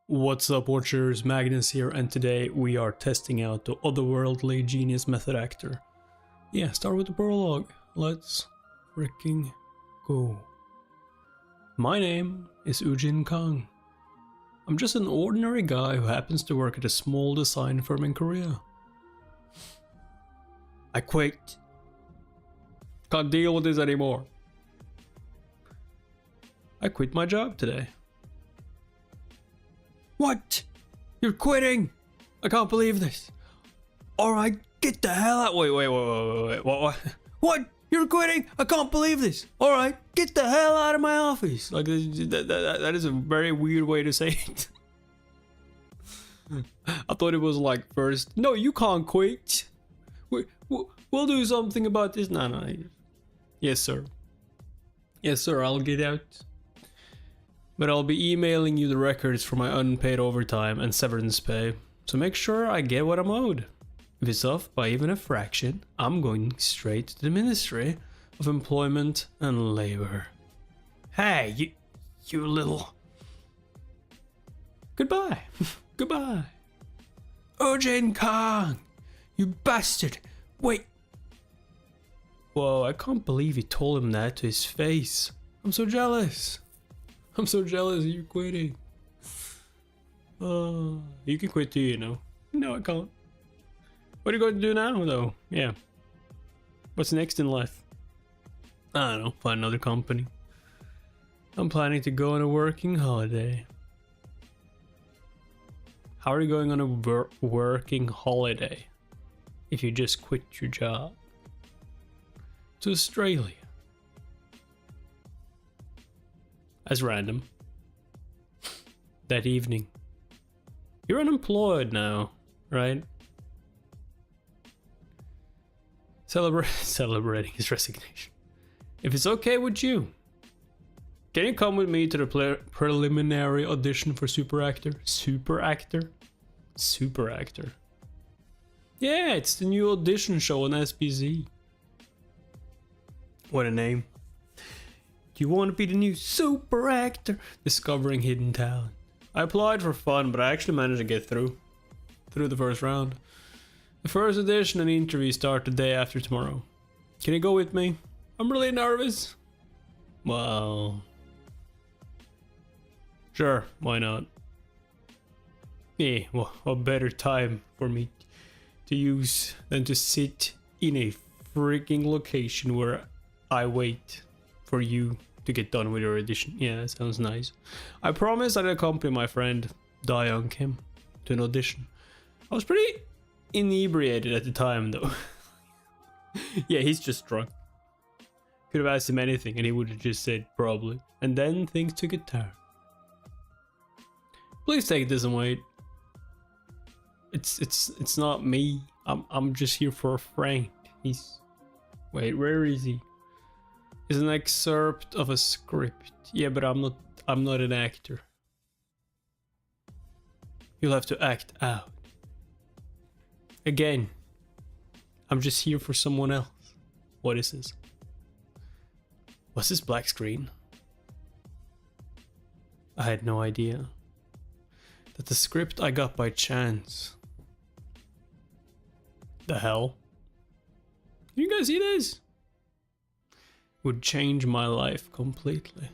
What's up, watchers? Magnus here, and today we are testing out the Otherworldly Genius Method Actor. Yeah, start with the prologue. Let's freaking go. My name is Ujin Kang. I'm just an ordinary guy who happens to work at a small design firm in Korea. I quit. Can't deal with this anymore. I quit my job today. What? You're quitting? I can't believe this. Alright, get the hell out. Wait. What? You're quitting? I can't believe this. Alright, get the hell out of my office. Like, that is a very weird way to say it. I thought it was like first, no, you can't quit. We'll do something about this. No. Yes, sir. Yes, sir, I'll get out. But I'll be emailing you the records for my unpaid overtime and severance pay, so make sure I get what I'm owed. If it's off by even a fraction, I'm going straight to the Ministry of Employment and Labor. Hey, you little... Goodbye. Goodbye. Ujin Kang, you bastard. Wait. Whoa, I can't believe you told him that to his face. I'm so jealous. I'm so jealous of you quitting. You can quit too, you know. No, I can't. What are you going to do now, though? Yeah. What's next in life? I don't know, find another company. I'm planning to go on a working holiday. How are you going on a working holiday if you just quit your job? To Australia. As random. That evening. You're unemployed now, right? Celebrating his resignation. If it's okay with you, can you come with me to the preliminary audition for Super Actor? Super Actor? Super Actor. Yeah, it's the new audition show on SBZ. What a name. Do you want to be the new super actor? Discovering hidden talent. I applied for fun, but I actually managed to get through the first round. The first audition and interview start the day after tomorrow. Can you go with me? I'm really nervous. Well... Sure, why not? Yeah, well, what better time for me to use than to sit in a freaking location where I wait for you to get done with your audition. Yeah, that sounds nice. I promised I'd accompany my friend Dayoung Kim to an audition. I was pretty inebriated at the time though. Yeah, he's just drunk. Could have asked him anything and he would have just said probably. And then things took a turn. Please take this and wait. It's not me. I'm just here for a friend. He's... Wait, where is he? Is an excerpt of a script. Yeah, but I'm not an actor. You'll have to act out. Again, I'm just here for someone else. What is this? What's this black screen? I had no idea. That the script I got by chance. The hell? You guys see this? Would change my life completely.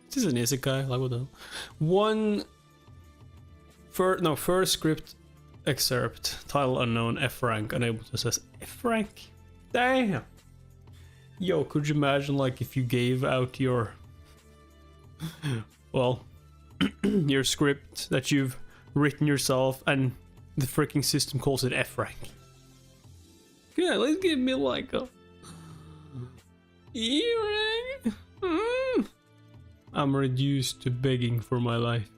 This is an isekai, like what the hell? First script excerpt, title unknown, F rank, unable to assess. F rank? Damn! Yo, could you imagine like if you gave out your well your script that you've written yourself and the freaking system calls it F rank? Yeah, let's give me like a E rank. I'm reduced to begging for my life.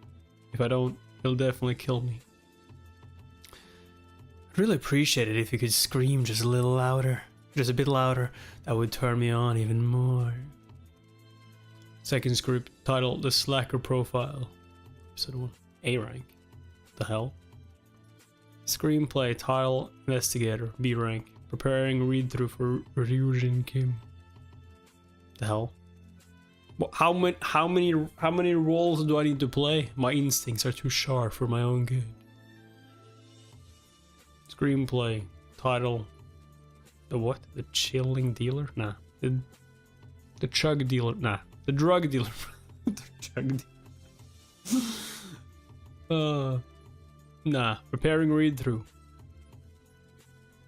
If I don't, he'll definitely kill me. I'd really appreciate it if you could scream just a little louder. Just a bit louder. That would turn me on even more. Second script title, The Slacker Profile. Episode 1. A rank. The hell? Screenplay title, Investigator. B rank. Preparing read through for Ujin Kim. The hell? How many roles do I need to play? My instincts are too sharp for my own good. Screenplay. Title. The what? The chilling dealer? Nah. The chug dealer? Nah. The drug dealer. The chug dealer. Nah. Preparing read-through.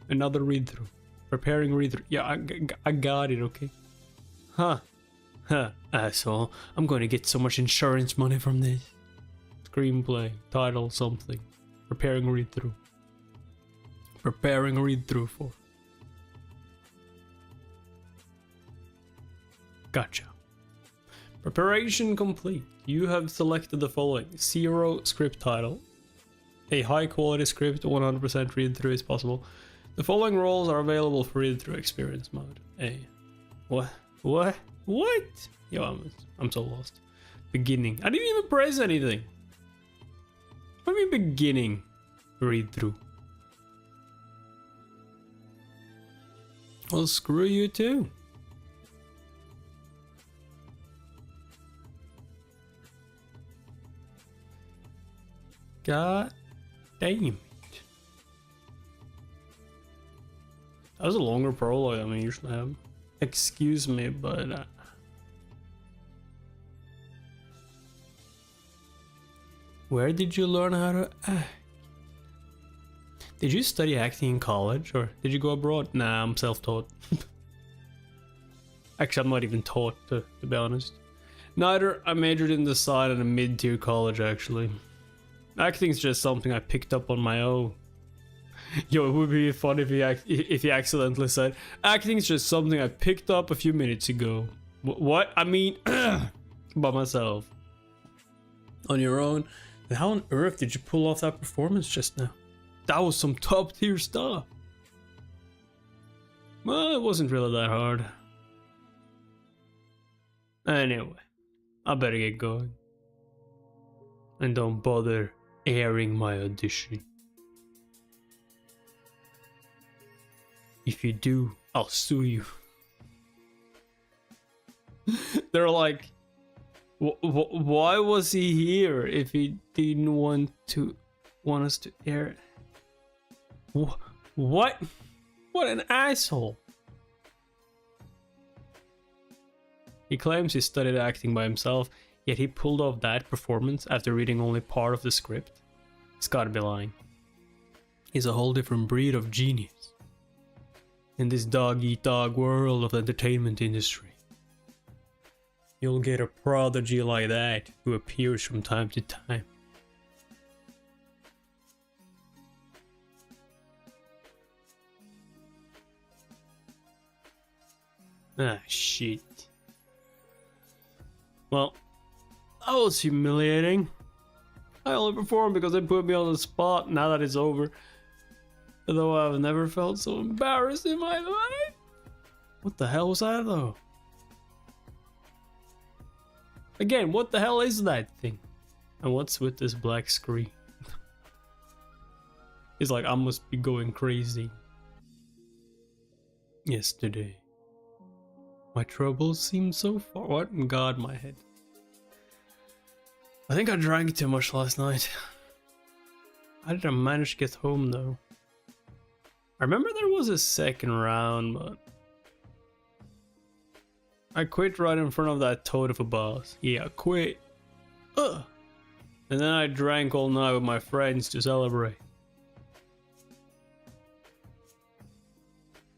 Another read-through. Preparing read-through. Yeah, I got it, okay? Huh. Huh. Asshole. I'm going to get so much insurance money from this. Screenplay. Title something. Preparing read-through. Preparing read-through for. Gotcha. Preparation complete. You have selected the following. 0 script title. A high quality script, 100% read-through is possible. The following roles are available for read-through experience mode. A. What? Yo, I'm so lost. Beginning. I didn't even press anything. What do you mean beginning? Read-through. Well, screw you too. God damn it. That was a longer prologue than I usually have. Excuse me, but where did you learn how to act? Did you study acting in college or did you go abroad? Nah, I'm self-taught. Actually, I'm not even taught, to be honest. Neither. I majored in design at a mid-tier college, actually. Acting's just something I picked up on my own. Yo, it would be fun if he accidentally said, acting's just something I picked up a few minutes ago. What? I mean, by myself. On your own? Then how on earth did you pull off that performance just now? That was some top tier stuff. Well, it wasn't really that hard. Anyway, I better get going. And don't bother airing my audition. If you do, I'll sue you. They're like, why was he here if he didn't want us to air it? What? What an asshole. He claims he studied acting by himself, yet he pulled off that performance after reading only part of the script. He's gotta be lying. He's a whole different breed of genius. In this dog-eat-dog world of the entertainment industry. You'll get a prodigy like that who appears from time to time. Ah, shit. Well, that was humiliating. I only performed because they put me on the spot. Now that it's over. Though I've never felt so embarrassed in my life. What the hell was that though? Again, what the hell is that thing? And what's with this black screen? It's like I must be going crazy. Yesterday. My troubles seemed so far. What in God, my head? I think I drank too much last night. How did I manage to get home though? I remember there was a second round, but I quit right in front of that toad of a boss. Yeah, I quit. And then I drank all night with my friends to celebrate.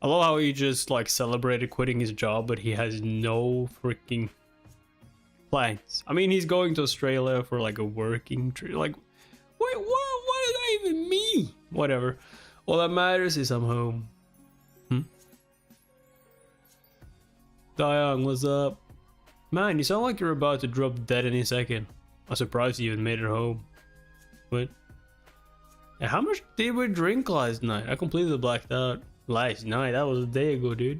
I love how he just like celebrated quitting his job, but he has no freaking plans. I mean, he's going to Australia for like a working trip. Like, wait, what does that even mean? Whatever. All that matters is I'm home. Diong, what's up? Man, you sound like you're about to drop dead any second. I'm surprised you even made it home. What? Yeah, how much did we drink last night? I completely blacked out. Last night? That was a day ago, dude.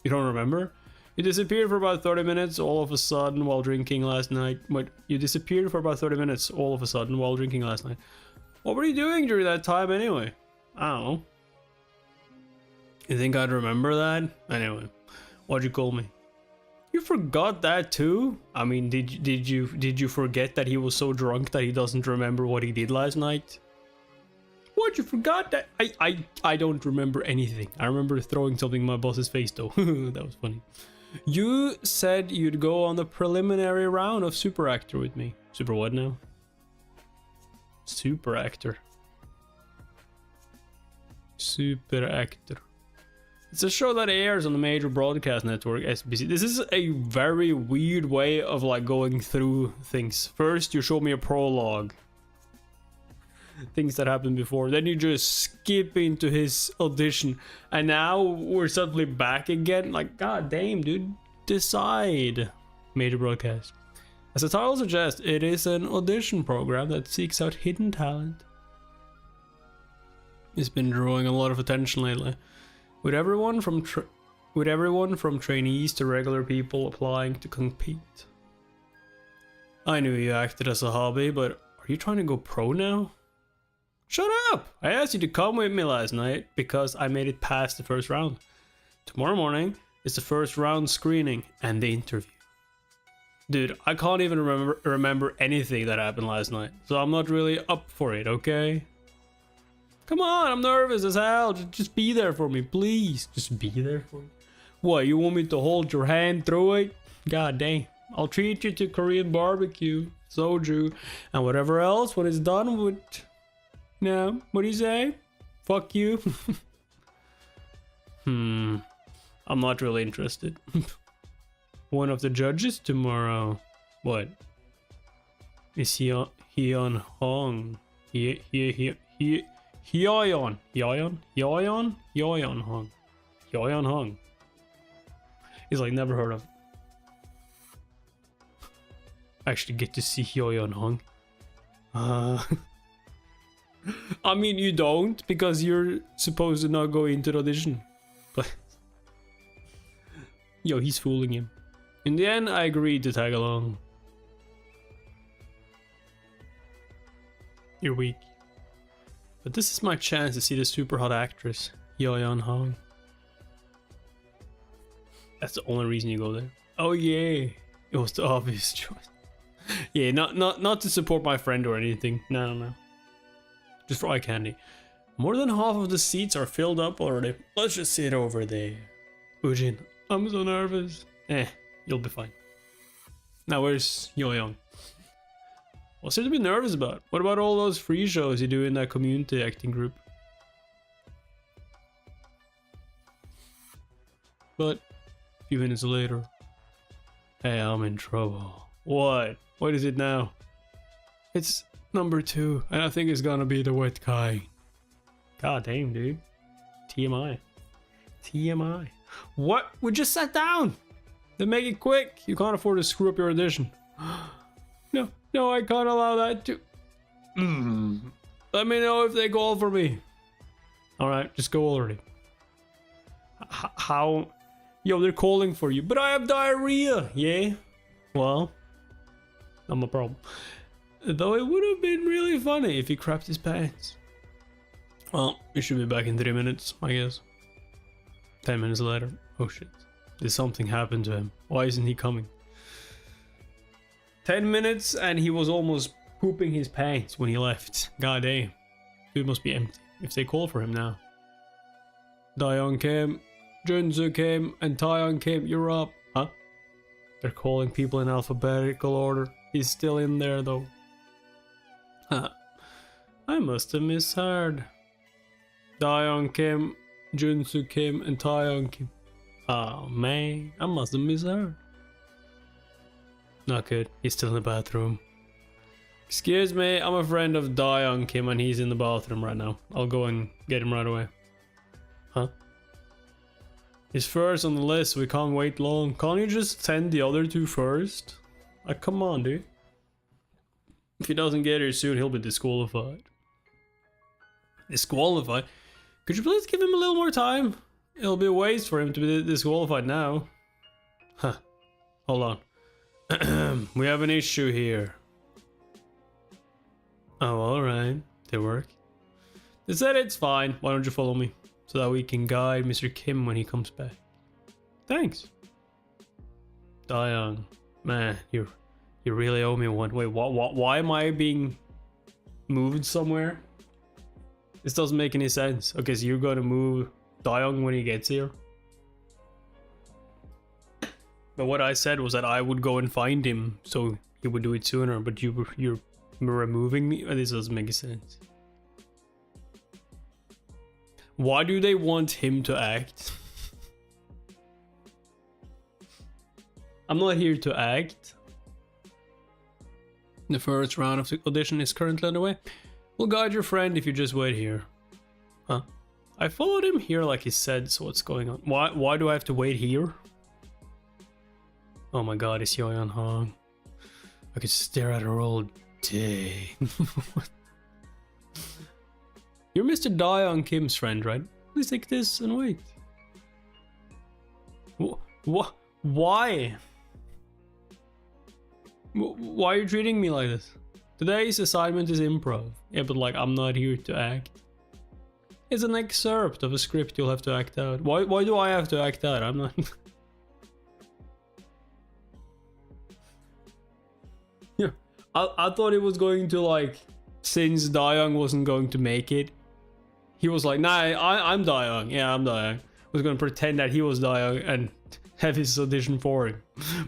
You don't remember? You disappeared for about 30 minutes all of a sudden while drinking last night. What? You disappeared for about 30 minutes all of a sudden while drinking last night. What were you doing during that time anyway? I don't know. You think I'd remember that? Anyway, what'd you call me? You forgot that too? I mean, did you forget that he was so drunk that he doesn't remember what he did last night? What, you forgot that? I don't remember anything. I remember throwing something in my boss's face though. That was funny. You said you'd go on the preliminary round of Super Actor with me. Super what now? Super Actor. Super Actor. It's a show that airs on the major broadcast network, SBC. This is a very weird way of like going through things. First, you show me a prologue. Things that happened before. Then you just skip into his audition. And now we're suddenly back again. Like, god damn, dude. Decide. Major broadcast. As the title suggests, it is an audition program that seeks out hidden talent. It's been drawing a lot of attention lately. With everyone from trainees to regular people applying to compete. I knew you acted as a hobby, but are you trying to go pro now? Shut up! I asked you to come with me last night because I made it past the first round. Tomorrow morning is the first round screening and the interview. Dude, I can't even remember anything that happened last night, so I'm not really up for it, okay? Come on, I'm nervous as hell. Just be there for me, please. Just be there for me. What, you want me to hold your hand through it? God dang. I'll treat you to Korean barbecue, soju, and whatever else when it's done with... No, what do you say? Fuck you. I'm not really interested. One of the judges tomorrow. What? Is he on Hong? Hyeon Hong. He's like, never heard of. I actually get to see Hyeon Hong. I mean, you don't, because you're supposed to not go into the audition. But yo, he's fooling him. In the end, I agreed to tag along. You're weak. But this is my chance to see the super hot actress, Hyeon Hong. That's the only reason you go there. Oh yeah, it was the obvious choice. Yeah, not to support my friend or anything. No. Just for eye candy. More than half of the seats are filled up already. Let's just sit over there. Ujin, I'm so nervous. You'll be fine. Now where's Hyeon? What's there to be nervous about? What about all those free shows you do in that community acting group? But a few minutes later, hey, I'm in trouble. What? What is it now? It's number 2, and I think it's gonna be the wet guy. God damn, dude. TMI. What? We just sat down. Then make it quick. You can't afford to screw up your audition. No, I can't allow that to. Let me know if they call for me. Alright, just go already. How? Yo, they're calling for you, but I have diarrhea. Yeah? Well, not my problem. Though it would have been really funny if he crapped his pants. Well, we should be back in 3 minutes, I guess. 10 minutes later. Oh shit. Did something happen to him? Why isn't he coming? 10 minutes and he was almost pooping his pants when he left. God damn. Dude must be empty if they call for him now. Daeyeon came, Junsu came, and Taeyeon came. You're up. Huh? They're calling people in alphabetical order. He's still in there though. I must have misheard. Daeyeon came, Junsu came, and Taeyeon came. Oh man, I must have misheard. Not good. He's still in the bathroom. Excuse me, I'm a friend of Daeyeon Kim and he's in the bathroom right now. I'll go and get him right away. Huh? He's first on the list, we can't wait long. Can't you just send the other 2 first? Like, come on, dude. If he doesn't get here soon, he'll be disqualified. Disqualified? Could you please give him a little more time? It'll be a waste for him to be disqualified now. Huh. Hold on. We have an issue here. Oh, alright. They work. They said it's fine. Why don't you follow me? So that we can guide Mr. Kim when he comes back. Thanks. Dion, man, you really owe me one. Wait, why am I being moved somewhere? This doesn't make any sense. Okay, so you're gonna move Dion when he gets here. But what I said was that I would go and find him, so he would do it sooner. But you're removing me. This doesn't make sense. Why do they want him to act? I'm not here to act. The first round of the audition is currently underway. We'll guide your friend if you just wait here. Huh? I followed him here like he said, so what's going on? Why do I have to wait here? Oh my god, it's Yoyon Hong. I could stare at her all day. You're Mr. Daeon Kim's friend, right? Please take this and wait. Why? Why are you treating me like this? Today's assignment is improv. Yeah, but like, I'm not here to act. It's an excerpt of a script you'll have to act out. Why do I have to act out? I'm not... Yeah, I thought it was going to like... Since Daeyoung wasn't going to make it, he was like, nah, I'm Daeyoung. Yeah, I'm Daeyoung. Was gonna pretend that he was Daeyoung and have his audition for him.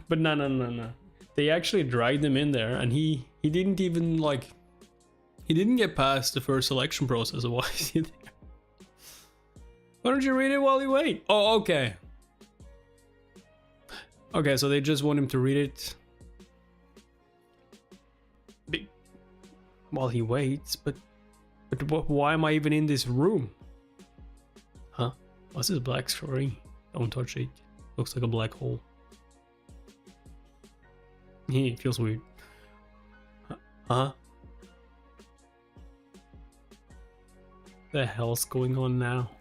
But no. They actually dragged him in there, and he didn't even like... He didn't get past the first selection process. Why is he there? Why don't you read it while you wait? Oh, okay. Okay, so they just want him to read it while he waits, but why am I even in this room? Huh? What's this black screen? Don't touch it. Looks like a black hole. It feels weird. Huh? The hell's going on now?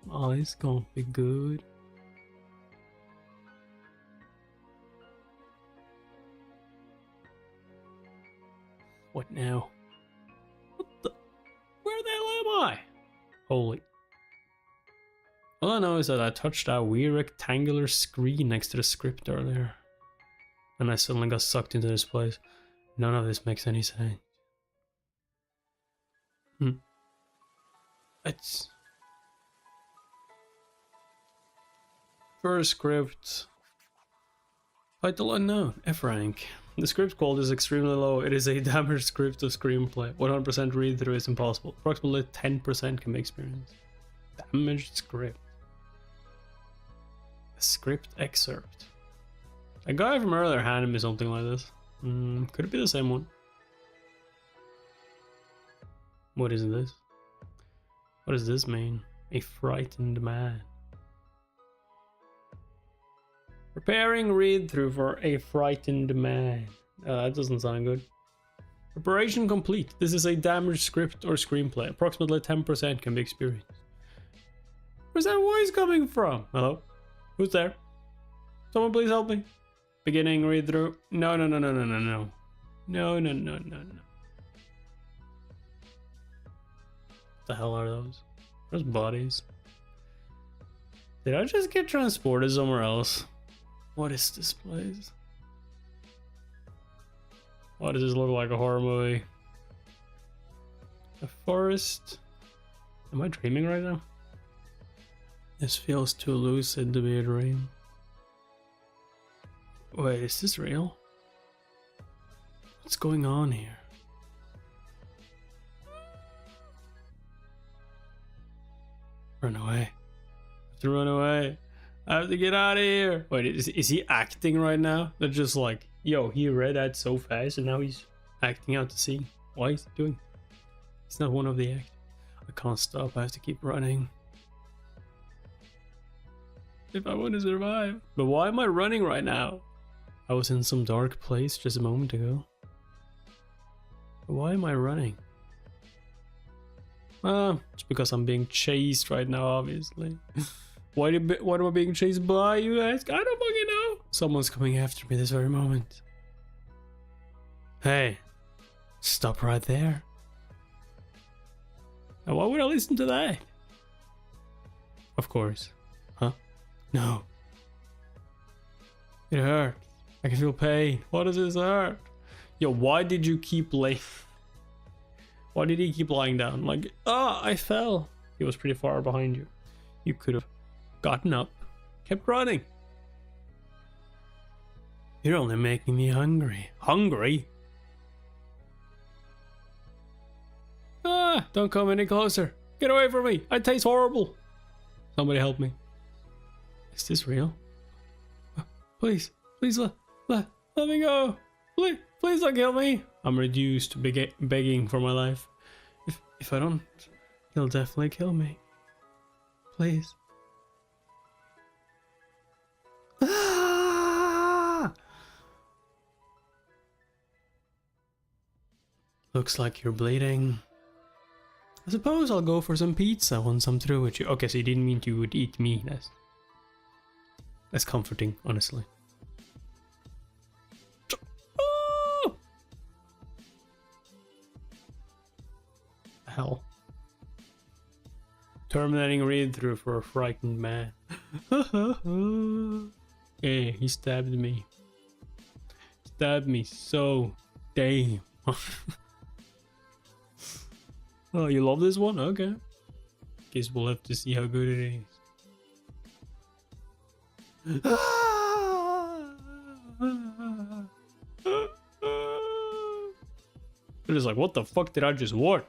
Oh, it's gonna be good. What now? What the? Where the hell am I? Holy. All I know is that I touched that weird rectangular screen next to the script earlier. And I suddenly got sucked into this place. None of this makes any sense. It's... First script. Title unknown. F rank. The script quality is extremely low. It is a damaged script of screenplay. 100% read through is impossible. Approximately 10% can be experienced. Damaged script. A script excerpt. A guy from earlier handed me something like this. Could it be the same one? What is this? What does this mean? A frightened man. Preparing read-through for a frightened man. That doesn't sound good. Preparation complete. This is a damaged script or screenplay. Approximately 10% can be experienced. Where's that voice coming from? Hello? Who's there? Someone please help me. Beginning read-through. No. No. What the hell are those? Those bodies. Did I just get transported somewhere else? What is this place? Why does this look like a horror movie? A forest? Am I dreaming right now? This feels too lucid to be a dream. Wait, is this real? What's going on here? Run away. I have to run away. I have to get out of here. Wait, is he acting right now? They're just like, yo, he read that so fast and now he's acting out the scene. Why is he doing? It's not one of the act. I can't stop. I have to keep running. If I want to survive. But why am I running right now? I was in some dark place just a moment ago. But why am I running? It's because I'm being chased right now, obviously. What am I being chased by, you ask? I don't fucking know. Someone's coming after me this very moment. Hey, stop right there. Now, why would I listen to that? Of course. Huh? No. It hurts. I can feel pain. What does this hurt? Yo, why did you keep laying? Why did he keep lying down? Like, I fell. He was pretty far behind you. You could have gotten up, kept running. You're only making me hungry. Hungry? Don't come any closer. Get away from me. I taste horrible. Somebody help me. Is this real? Please let me go. Please don't kill me. I'm reduced to begging for my life. If I don't, he'll definitely kill me. Please. Looks like you're bleeding. I suppose I'll go for some pizza once I'm through with you. Okay, so you didn't mean you would eat me. That's comforting, honestly. Hell. Terminating read through for a frightened man. Hey, he stabbed me. Stabbed me so damn. Oh, you love this one? Okay. Guess we'll have to see how good it is. They're just like, what the fuck did I just watch?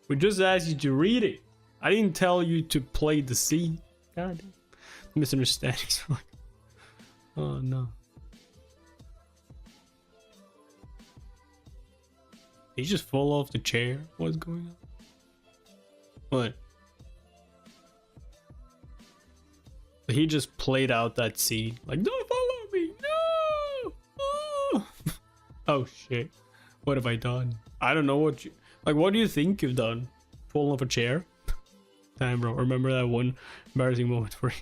We just asked you to read it. I didn't tell you to play the scene. God damn. Misunderstandings. Like, oh no. He just fall off the chair? What's going on? What? He just played out that scene. Like, don't follow me! No! Oh, oh shit. What have I done? I don't know what you... Like, what do you think you've done? Fallen off a chair? Damn, bro. Remember that one embarrassing moment for you?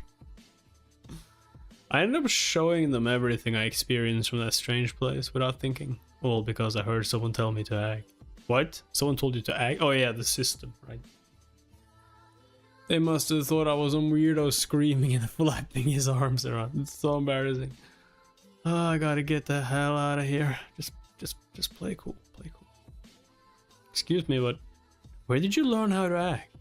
I ended up showing them everything I experienced from that strange place without thinking. All because I heard someone tell me to act. What? Someone told you to act? Oh yeah, the system, right? They must have thought I was some weirdo screaming and flapping his arms around. It's so embarrassing. Oh, I gotta get the hell out of here. Just play cool. Play cool. Excuse me, but where did you learn how to act?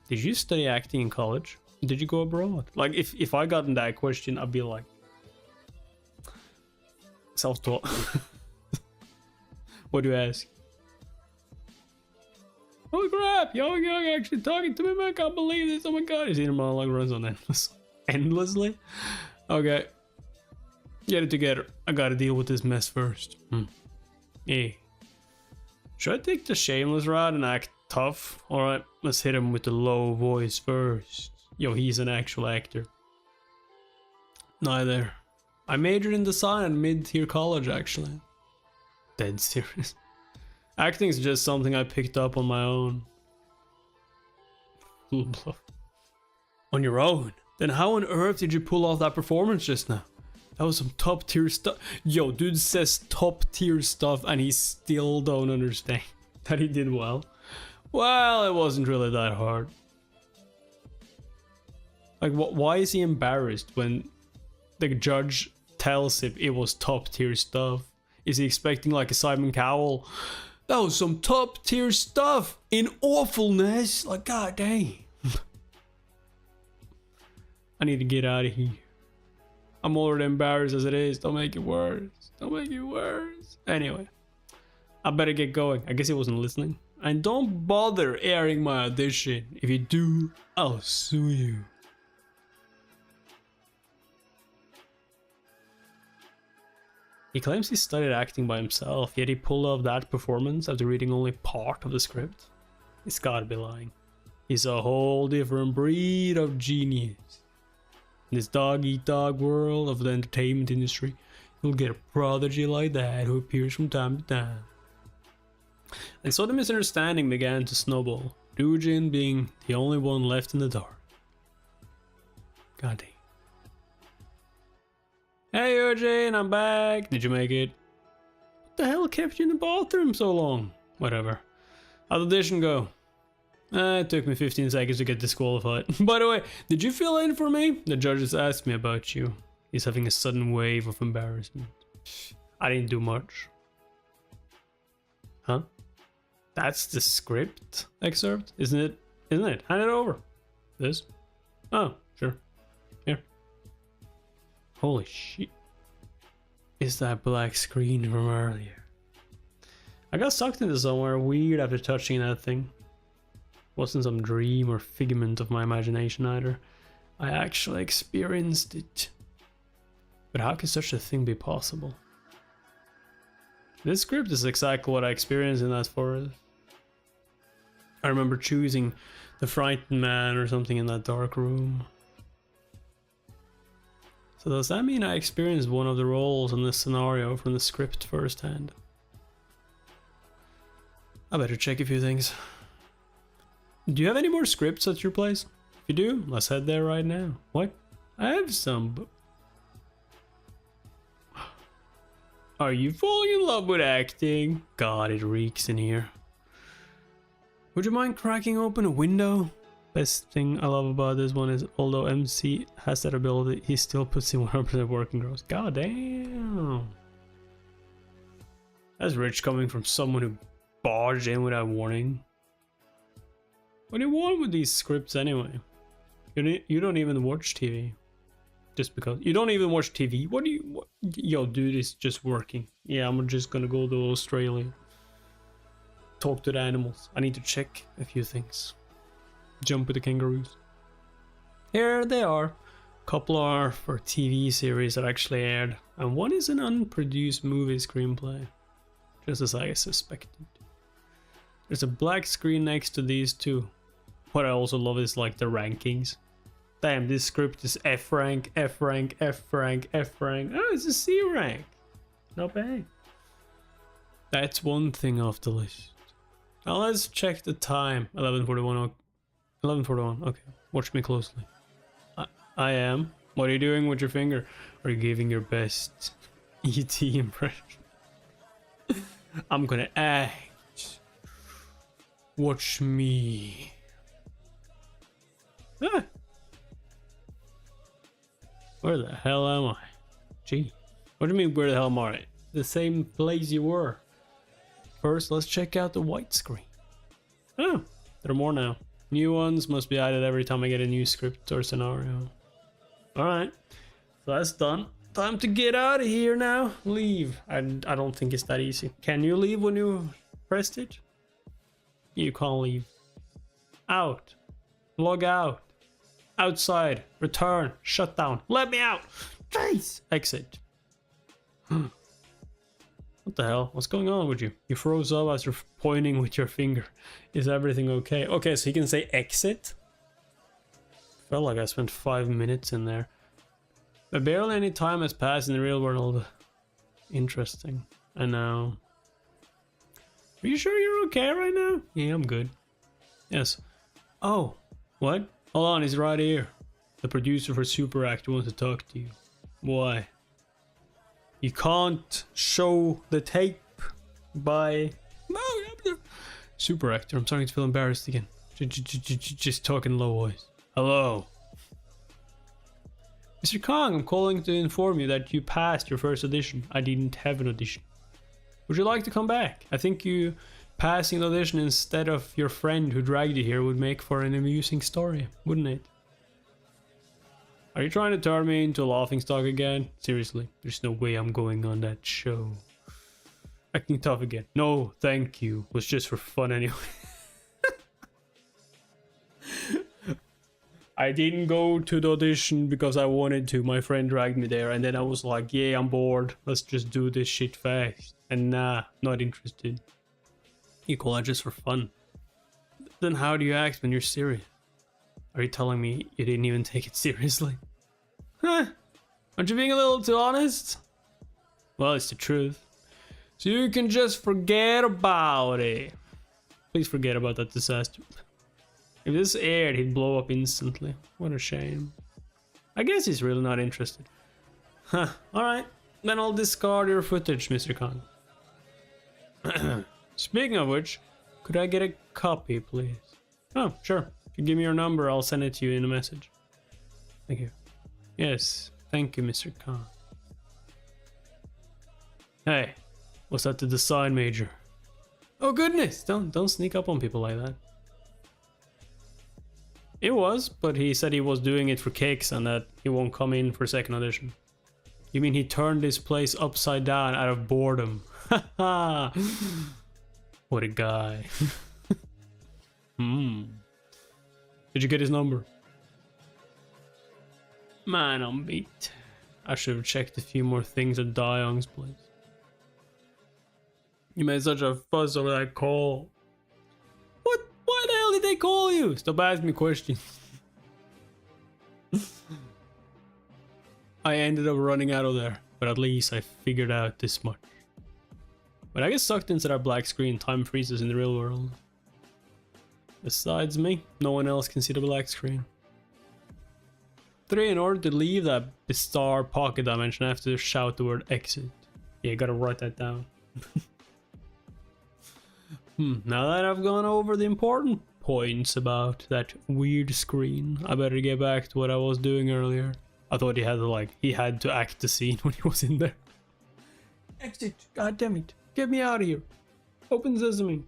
Did you study acting in college? Did you go abroad? Like, if I got in that question, I'd be like... Self-taught. What do you ask? Holy crap! Young actually talking to me, man. I can't believe this. Oh my god. His inner monologue runs on endlessly. Okay. Get it together. I gotta deal with this mess first. Hey. Should I take the shameless route and act tough? Alright, let's hit him with the low voice first. Yo, he's an actual actor. Neither. I majored in design at mid-tier college, actually. Dead serious. Acting is just something I picked up on my own. On your own? Then how on earth did you pull off that performance just now? That was some top tier stuff. Yo, dude says top tier stuff and he still don't understand that he did well. Well, it wasn't really that hard. Like, why is he embarrassed when the judge tells him it was top tier stuff? Is he expecting like a Simon Cowell? That was some top tier stuff in awfulness. Like, god dang. I need to get out of here. I'm already embarrassed as it is. Don't make it worse. Don't make it worse. Anyway, I better get going. I guess he wasn't listening. And don't bother airing my audition. If you do, I'll sue you. He claims he studied acting by himself, yet he pulled off that performance after reading only part of the script. He's gotta be lying. He's a whole different breed of genius. In this dog-eat-dog world of the entertainment industry, you'll get a prodigy like that who appears from time to time. And so the misunderstanding began to snowball, Ryujin being the only one left in the dark. God damn. Hey Eugene, I'm back. Did you make it? What the hell kept you in the bathroom so long? Whatever. How'd the audition go? It took me 15 seconds to get disqualified. By the way, did you fill in for me? The judges asked me about you. He's having a sudden wave of embarrassment. I didn't do much. Huh? That's the script excerpt, isn't it? Isn't it? Hand it over. This? Oh, sure. Here. Holy shit. Is that black screen from earlier? I got sucked into somewhere weird after touching that thing. Wasn't some dream or figment of my imagination either. I actually experienced it. But how could such a thing be possible? This script is exactly what I experienced in that forest. I remember choosing the frightened man or something in that dark room. So does that mean I experienced one of the roles in this scenario from the script firsthand? I better check a few things. Do you have any more scripts at your place? If you do, let's head there right now. What? I have some, but... Are you falling in love with acting? God, it reeks in here. Would you mind cracking open a window? Best thing I love about this one is, although MC has that ability, he still puts in 100% working gross. God damn. That's rich coming from someone who barged in without warning. What do you want with these scripts anyway? You don't even watch TV. Just because. You don't even watch TV? What do you... What? Yo, dude, it's just working. Yeah, I'm just gonna go to Australia. Talk to the animals. I need to check a few things. Jump with the kangaroos. Here they are. Couple are for TV series that actually aired, and one is an unproduced movie screenplay. Just as I suspected. There's a black screen next to these two. What I also love is like the rankings. Damn, this script is F rank, F rank, F rank, F rank. Oh, it's a C rank. Not bad. That's one thing off the list. Now let's check the time. 11:41. 11:41. Okay, watch me closely. I am. What are you doing with your finger? Are you giving your best ET impression? I'm gonna act. Watch me. Ah. Where the hell am I? Gee. What do you mean, where the hell am I? The same place you were. First, let's check out the white screen. Oh, there are more now. New ones must be added every time I get a new script or scenario. Alright, so that's done. Time to get out of here now. Leave. I don't think it's that easy. Can you leave when you pressed it? You can't leave. Out. Log out. Outside. Return. Shut down. Let me out. Jeez. Exit. What the hell? What's going on with you? You froze up as you're pointing with your finger. Is everything okay? Okay, so you can say exit. Felt like I spent 5 minutes in there. But barely any time has passed in the real world. Interesting. I know. Are you sure you're okay right now? Yeah, I'm good. Yes. Oh, what? Hold on, he's right here. The producer for Super Act wants to talk to you. Why? You can't show the tape by... No, Super Actor, I'm starting to feel embarrassed again. Just talking low voice. Hello. Mr. Kong, I'm calling to inform you that you passed your first audition. I didn't have an audition. Would you like to come back? I think you passing the audition instead of your friend who dragged you here would make for an amusing story, wouldn't it? Are you trying to turn me into a laughingstock again? Seriously, there's no way I'm going on that show. Acting tough again. No, thank you. It was just for fun anyway. I didn't go to the audition because I wanted to. My friend dragged me there and then I was like, yeah, I'm bored. Let's just do this shit fast. And nah, not interested. You call that just for fun. Then how do you act when you're serious? Are you telling me you didn't even take it seriously? Huh? Aren't you being a little too honest? Well, it's the truth. So you can just forget about it. Please forget about that disaster. If this aired, he'd blow up instantly. What a shame. I guess he's really not interested. Huh, alright. Then I'll discard your footage, Mr. Khan. Speaking of which, could I get a copy, please? Oh, sure. If you give me your number, I'll send it to you in a message. Thank you. Yes, Thank you, Mr. Khan. Hey, what's that to the sign, Major? Oh goodness, don't sneak up on people like that. It was, but he said he was doing it for kicks and that he won't come in for second audition. You mean he turned this place upside down out of boredom? Haha! What a guy. Did you get his number? Man, I'm beat. I should have checked a few more things at Dayoung's place. You made such a fuss over that call. What? Why the hell did they call you? Stop asking me questions. I ended up running out of there, but at least I figured out this much. When I get sucked into that black screen, time freezes in the real world. Besides me, no one else can see the black screen. 3. In order to leave that bizarre pocket dimension, I have to shout the word exit. Yeah, gotta write that down. Now that I've gone over the important points about that weird screen, I better get back to what I was doing earlier. I thought he had to act the scene when he was in there. Exit, god damn it. Get me out of here. Open sesame.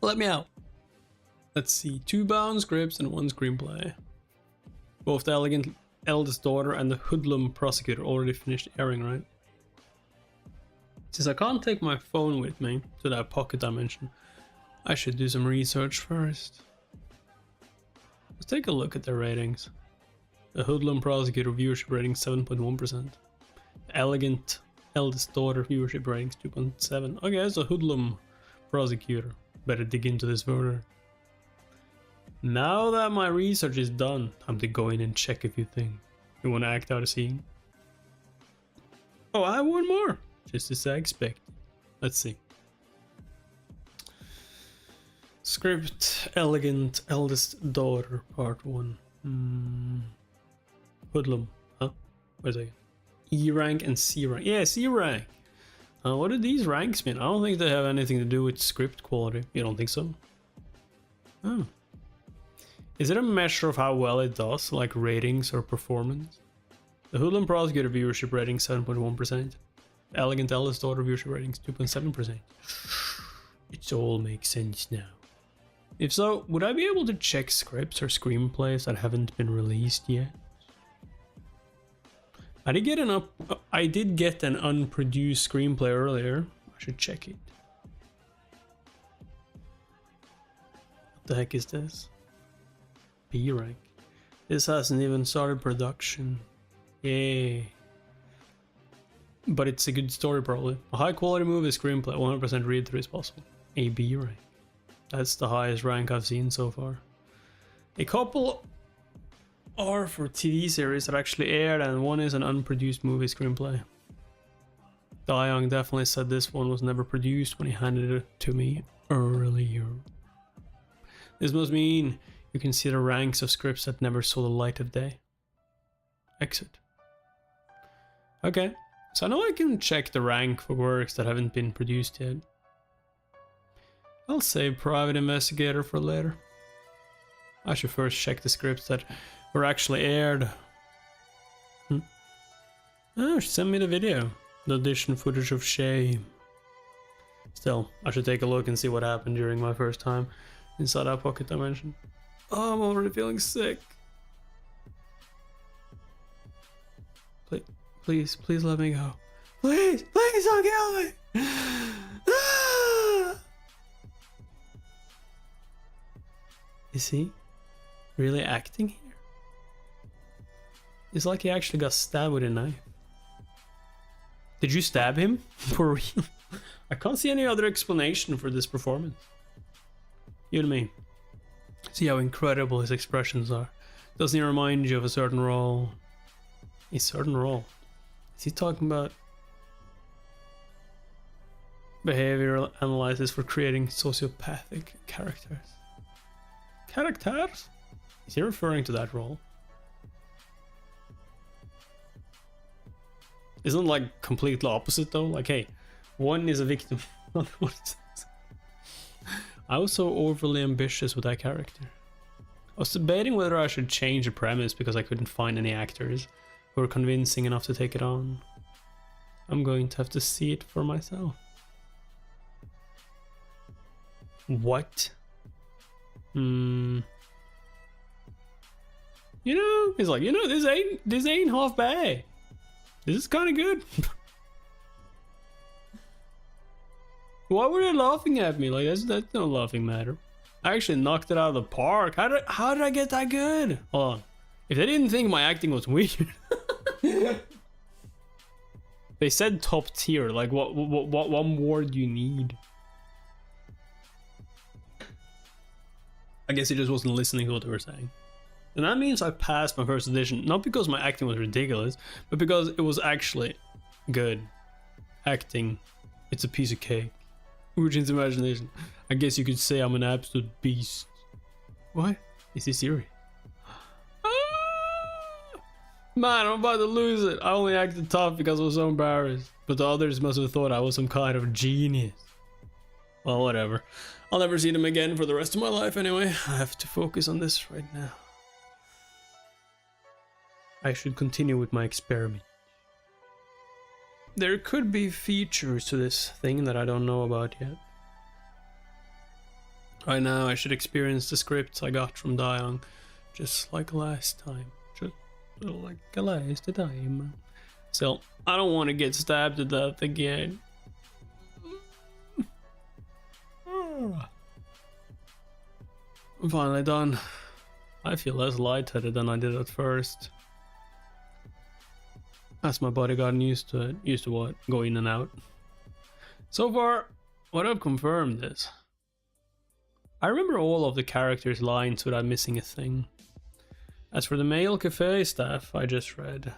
Let me out. Let's see, 2 bound scripts and 1 screenplay. Both the Elegant Eldest Daughter and the Hoodlum Prosecutor already finished airing, right? Since I can't take my phone with me to that pocket dimension, I should do some research first. Let's take a look at their ratings. The Hoodlum Prosecutor viewership rating 7.1%. The Elegant Eldest Daughter viewership ratings 2.7%. Okay, so Hoodlum Prosecutor. Better dig into this further. Now that my research is done, time to go in and check a few things. You want to act out a scene? Oh, I have one more, just as I expected. Let's see. Script, Elegant Eldest Daughter, Part 1. Hoodlum, huh? Where's that? E rank and C rank. Yeah, C rank. What do these ranks mean? I don't think they have anything to do with script quality. You don't think so? Oh. Is it a measure of how well it does, like ratings or performance? The Hoodlum Prosecutor viewership rating 7.1%. Elegant Eldest Daughter viewership ratings 2.7%. It all makes sense now. If so, would I be able to check scripts or screenplays that haven't been released yet? I did get an unproduced screenplay earlier. I should check it. What the heck is this? B rank. This hasn't even started production. Yay. But it's a good story probably. A high quality movie screenplay, 100% read through is possible. A B rank. That's the highest rank I've seen so far. A couple are for TV series that actually aired, and one is an unproduced movie screenplay. Dayoung definitely said this one was never produced when he handed it to me earlier. This must mean you can see the ranks of scripts that never saw the light of day. Exit. Okay, so I know I can check the rank for works that haven't been produced yet. I'll save Private Investigator for later. I should first check the scripts that were actually aired. Oh, she sent me the video. The audition footage of Shame. Still, I should take a look and see what happened during my first time inside that pocket dimension. Oh, I'm already feeling sick. Please let me go. Please don't kill me. Is he really acting here? It's like he actually got stabbed with a knife. Did you stab him? For real? I can't see any other explanation for this performance. You and me. See how incredible his expressions are. Doesn't he remind you of a certain role? A certain role? Is he talking about behavioral analysis for creating sociopathic characters? Characters? Is he referring to that role? Isn't it like completely opposite though? Like, hey, one is a victim. I was so overly ambitious with that character. I was debating whether I should change the premise because I couldn't find any actors who were convincing enough to take it on. I'm going to have to see it for myself. What? You know, he's like, you know, this ain't half bad. This is kind of good. Why were they laughing at me? Like, that's no laughing matter. I actually knocked it out of the park. How did I get that good? Hold on. If they didn't think my acting was weird. They said top tier. Like, what more do you need? I guess he just wasn't listening to what they were saying. And that means I passed my first audition, not because my acting was ridiculous, but because it was actually good. Acting, it's a piece of cake. Ujin's imagination. I guess you could say I'm an absolute beast. What? Is he serious? Man, I'm about to lose it. I only acted tough because I was so embarrassed. But the others must have thought I was some kind of genius. Well, whatever. I'll never see them again for the rest of my life anyway. I have to focus on this right now. I should continue with my experiment. There could be features to this thing that I don't know about yet. Right now I should experience the scripts I got from Daeyoung, just like last time. Just like last time. Still, I don't want to get stabbed to death again. I'm finally done. I feel less lightheaded than I did at first. As my body gotten used to it. Used to what? Go in and out. So far, what I've confirmed is I remember all of the characters' lines without missing a thing. As for the male cafe staff I just read,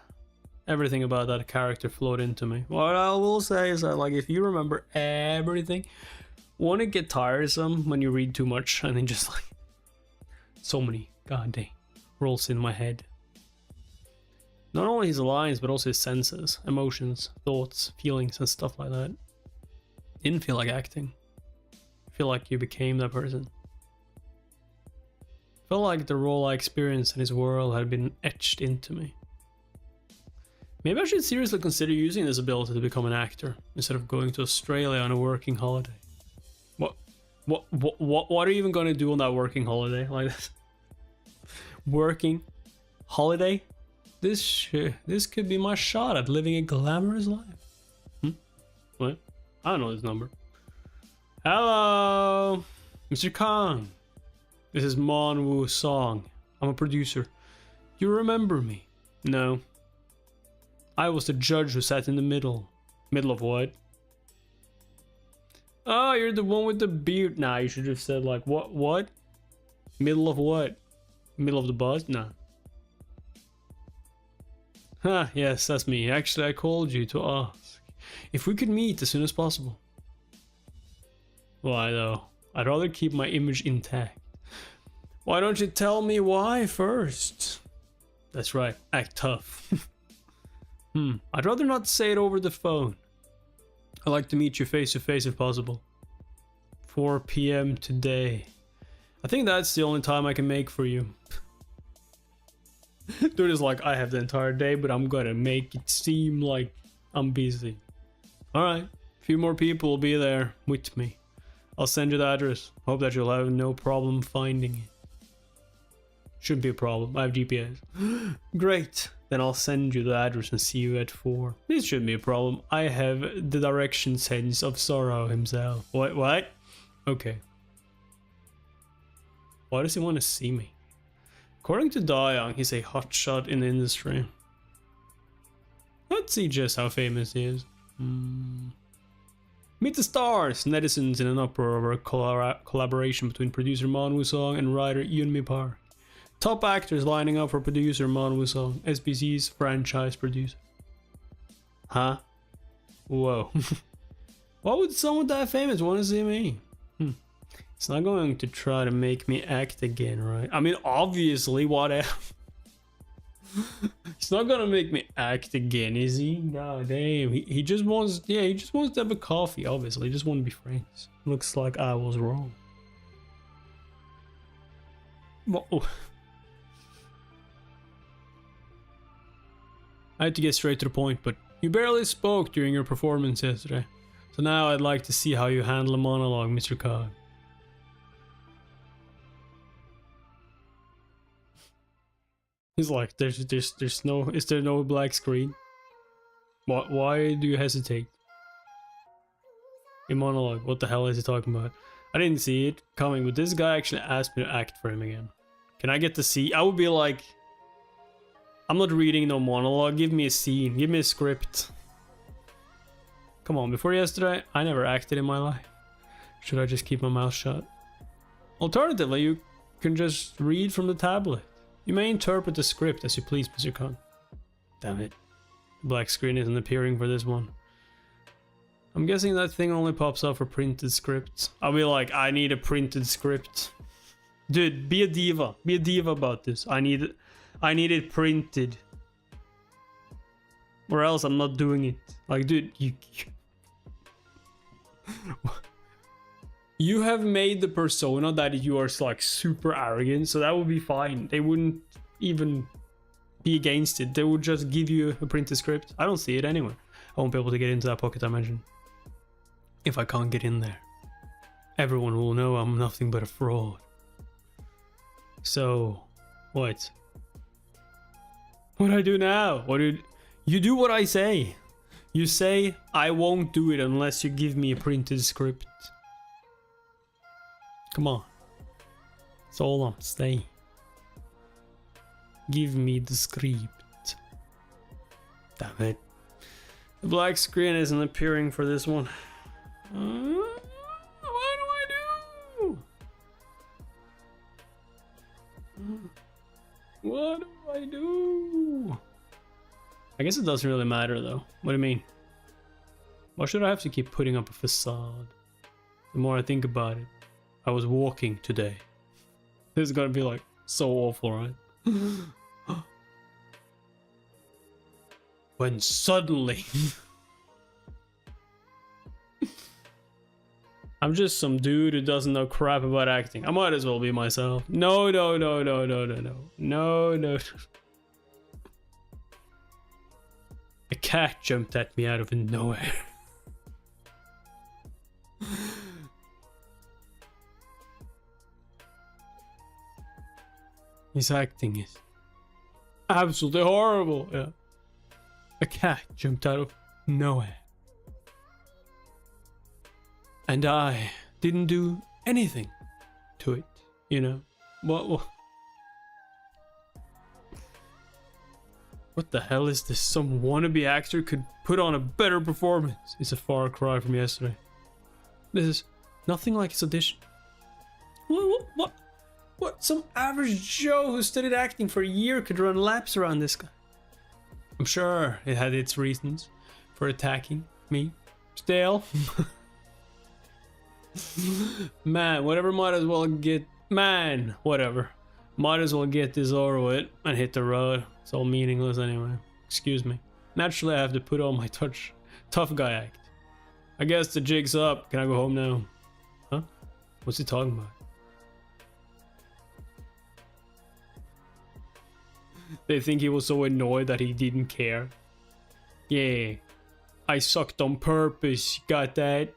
everything about that character flowed into me. What I will say is that, like, if you remember everything, won't it get tiresome when you read too much and then just like so many goddamn rolls in my head? Not only his lines, but also his senses, emotions, thoughts, feelings, and stuff like that. Didn't feel like acting. Feel like you became that person. Felt like the role I experienced in his world had been etched into me. Maybe I should seriously consider using this ability to become an actor instead of going to Australia on a working holiday. What are you even going to do on that working holiday like this? Working holiday? This could be my shot at living a glamorous life. What? I don't know this number. Hello, Mr. Kong. This is Manhwa Song. I'm a producer. You remember me? No. I was the judge who sat in the middle. Middle of what? Oh, you're the one with the beard. Nah, you should have said like what? Middle of what? Middle of the bus? Nah. Huh, yes, that's me. Actually, I called you to ask if we could meet as soon as possible. Why though? I'd rather keep my image intact. Why don't you tell me why first? That's right, act tough. I'd rather not say it over the phone. I'd like to meet you face to face if possible. 4 p.m. today. I think that's the only time I can make for you. Dude is like, I have the entire day, but I'm gonna make it seem like I'm busy. Alright, a few more people will be there with me. I'll send you the address. Hope that you'll have no problem finding it. Shouldn't be a problem, I have GPS. Great, then I'll send you the address and see you at 4. This shouldn't be a problem. I have the direction sense of Sorrow himself. What? Okay. Why does he want to see me? According to Daeyoung, he's a hotshot in the industry. Let's see just how famous he is. Meet the stars! Netizens in an uproar over a collaboration between producer Manhwa Song and writer Yeonmi Park. Top actors lining up for producer Manhwa Song, SBC's franchise producer. Huh? Whoa. Why would someone that famous want to see me? It's not going to try to make me act again, right? I mean, obviously, what else? It's not gonna make me act again, is he? God damn. He just wants, yeah, he just wants to have a coffee, obviously. He just want to be friends. Looks like I was wrong. Oh. I had to get straight to the point, but you barely spoke during your performance yesterday. So now I'd like to see how you handle a monologue, Mr. Cog. He's like, there's no, is there no black screen? Why do you hesitate? A monologue, what the hell is he talking about? I didn't see it coming, but this guy actually asked me to act for him again. Can I get to see? I would be like, I'm not reading no monologue, give me a scene, give me a script. Come on, before yesterday, I never acted in my life. Should I just keep my mouth shut? Alternatively, you can just read from the tablet. You may interpret the script as you please, Mr. Khan. Damn it. The black screen isn't appearing for this one. I'm guessing that thing only pops up for printed scripts. I'll be like, I need a printed script. Dude, be a diva. Be a diva about this. I need it printed. Or else I'm not doing it. Like, dude, you have made the persona that you are like super arrogant, so that would be fine. They wouldn't even be against it. They would just give you a printed script. I don't see it anywhere. I won't be able to get into that pocket dimension. If I can't get in there, everyone will know I'm nothing but a fraud. So, what? What do I do now? You do what I say. You say, I won't do it unless you give me a printed script. Come on. That's all I'm saying. Give me the script. Damn it. The black screen isn't appearing for this one. What do I do? What do I do? I guess it doesn't really matter though. What do you mean? Why should I have to keep putting up a facade? The more I think about it, I was walking today. This is gonna be like so awful, right? When suddenly I'm just some dude who doesn't know crap about acting. I might as well be myself. No. A cat jumped at me out of nowhere. His acting is absolutely horrible. Yeah. A cat jumped out of nowhere. And I didn't do anything to it, you know? What the hell is this? Some wannabe actor could put on a better performance. It's a far cry from yesterday. This is nothing like his audition. What? Some average Joe who studied acting for a year could run laps around this guy. I'm sure it had its reasons for attacking me. Still. Man, whatever might as well get... Man, whatever. Might as well get this over with and hit the road. It's all meaningless anyway. Excuse me. Naturally, I have to put on my tough guy act. I guess the jig's up. Can I go home now? Huh? What's he talking about? They think he was so annoyed that he didn't care. Yeah. I sucked on purpose. Got that?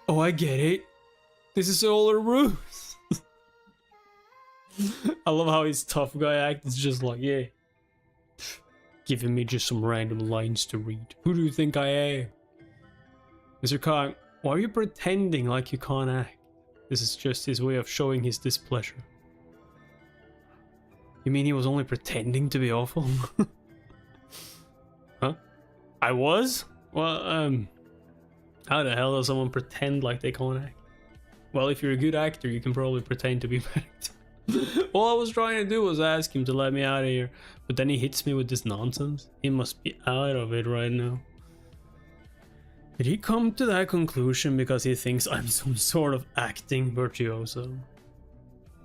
Oh, I get it. This is all a ruse. I love how his tough guy act is just like, yeah. Giving me just some random lines to read. Who do you think I am? Mr. Kong, why are you pretending like you can't act? This is just his way of showing his displeasure. You mean he was only pretending to be awful? Huh? I was? Well, how the hell does someone pretend like they can't act? Well, if you're a good actor, you can probably pretend to be bad. All I was trying to do was ask him to let me out of here, but then he hits me with this nonsense. He must be out of it right now. Did he come to that conclusion because he thinks I'm some sort of acting virtuoso?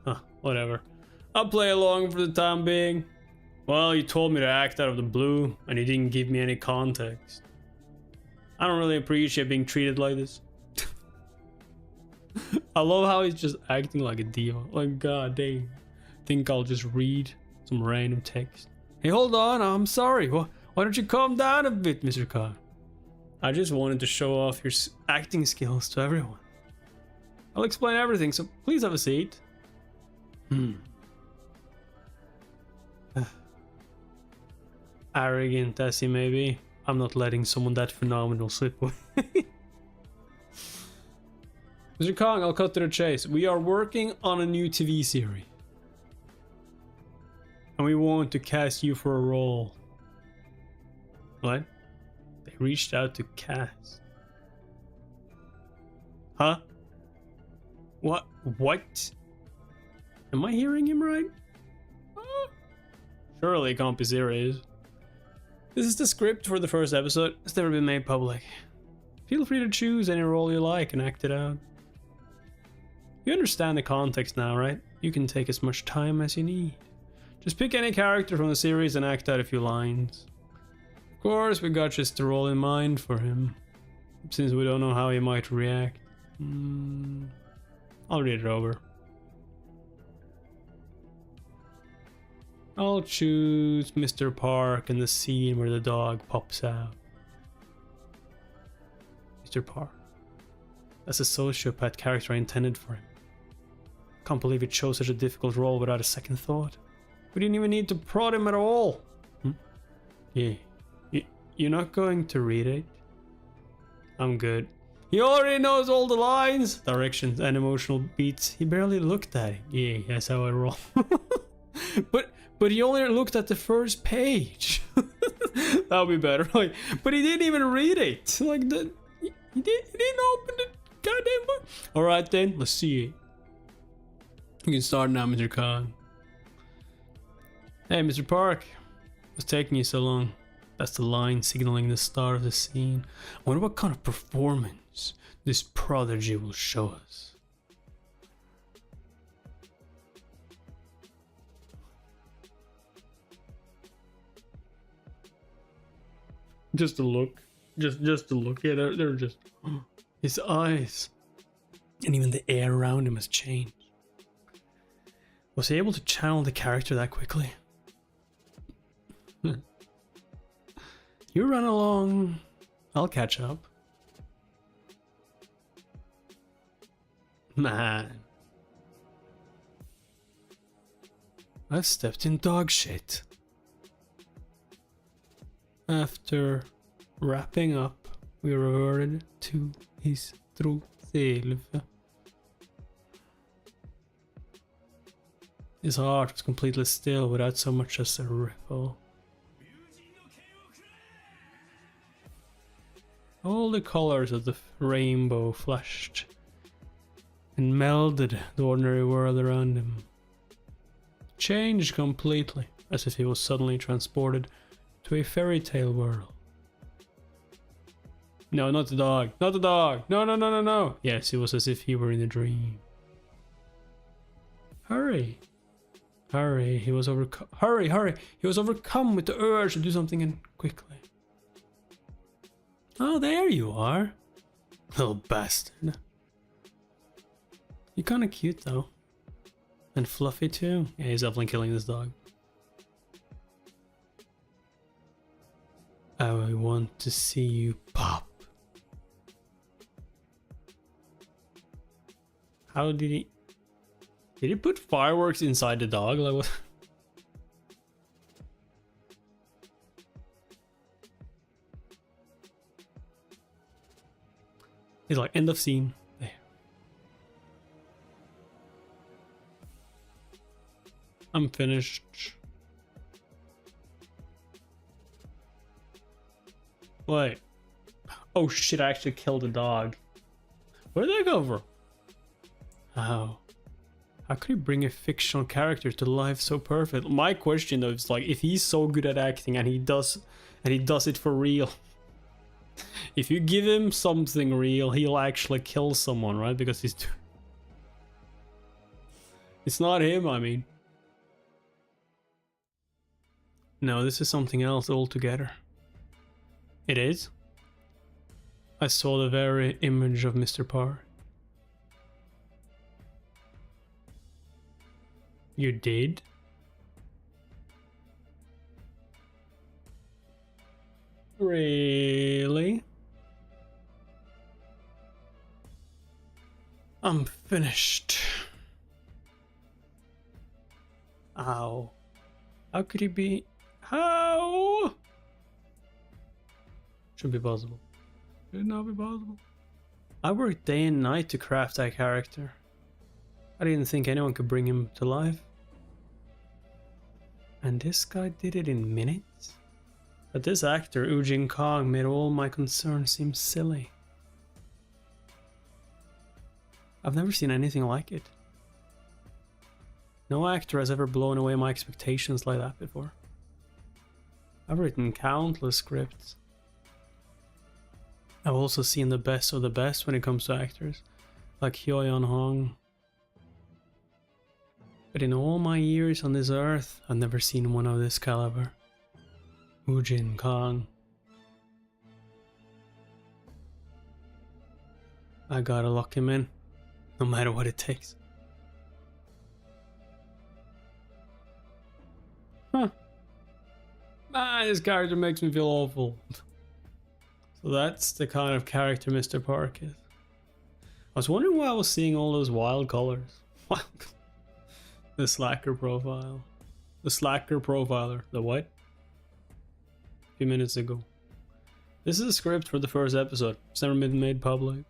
Huh, whatever. I'll play along for the time being. Well, you told me to act out of the blue, and you didn't give me any context. I don't really appreciate being treated like this. I love how he's just acting like a diva. Like, god dang. Think I'll just read some random text. Hey, hold on, I'm sorry. Why don't you calm down a bit, Mr. Khan? I just wanted to show off your acting skills to everyone. I'll explain everything, so please have a seat. Arrogant as he may be, I'm not letting someone that phenomenal slip away. Mr. Kong, I'll cut to the chase. We are working on a new TV series. And we want to cast you for a role. What? They reached out to cast. Huh? What? What? Am I hearing him right? Surely it can't be serious. This is the script for the first episode. It's never been made public. Feel free to choose any role you like and act it out. You understand the context now, right? You can take as much time as you need. Just pick any character from the series and act out a few lines. Of course, we got just the role in mind for him, since we don't know how he might react. I'll read it over. I'll choose Mr. Park and the scene where the dog pops out. Mr. Park. That's a sociopath character I intended for him. Can't believe he chose such a difficult role without a second thought. We didn't even need to prod him at all. Yeah. You're not going to read it? I'm good. He already knows all the lines, directions, and emotional beats. He barely looked at it. Yeah, that's how I roll. But he only looked at the first page. That'll be better. Like, but he didn't even read it. Like he didn't open the goddamn book. All right then, let's see it. You can start now, Mr. Khan. Hey, Mr. Park. What's taking you so long? That's the line signaling the start of the scene. I wonder what kind of performance this prodigy will show us. Just to look. Just to look. Yeah, they're just... His eyes. And even the air around him has changed. Was he able to channel the character that quickly? You run along. I'll catch up. Man. I've stepped in dog shit. After wrapping up, we reverted to his true self. His heart was completely still without so much as a ripple. All the colors of the rainbow flashed and melded the ordinary world around him. Changed completely, as if he was suddenly transported to a fairy tale world. No, not the dog. Not the dog. No, no, no, no, no. Yes, it was as if he were in a dream. Hurry. Hurry. He was overcome. Hurry, hurry. He was overcome with the urge to do something and quickly. Oh, there you are. Little bastard. You're kinda cute though. And fluffy too. Yeah, he's definitely killing this dog. I want to see you pop. How did he... Did he put fireworks inside the dog? Like what? He's like, end of scene. There. I'm finished. Wait. Oh shit, I actually killed a dog. Where did I go for? How? How could he bring a fictional character to life so perfect? My question though is like, if he's so good at acting and he does it for real. If you give him something real, he'll actually kill someone, right? Because he's... It's not him, I mean. No, this is something else altogether. It is? I saw the very image of Mr. Parr. You did? Really? I'm finished. Ow. How could he be? How? Should be possible. Should not be possible. I worked day and night to craft that character. I didn't think anyone could bring him to life. And this guy did it in minutes? But this actor, Ujin Kong, made all my concerns seem silly. I've never seen anything like it. No actor has ever blown away my expectations like that before. I've written countless scripts. I've also seen the best of the best when it comes to actors, like Hyo-yeon Hong. But in all my years on this earth, I've never seen one of this caliber. Ujin Kong. I gotta lock him in, no matter what it takes. Huh. Ah, this character makes me feel awful. So that's the kind of character Mr. Park is. I was wondering why I was seeing all those wild colors. The slacker profile. The slacker profiler. The what? A few minutes ago. This is a script for the first episode. It's never been made public.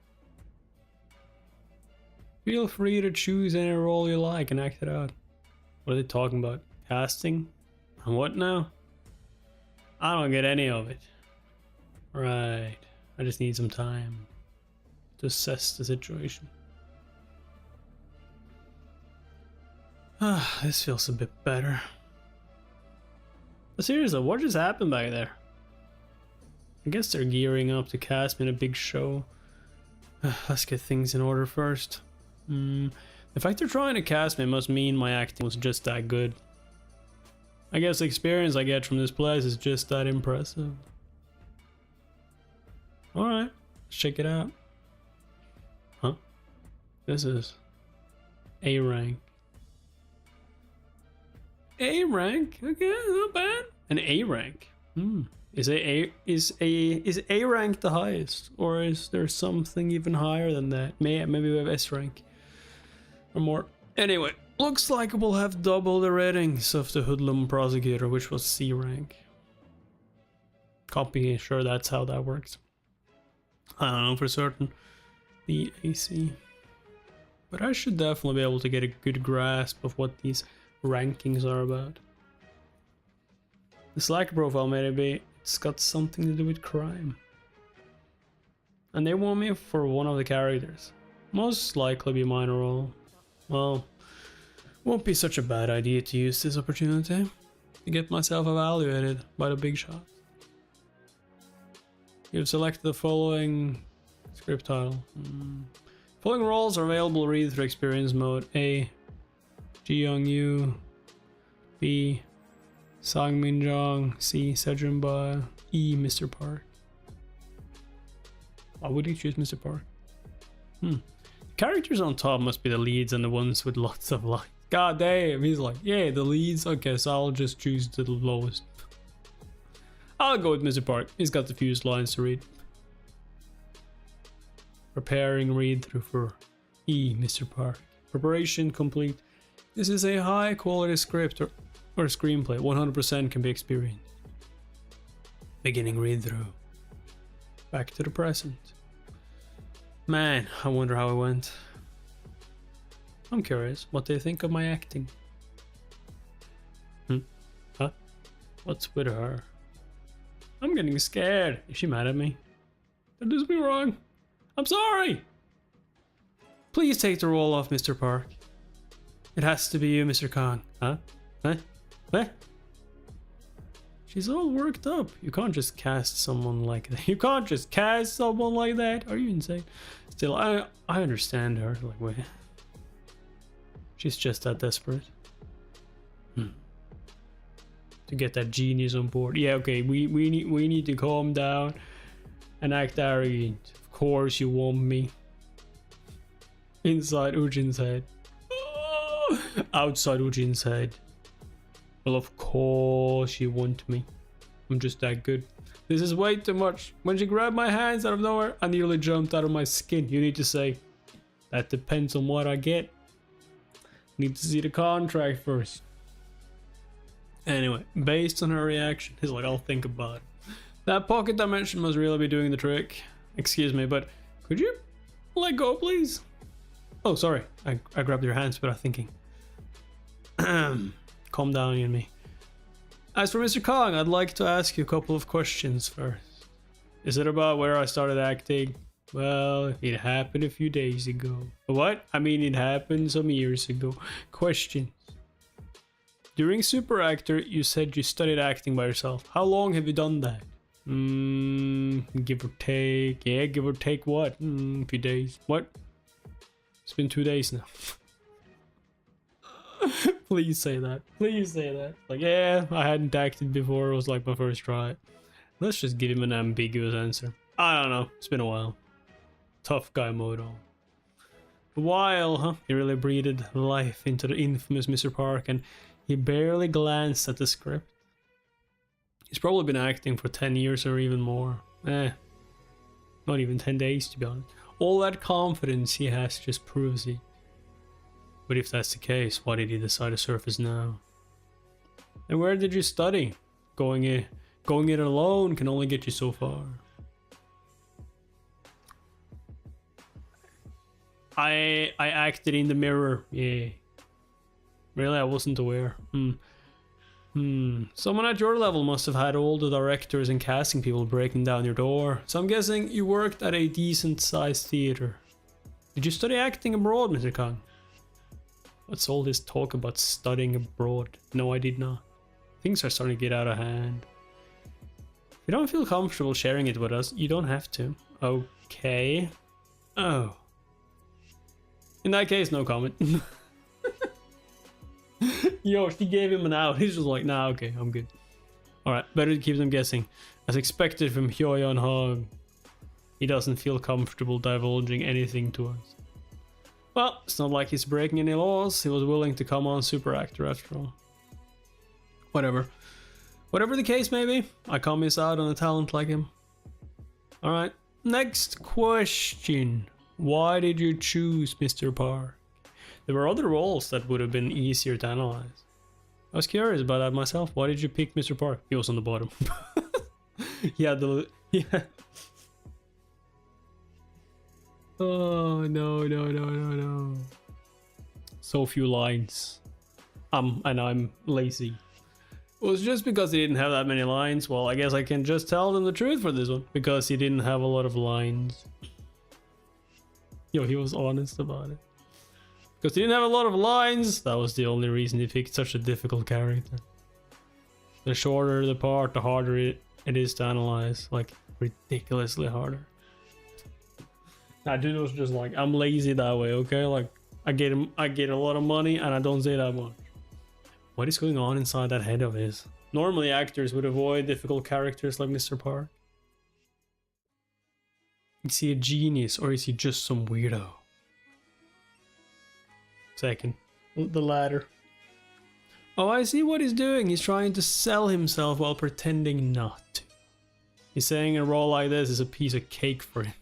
Feel free to choose any role you like and act it out. What are they talking about? Casting? And what now? I don't get any of it. Right. I just need some time to assess the situation. Ah, this feels a bit better. But seriously, what just happened back there? I guess they're gearing up to cast me in a big show. Let's get things in order first. The fact they're trying to cast me must mean my acting was just that good. I guess the experience I get from this place is just that impressive. Alright, let's check it out. Huh? This is A rank. A rank? Okay, not bad. An A rank. Is A rank the highest? Or is there something even higher than that? Maybe we have S rank. Or more. Anyway, looks like we'll have double the ratings of the Hoodlum Prosecutor, which was C rank. Copy, sure that's how that works. I don't know for certain. The AC. But I should definitely be able to get a good grasp of what these rankings are about. The slacker profile, maybe it's got something to do with crime. And they want me for one of the characters. Most likely be minor role. Well, won't be such a bad idea to use this opportunity to get myself evaluated by the big shot. You've selected the following script title. Following roles are available read through experience mode. A. Ji Young-yu. B. Sang Min-jong. C. Sejun-ba. E. Mr. Park. Why would you choose Mr. Park? Characters on top must be the leads and the ones with lots of lines. God damn, he's like, yeah, the leads. Okay, so I'll just choose the lowest. I'll go with Mr. Park. He's got the fewest lines to read. Preparing read through for E. Mr. Park. Preparation complete. This is a high quality script or screenplay. 100% can be experienced. Beginning read through. Back to the present. Man, I wonder how it went. I'm curious what they think of my acting. Huh? What's with her? I'm getting scared. Is she mad at me? That does me wrong. I'm sorry. Please take the role off, Mr. Park. It has to be you, Mr. Kong. Huh? Huh? What? She's all worked up. You can't just cast someone like that. You can't just cast someone like that. Are you insane? Still, I understand her. Like, wait. She's just that desperate. To get that genius on board. Yeah, okay. We need to calm down and act arrogant. Of course you want me. Inside Ujin's head. Outside Ujin's head. Well, of course you want me. I'm just that good. This is way too much. When she grabbed my hands out of nowhere, I nearly jumped out of my skin. You need to say, that depends on what I get. Need to see the contract first. Anyway, based on her reaction, he's like, I'll think about it. That pocket dimension must really be doing the trick. Excuse me, but could you let go, please? Oh, sorry. I grabbed your hands without thinking. Calm down, you and me. As for Mr. Kong, I'd like to ask you a couple of questions first. Is it about where I started acting? Well, it happened a few days ago. What? I mean, it happened some years ago. Questions. During Super Actor, you said you studied acting by yourself. How long have you done that? Give or take. Yeah, give or take what? A few days. What? It's been 2 days now. Please say that. Please say that. Like, yeah, I hadn't acted before. It was like my first try. Let's just give him an ambiguous answer. I don't know. It's been a while. Tough guy mode on. A while, huh? He really breathed life into the infamous Mr. Park, and he barely glanced at the script. He's probably been acting for 10 years or even more. Not even 10 days, to be honest. All that confidence he has just proves it. But if that's the case, why did he decide to surface now? And where did you study? Going it alone can only get you so far. I acted in the mirror. Yeah. Really, I wasn't aware. Someone at your level must have had all the directors and casting people breaking down your door. So I'm guessing you worked at a decent sized theater. Did you study acting abroad, Mr. Kong? What's all this talk about studying abroad? No, I did not. Things are starting to get out of hand. If you don't feel comfortable sharing it with us, you don't have to. Okay. Oh. In that case, no comment. Yo, she gave him an out. He's just like, nah, okay, I'm good. Alright, better to keep them guessing. As expected from Hyoyeon Hong, he doesn't feel comfortable divulging anything to us. Well, it's not like he's breaking any laws. He was willing to come on Super Actor after all. Whatever. Whatever the case may be, I can't miss out on a talent like him. Alright, next question. Why did you choose Mr. Park? There were other roles that would have been easier to analyze. I was curious about that myself. Why did you pick Mr. Park? He was on the bottom. Yeah. Oh, no. So few lines. And I'm lazy. It was just because he didn't have that many lines. Well, I guess I can just tell them the truth for this one. Because he didn't have a lot of lines. Yo, he was honest about it. Because he didn't have a lot of lines. That was the only reason he picked such a difficult character. The shorter the part, the harder it is to analyze. Like, ridiculously harder. That dude was just like, I'm lazy that way, okay? Like, I get a lot of money and I don't say that much. What is going on inside that head of his? Normally actors would avoid difficult characters like Mr. Park. Is he a genius or is he just some weirdo? Second. The latter. Oh, I see what he's doing. He's trying to sell himself while pretending not to. He's saying a role like this is a piece of cake for him.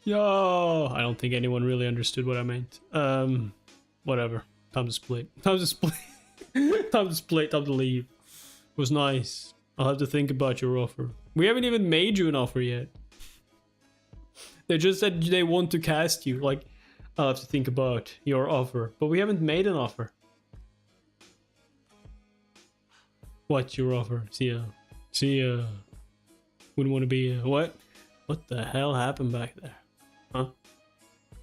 Yo, I don't think anyone really understood what I meant. Whatever. Time to split. Time to split. Time to split. Time to leave. It was nice. I'll have to think about your offer. We haven't even made you an offer yet. They just said they want to cast you. Like, I'll have to think about your offer. But we haven't made an offer. What's your offer? See ya. Wouldn't want to be what? What the hell happened back there? Huh?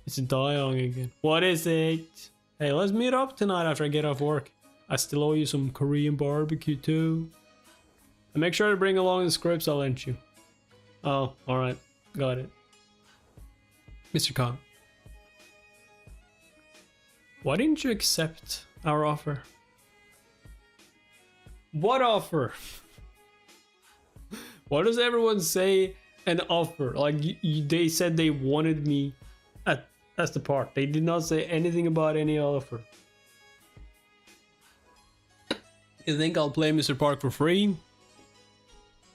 It's Daeyoung again. What is it? Hey, let's meet up tonight after I get off work. I still owe you some Korean barbecue too. And make sure to bring along the scripts I lent you. Oh, alright. Got it. Mr. Kong. Why didn't you accept our offer? What offer? Why does everyone say an offer? Like, they said they wanted me That's the part. They did not say anything about any offer. You think I'll play Mr. Park for free?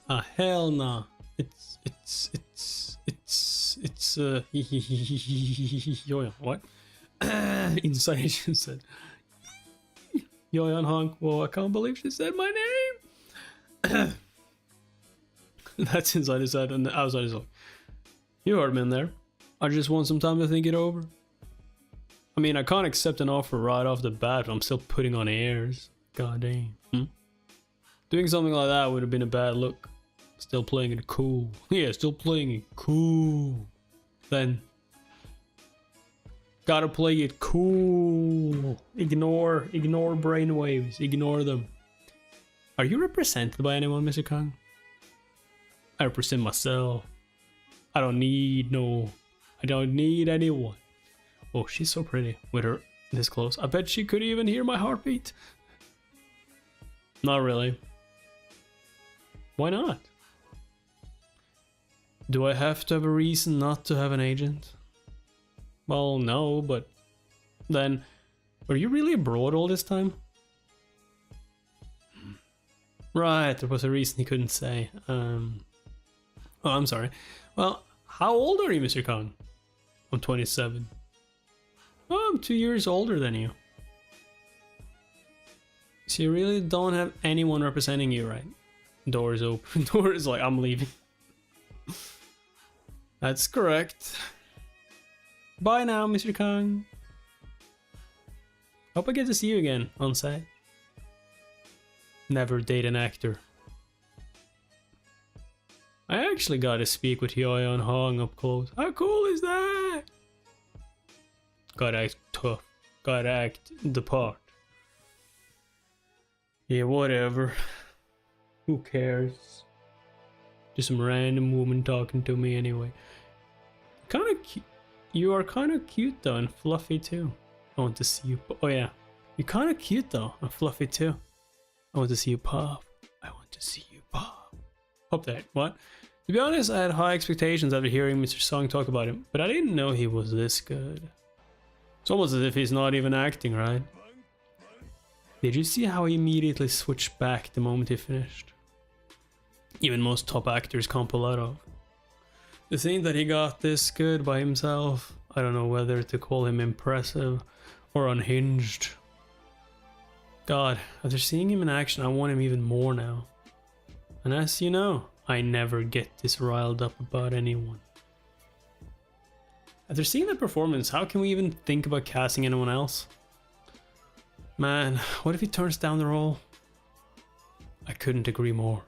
Ah, hell nah. It's Yoyon, what? Inside Asian said Yoyon Honk. Whoa, I can't believe she said my name. That's inside his head and outside his head. You heard me in there. I just want some time to think it over. I mean, I can't accept an offer right off the bat, but I'm still putting on airs. God damn. Doing something like that would have been a bad look. Still playing it cool. Yeah, still playing it cool. Then gotta play it cool. Ignore brainwaves. Ignore them. Are you represented by anyone, Mr. Kong? I represent myself. I don't need anyone. Oh, she's so pretty with her this close. I bet she could even hear my heartbeat. Not really. Why not? Do I have to have a reason not to have an agent? Well, no, but then, were you really abroad all this time? Right, there was a reason he couldn't say. Oh, I'm sorry. Well, how old are you, Mr. Kong? I'm 27. Oh, I'm 2 years older than you. So you really don't have anyone representing you, right? Doors open. Doors like, I'm leaving. That's correct. Bye now, Mr. Kong. Hope I get to see you again on set. Never date an actor. I actually got to speak with Yoyon Hong up close. How cool is that? Gotta act tough. Gotta act the part. Yeah, whatever. Who cares? Just some random woman talking to me anyway. Kinda cute. You are kinda cute though, and fluffy too. I want to see you. Oh yeah. You're kinda cute though, and fluffy too. I want to see you pop. I want to see you pop. Hope that. What? To be honest, I had high expectations after hearing Mr. Song talk about him, but I didn't know he was this good. It's almost as if he's not even acting, right? Did you see how he immediately switched back the moment he finished? Even most top actors can't pull that off. To think that he got this good by himself, I don't know whether to call him impressive or unhinged. God, after seeing him in action, I want him even more now. And as you know, I never get this riled up about anyone. After seeing that performance, how can we even think about casting anyone else? Man, what if he turns down the role? I couldn't agree more.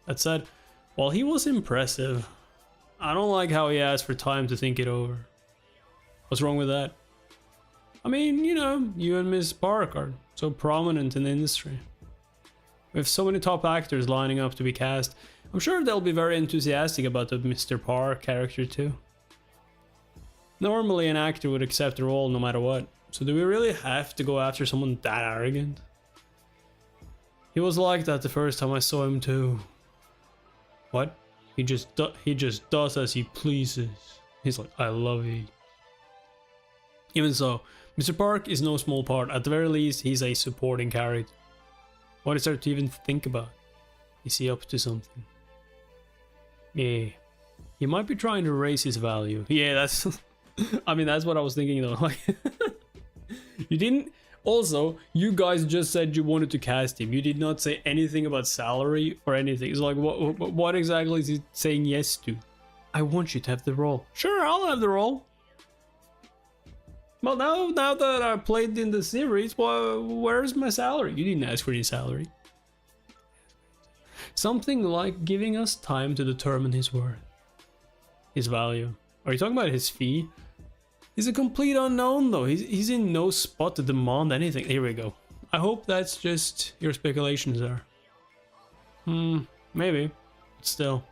That said, while he was impressive, I don't like how he asked for time to think it over. What's wrong with that? I mean, you know, you and Miss Park are so prominent in the industry. We have so many top actors lining up to be cast. I'm sure they'll be very enthusiastic about the Mr. Park character too. Normally an actor would accept the role no matter what. So do we really have to go after someone that arrogant? He was like that the first time I saw him too. What? He just does as he pleases. He's like, I love you. Even so, Mr. Park is no small part. At the very least, he's a supporting character. What is there to even think about? Is he up to something? Yeah. He might be trying to raise his value. Yeah, that's... I mean, that's what I was thinking though. Like, you didn't... Also, you guys just said you wanted to cast him. You did not say anything about salary or anything. It's like, what exactly is he saying yes to? I want you to have the role. Sure, I'll have the role. Well, now that I played in the series, well, where's my salary? You didn't ask for any salary. Something like giving us time to determine his worth. His value. Are you talking about his fee? He's a complete unknown though. He's in no spot to demand anything. Here we go. I hope that's just your speculations there. Maybe. But still,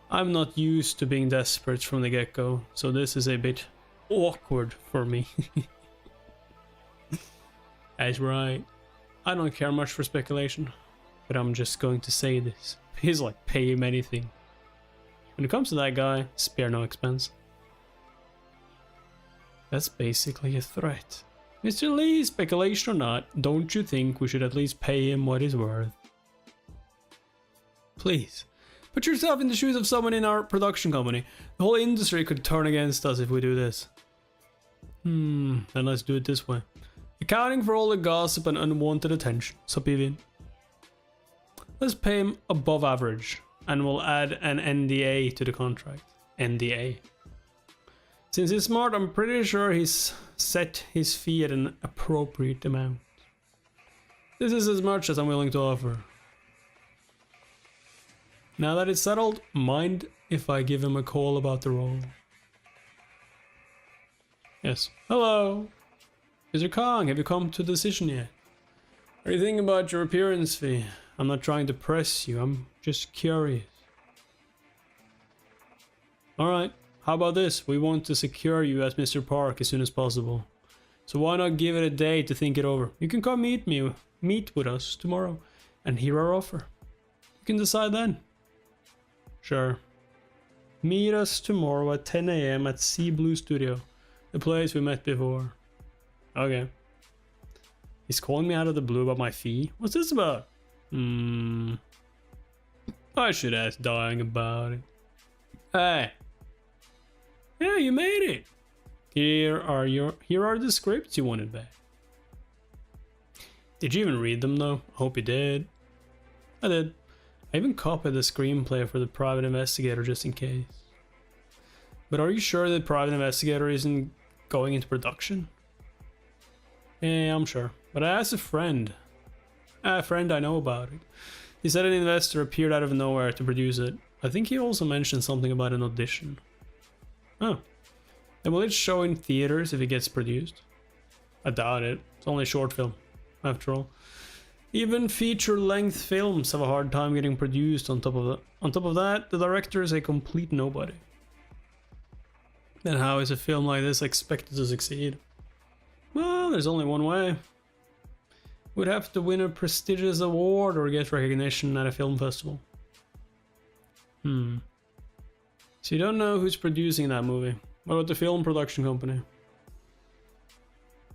I'm not used to being desperate from the get-go, so this is a bit awkward for me. That's right. I don't care much for speculation, but I'm just going to say this. He's like, pay him anything. When it comes to that guy, spare no expense. That's basically a threat. Mr. Lee, speculation or not, don't you think we should at least pay him what he's worth? Please, put yourself in the shoes of someone in our production company. The whole industry could turn against us if we do this. Then let's do it this way. Accounting for all the gossip and unwanted attention. Superior. Let's pay him above average, and we'll add an NDA to the contract. NDA. Since he's smart, I'm pretty sure he's set his fee at an appropriate amount. This is as much as I'm willing to offer. Now that it's settled, mind if I give him a call about the role? Yes. Hello. Mr. Kong, have you come to a decision yet? Are you thinking about your appearance fee? I'm not trying to press you, I'm just curious. Alright, how about this? We want to secure you as Mr. Park as soon as possible. So why not give it a day to think it over? You can come meet with us tomorrow and hear our offer. You can decide then. Sure. Meet us tomorrow at 10 AM at Sea Blue Studio, the place we met before. Okay. He's calling me out of the blue about my fee? What's this about? I should ask Dying about it. Hey. Yeah, you made it. Here are the scripts you wanted back. Did you even read them though? I hope you did. I did. I even copied the screenplay for the Private Investigator just in case. But are you sure that Private Investigator isn't going into production? Yeah, I'm sure. But I asked a friend I know about it. He said an investor appeared out of nowhere to produce it. I think he also mentioned something about an audition. Oh. And will it show in theaters if it gets produced? I doubt it. It's only a short film, after all. Even feature-length films have a hard time getting produced on top of that, the director is a complete nobody. Then how is a film like this expected to succeed? Well, there's only one way. We'd have to win a prestigious award or get recognition at a film festival. So you don't know who's producing that movie. What about the film production company?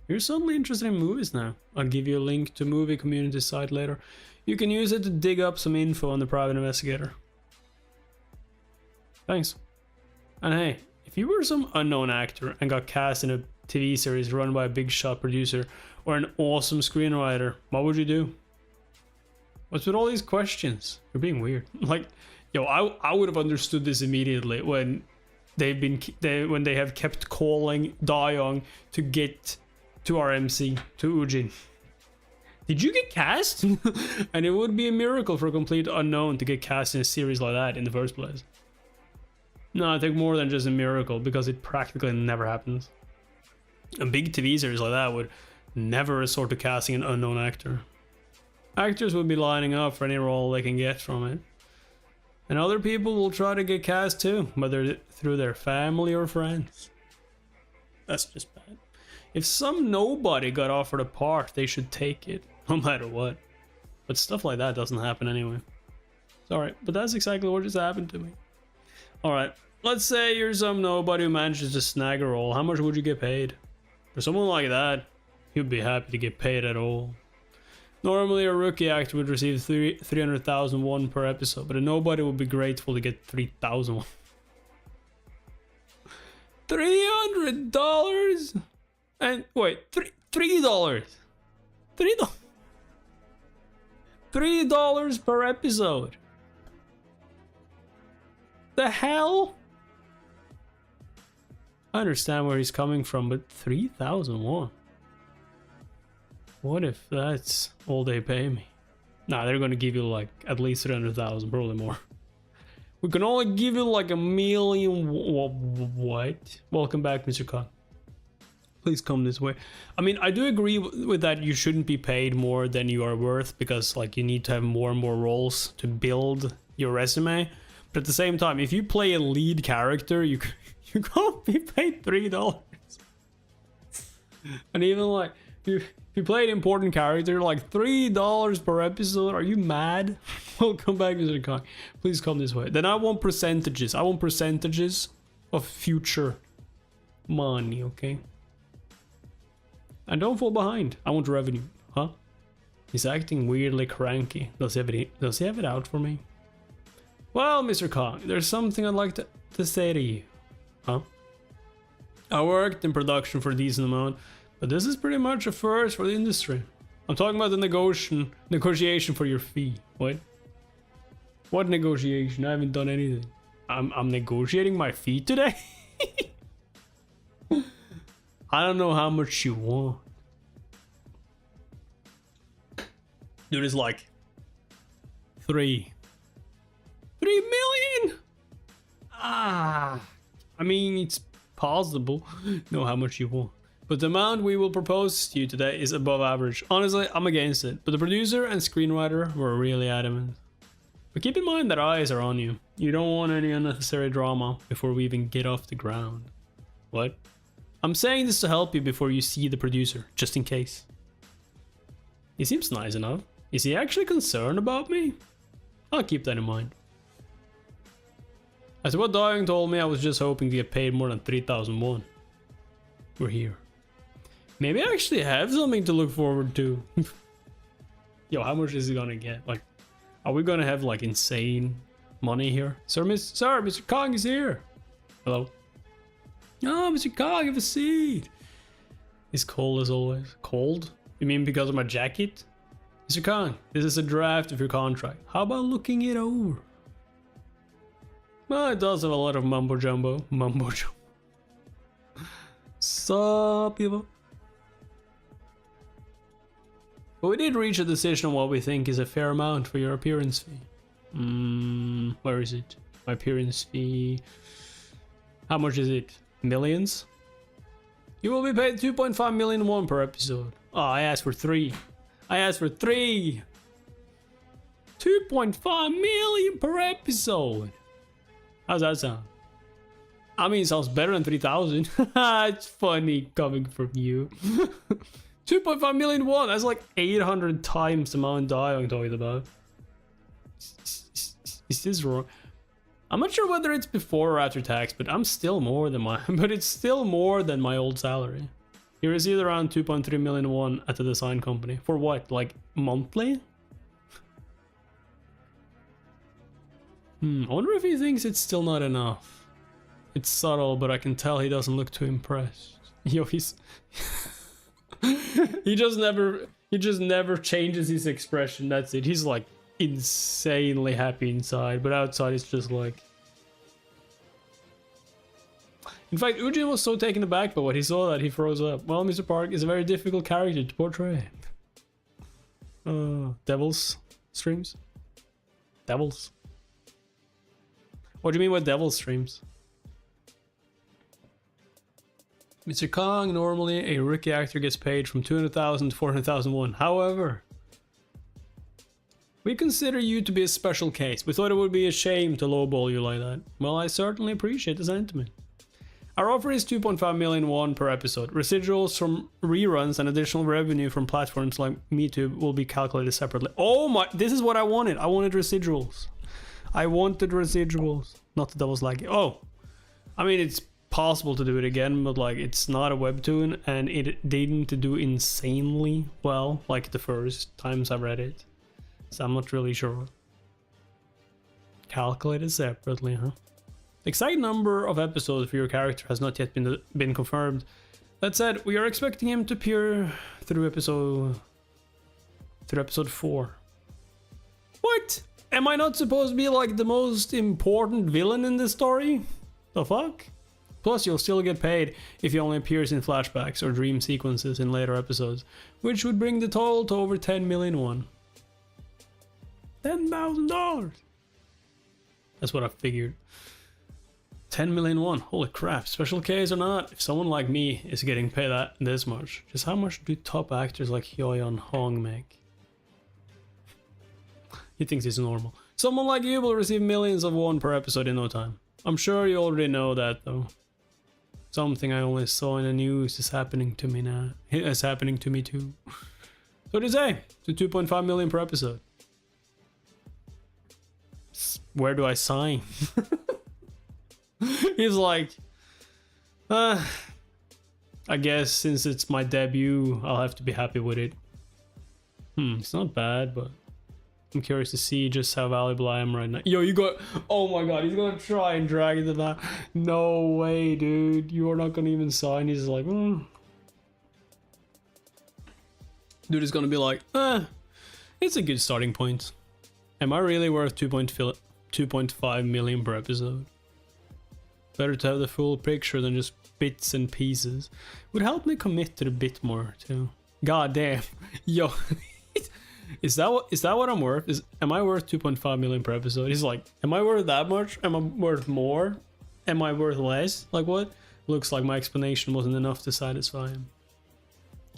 You're suddenly interested in movies now. I'll give you a link to movie community site later. You can use it to dig up some info on the Private Investigator. Thanks. And hey, if you were some unknown actor and got cast in a TV series run by a big shot producer or an awesome screenwriter, what would you do? What's with all these questions? You're being weird. Like, yo, I would have understood this immediately when they have kept calling Dayoung to get to our MC, to Ujin. Did you get cast? And it would be a miracle for a complete unknown to get cast in a series like that in the first place. No, I think more than just a miracle, because it practically never happens. A big TV series like that would never resort to casting an unknown actor. Actors would be lining up for any role they can get from it. And other people will try to get cast too, whether through their family or friends. That's just bad. If some nobody got offered a part, they should take it, no matter what. But stuff like that doesn't happen anyway. Sorry, but that's exactly what just happened to me. Alright, let's say you're some nobody who manages to snag a role. How much would you get paid? For someone like that, you'd be happy to get paid at all. Normally a rookie actor would receive 300,000 won per episode, but a nobody would be grateful to get 3,000 won. $300? And wait, $3? $3 per episode. The hell? I understand where he's coming from, but 3,000 won. What if that's all they pay me? Nah, they're gonna give you like at least 300,000, probably more. We can only give you like 1 million. What? Welcome back, Mr. Khan. Please come this way. I mean, I do agree with that. You shouldn't be paid more than you are worth, because like you need to have more and more roles to build your resume. But at the same time, if you play a lead character, you can't be paid $3. And even like if you play an important character, like $3 per episode, are you mad? Welcome back, Mr. Kong. Please come this way. Then I want percentages. I want percentages of future money, okay? And don't fall behind. I want revenue. Huh? He's acting weirdly cranky. Does he have it out for me? Well, Mr. Kong, there's something I'd like to say to you. Huh? I worked in production for a decent amount, but this is pretty much a first for the industry. I'm talking about the negotiation for your fee. What? What negotiation? I haven't done anything. I'm negotiating my fee today? I don't know how much you want. Dude, it's like 3 million? I mean, it's possible. Know how much you want. But the amount we will propose to you today is above average. Honestly, I'm against it. But the producer and screenwriter were really adamant. But keep in mind that eyes are on you. You don't want any unnecessary drama before we even get off the ground. What? I'm saying this to help you before you see the producer, just in case. He seems nice enough. Is he actually concerned about me? I'll keep that in mind. As to what Dying told me, I was just hoping to get paid more than 3,001. We're here. Maybe I actually have something to look forward to. Yo, how much is he gonna get? Like, are we gonna have like insane money here? Sir, Mr. Kong is here. Hello? Oh, Mr. Kong, have a seat. He's cold as always. Cold? You mean because of my jacket? Mr. Kong, this is a draft of your contract. How about looking it over? Well, it does have a lot of mumbo jumbo. Mumbo jumbo. Sup, people? But we did reach a decision on what we think is a fair amount for your appearance fee. Where is it? My appearance fee. How much is it? Millions? You will be paid 2.5 million won per episode. Oh, I asked for 3. I asked for 3. 2.5 million per episode. How's that sound? I mean, it sounds better than 3,000. It's funny coming from you. 2.5 million won. That's like 800 times the amount I'm talking about. Is this wrong? I'm not sure whether it's before or after tax, but I'm still more than my. But it's still more than my old salary. He received around 2.3 million won at the design company. For what? Like monthly? I wonder if he thinks it's still not enough. It's subtle, but I can tell he doesn't look too impressed. Yo, he's he just never changes his expression. That's it. He's like insanely happy inside, but outside it's just like. In fact, Ujin was so taken aback by what he saw that he froze up. Well, Mr. Park is a very difficult character to portray. Devils streams? Devils? What do you mean by devil streams? Mr. Kong, normally a rookie actor gets paid from 200,000 to 400,000 won. However, we consider you to be a special case. We thought it would be a shame to lowball you like that. Well, I certainly appreciate the sentiment. Our offer is 2.5 million won per episode. Residuals from reruns and additional revenue from platforms like MeTube will be calculated separately. Oh my, this is what I wanted. I wanted residuals. I wanted residuals. Not that was like, oh, I mean, it's possible to do it again, but like, it's not a webtoon and it didn't do insanely well, like the first times I read it. So I'm not really sure. Calculated separately, huh? The exact number of episodes for your character has not yet been confirmed. That said, we are expecting him to appear through episode 4. What? Am I not supposed to be like the most important villain in this story? The fuck? Plus, you'll still get paid if he only appears in flashbacks or dream sequences in later episodes, which would bring the total to over 10 million won. $10,000. That's what I figured. 10 million won. Holy crap. Special case or not, if someone like me is getting paid this much, just how much do top actors like Hyo-yeon Hong make? He thinks it's normal. Someone like you will receive millions of won per episode in no time. I'm sure you already know that though. Something I only saw in the news is happening to me now. It's happening to me too. So to say, to 2.5 million per episode. Where do I sign? He's like, I guess since it's my debut, I'll have to be happy with it. It's not bad, but I'm curious to see just how valuable I am right now. Yo, you got... Oh my god, he's gonna try and drag it back. No way, dude. You are not gonna even sign. He's like, Dude is gonna be like, it's a good starting point. Am I really worth 2.5 million per episode? Better to have the full picture than just bits and pieces. Would help me commit to the bit more too. God damn. Yo. Is that what I'm worth? Am I worth 2.5 million per episode? He's like, am I worth that much? Am I worth more? Am I worth less? Like what? Looks like my explanation wasn't enough to satisfy him.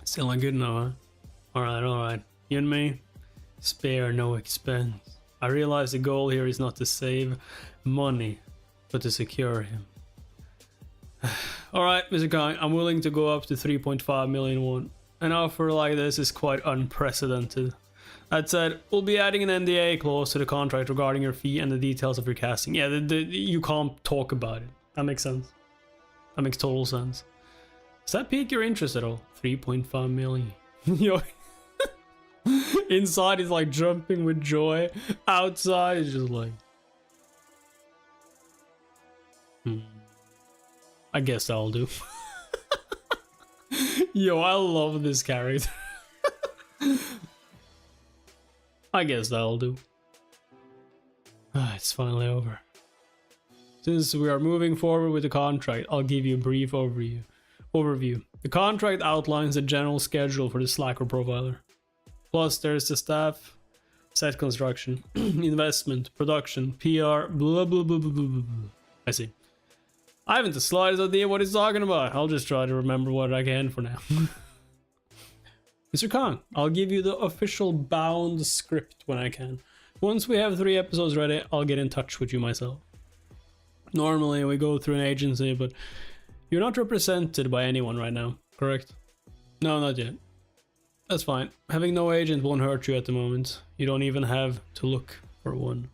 Still not good enough, huh? Alright. You and me? Spare no expense. I realize the goal here is not to save money, but to secure him. Alright, Mr. Kong, I'm willing to go up to 3.5 million won. An offer like this is quite unprecedented. That said, we'll be adding an NDA clause to the contract regarding your fee and the details of your casting. Yeah, you can't talk about it. That makes sense. That makes total sense. Does that pique your interest at all? 3.5 million. Yo. Inside he's like jumping with joy. Outside he's just like... I guess that'll do. Yo, I love this character. I guess that'll do. It's finally over. Since we are moving forward with the contract, I'll give you a brief overview. The contract outlines the general schedule for the Slacker profiler. Plus there's the staff, set construction, investment, production, PR, blah blah blah blah blah blah. I see. I haven't the slightest idea what he's talking about. I'll just try to remember what I can for now. Mr. Kong, I'll give you the official bound script when I can. Once we have 3 episodes ready, I'll get in touch with you myself. Normally we go through an agency, but you're not represented by anyone right now, correct? No, not yet. That's fine. Having no agent won't hurt you at the moment. You don't even have to look for one.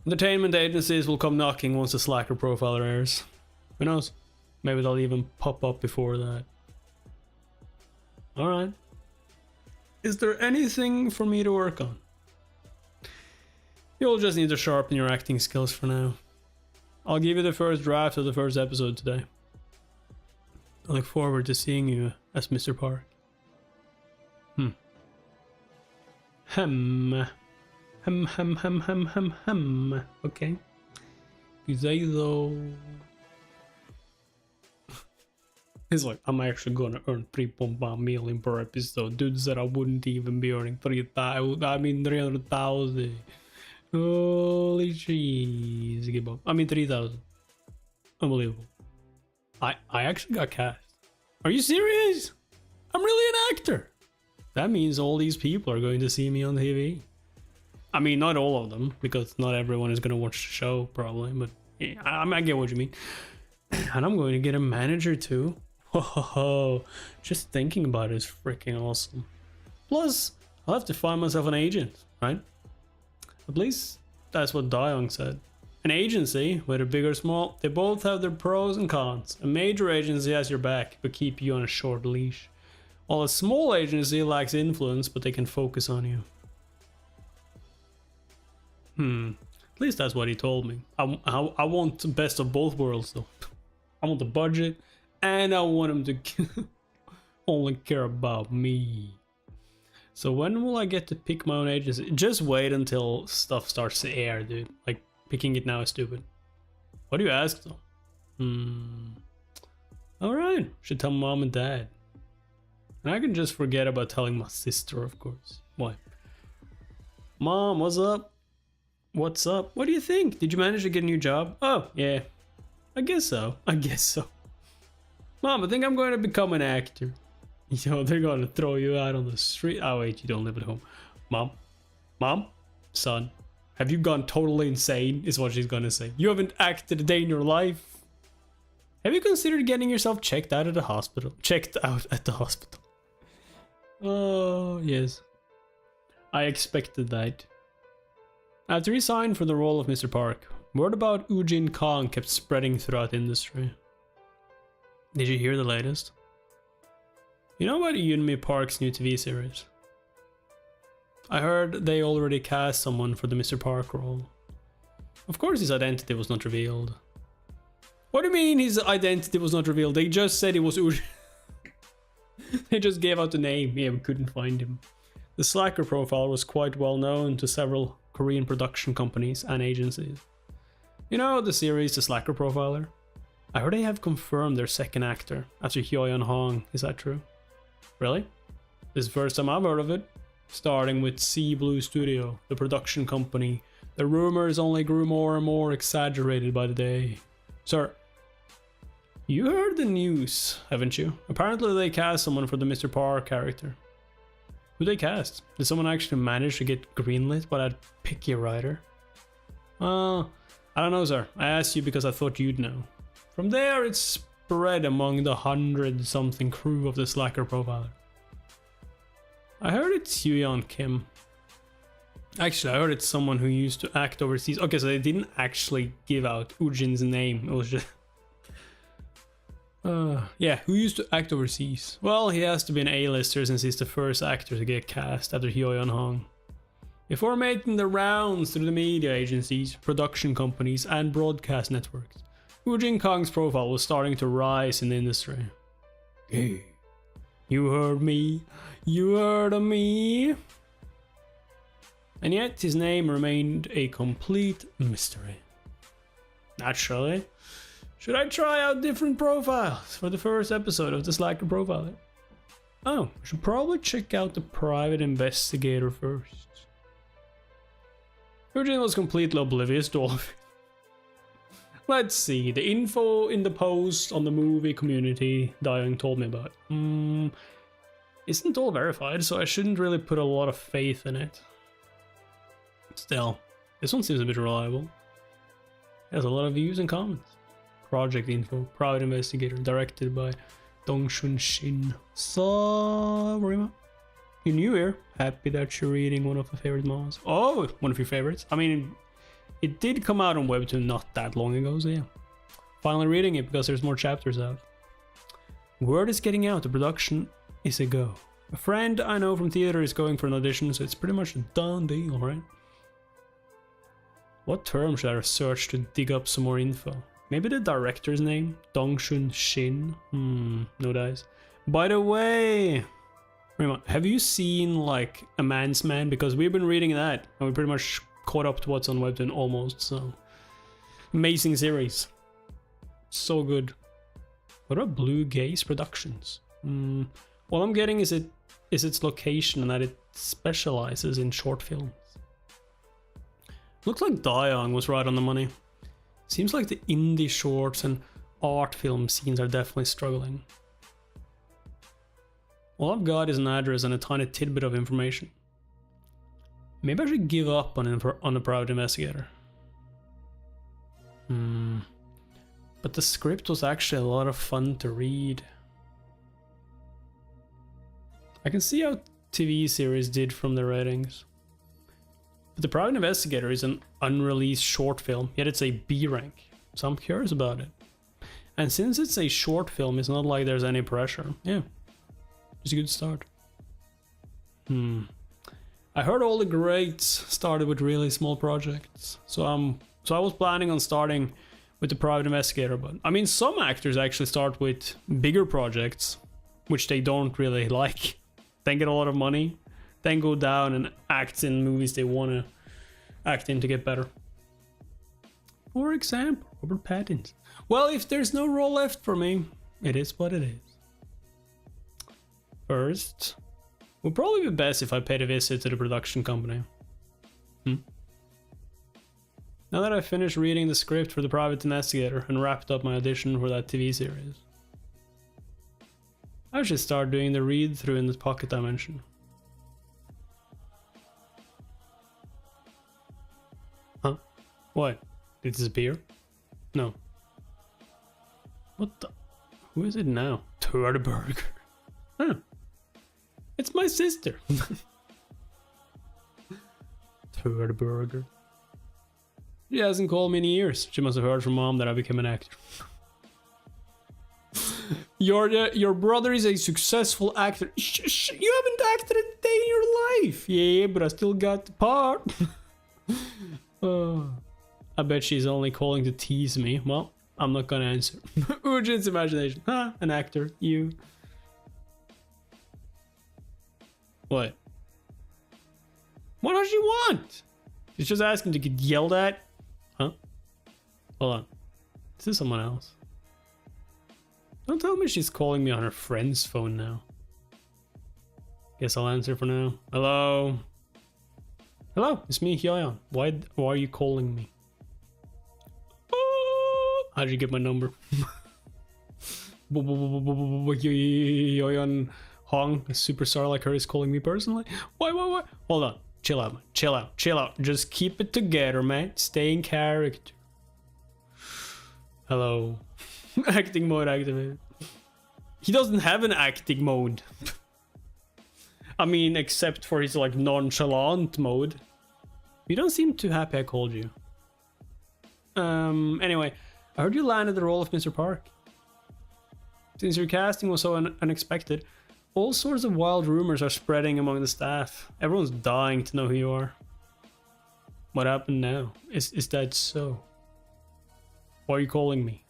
Entertainment agencies will come knocking once the Slacker profiler airs. Who knows? Maybe they'll even pop up before that. Alright. Is there anything for me to work on? You'll just need to sharpen your acting skills for now. I'll give you the first draft of the first episode today. I look forward to seeing you as Mr. Park. Okay. Cuidado. He's like, I'm actually gonna earn 3.5 million per episode. Dude said I wouldn't even be earning 300,000. Holy jeez. Give up. I mean 3,000. Unbelievable. I actually got cast. Are you serious? I'm really an actor. That means all these people are going to see me on TV. I mean, not all of them, because not everyone is going to watch the show, probably. But yeah, I get what you mean. And I'm going to get a manager, too. Whoa, just thinking about it is freaking awesome. Plus, I'll have to find myself an agent, right? At least that's what Dayoung said. An agency, whether big or small, they both have their pros and cons. A major agency has your back, but keep you on a short leash. While a small agency lacks influence, but they can focus on you. At least that's what he told me. I want the best of both worlds, though. I want the budget, and I want him to only care about me. So when will I get to pick my own agency? Just wait until stuff starts to air, dude. Like, picking it now is stupid. What do you ask, though? Alright, should tell mom and dad. And I can just forget about telling my sister, of course. Why? Mom, what's up? What's up? What do you think? Did you manage to get a new job? Oh, yeah. I guess so. Mom, I think I'm going to become an actor. Yo, they're going to throw you out on the street. Oh, wait, you don't live at home. Mom? Son, have you gone totally insane? Is what she's going to say. You haven't acted a day in your life. Have you considered getting yourself checked out at the hospital? Oh, yes. I expected that. After he signed for the role of Mr. Park, word about Ujin Kong kept spreading throughout the industry. Did you hear the latest? You know about Yunmi Park's new TV series? I heard they already cast someone for the Mr. Park role. Of course his identity was not revealed. What do you mean his identity was not revealed? They just said it was Ur. They just gave out the name. Yeah, we couldn't find him. The Slacker profile was quite well known to several Korean production companies and agencies. You know the series The Slacker Profiler? I heard they have confirmed their second actor after Hyo-yeon Hong. Is that true? Really? This is the first time I've heard of it. Starting with Sea Blue Studio, the production company. The rumors only grew more and more exaggerated by the day. Sir, you heard the news, haven't you? Apparently they cast someone for the Mr. Park character. Who they cast? Did someone actually manage to get greenlit by that picky writer? I don't know, sir. I asked you because I thought you'd know. From there, it's spread among the 100-something crew of the Slacker Profiler. I heard it's Hyo-yeon Kim. Actually, I heard it's someone who used to act overseas. Okay, so they didn't actually give out Ujin's name. It was just... yeah, who used to act overseas? Well, he has to be an A-lister since he's the first actor to get cast after Hyo-yeon Hong. Before making the rounds through the media agencies, production companies, and broadcast networks, Ujin Kong's profile was starting to rise in the industry. Hey, you heard me? You heard of me? And yet his name remained a complete mystery. Naturally, should I try out different profiles for the first episode of the Slacker Profiler? Oh, I should probably check out the private investigator first. Eugene was completely oblivious to all of it. Let's see, the info in the post on the movie community Dayoung told me about. Isn't all verified, so I shouldn't really put a lot of faith in it. Still, this one seems a bit reliable. It has a lot of views and comments. Project info, private investigator, directed by Dongshun Shin. So, Rima, you're new here. Happy that you're reading one of my favorite mangas. Oh, one of your favorites. I mean, it did come out on Webtoon not that long ago, so yeah. Finally reading it because there's more chapters out. Word is getting out, the production is a go. A friend I know from theater is going for an audition, so it's pretty much a done deal, right? What term should I research to dig up some more info? Maybe the director's name? Dongshun Shin? No dice. By the way, have you seen like A Man's Man? Because we've been reading that and we pretty much caught up to what's on Webtoon almost, so. Amazing series. So good. What about Blue Gaze Productions? All I'm getting is its location and that it specializes in short films. Looks like Dayoung was right on the money. Seems like the indie shorts and art film scenes are definitely struggling. All I've got is an address and a tiny tidbit of information. Maybe I should give up on a private investigator. But the script was actually a lot of fun to read. I can see how TV series did from the ratings. But the private investigator is an unreleased short film, yet it's a B rank. So I'm curious about it. And since it's a short film, it's not like there's any pressure. Yeah, it's a good start. I heard all the greats started with really small projects. So I was planning on starting with the private investigator, but I mean some actors actually start with bigger projects, which they don't really like. Then get a lot of money, then go down and act in movies they want to act in to get better. For example, Robert Pattinson. Well, if there's no role left for me, it is what it is. First, would probably be best if I paid a visit to the production company. Now that I've finished reading the script for the private investigator and wrapped up my audition for that TV series, I should start doing the read-through in the pocket dimension. Huh? What? Did it disappear? No. What the? Who is it now? Turtburger. Huh. It's my sister. Turtburger. She hasn't called me in years. She must have heard from mom that I became an actor. Your brother is a successful actor. You haven't acted a day in your life. Yeah, but I still got the part. I bet she's only calling to tease me. Well, I'm not gonna answer. Ujin's imagination. Huh, an actor. You. What? What does she want? She's just asking to get yelled at. Huh? Hold on. Is this someone else? Don't tell me she's calling me on her friend's phone now. Guess I'll answer for now. Hello? Hello, it's me, Hyoyeon. Why are you calling me? How'd you get my number? Hyoyeon Hong, a superstar like her, is calling me personally? Why? Hold on. Chill out, man. Chill out. Just keep it together, man. Stay in character. Hello. Acting mode activated. He doesn't have an acting mode. I mean, except for his like nonchalant mode. You don't seem too happy I called you. Anyway, I heard you landed the role of Mr. Park. Since your casting was so unexpected, all sorts of wild rumors are spreading among the staff. Everyone's dying to know who you are. What happened now? Is that so? Why are you calling me?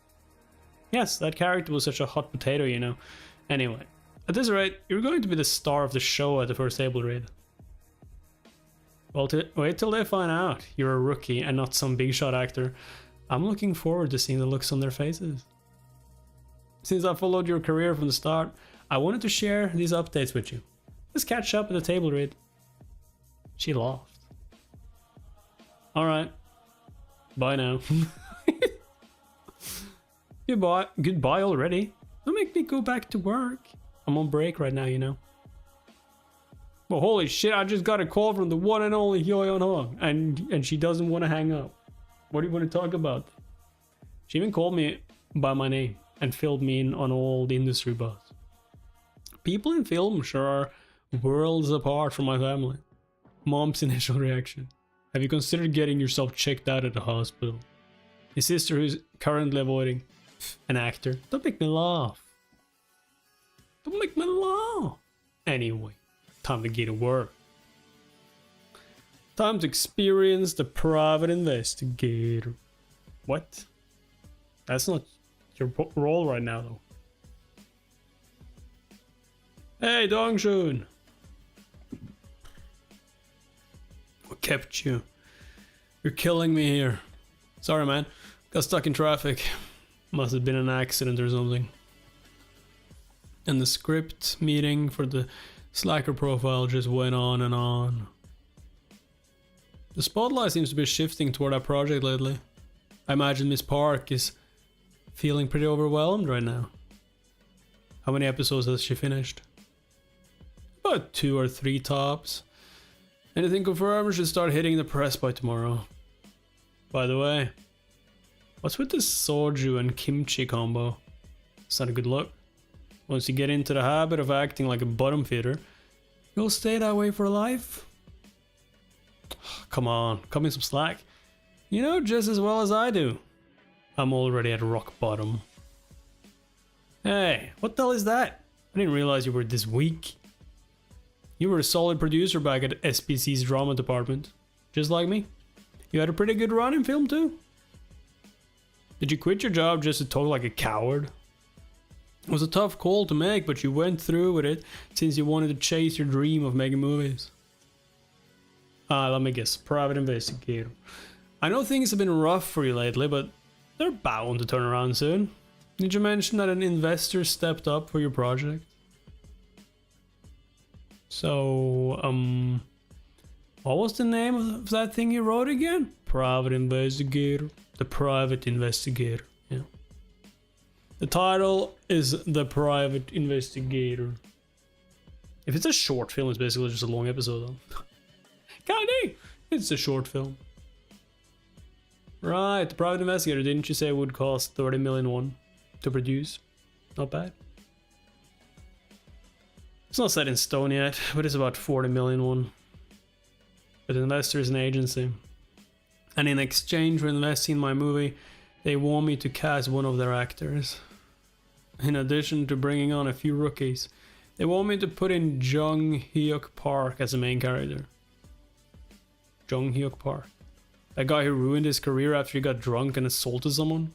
Yes, that character was such a hot potato, you know. Anyway, at this rate, you're going to be the star of the show at the first table read. Well, wait till they find out you're a rookie and not some big shot actor. I'm looking forward to seeing the looks on their faces. Since I followed your career from the start, I wanted to share these updates with you. Let's catch up at the table read. She laughed. Alright. Bye now. Goodbye already. Don't make me go back to work. I'm on break right now, you know. Well, holy shit, I just got a call from the one and only Hyoyeon Hong, and she doesn't want to hang up. What do you want to talk about? She even called me by my name and filled me in on all the industry buzz. People in film sure are worlds apart from my family. Mom's initial reaction. Have you considered getting yourself checked out at the hospital? His sister, who's currently avoiding an actor. Don't make me laugh. Don't make me laugh. Anyway, time to get to work. Time to experience the private investigator. What? That's not your role right now, though. Hey, Dongshun. What kept you? You're killing me here. Sorry, man. Got stuck in traffic. Must have been an accident or something. And the script meeting for the Slacker profile just went on and on. The spotlight seems to be shifting toward our project lately. I imagine Miss Park is feeling pretty overwhelmed right now. How many episodes has she finished? About 2 or 3 tops. Anything confirmed should start hitting the press by tomorrow. By the way, what's with this soju and kimchi combo? It's not a good look. Once you get into the habit of acting like a bottom feeder, you'll stay that way for life. Come on, cut me some slack. You know just as well as I do. I'm already at rock bottom. Hey, what the hell is that? I didn't realize you were this weak. You were a solid producer back at SPC's drama department. Just like me. You had a pretty good run in film too. Did you quit your job just to talk like a coward? It was a tough call to make, but you went through with it since you wanted to chase your dream of making movies. Let me guess. Private investigator. I know things have been rough for you lately, but they're bound to turn around soon. Did you mention that an investor stepped up for your project? So, what was the name of that thing you wrote again? Private investigator. The private investigator. Yeah. The title is The Private Investigator. If it's a short film, it's basically just a long episode though. Kinda! It's a short film. Right, The Private Investigator. Didn't you say it would cost 30 million won to produce? Not bad. It's not set in stone yet, but it's about 40 million won. But the investor is an agency. And in exchange for investing in my movie, they want me to cast one of their actors. in addition to bringing on a few rookies. They want me to put in Jung Hyuk Park as the main character. Jung Hyuk Park. That guy who ruined his career after he got drunk and assaulted someone?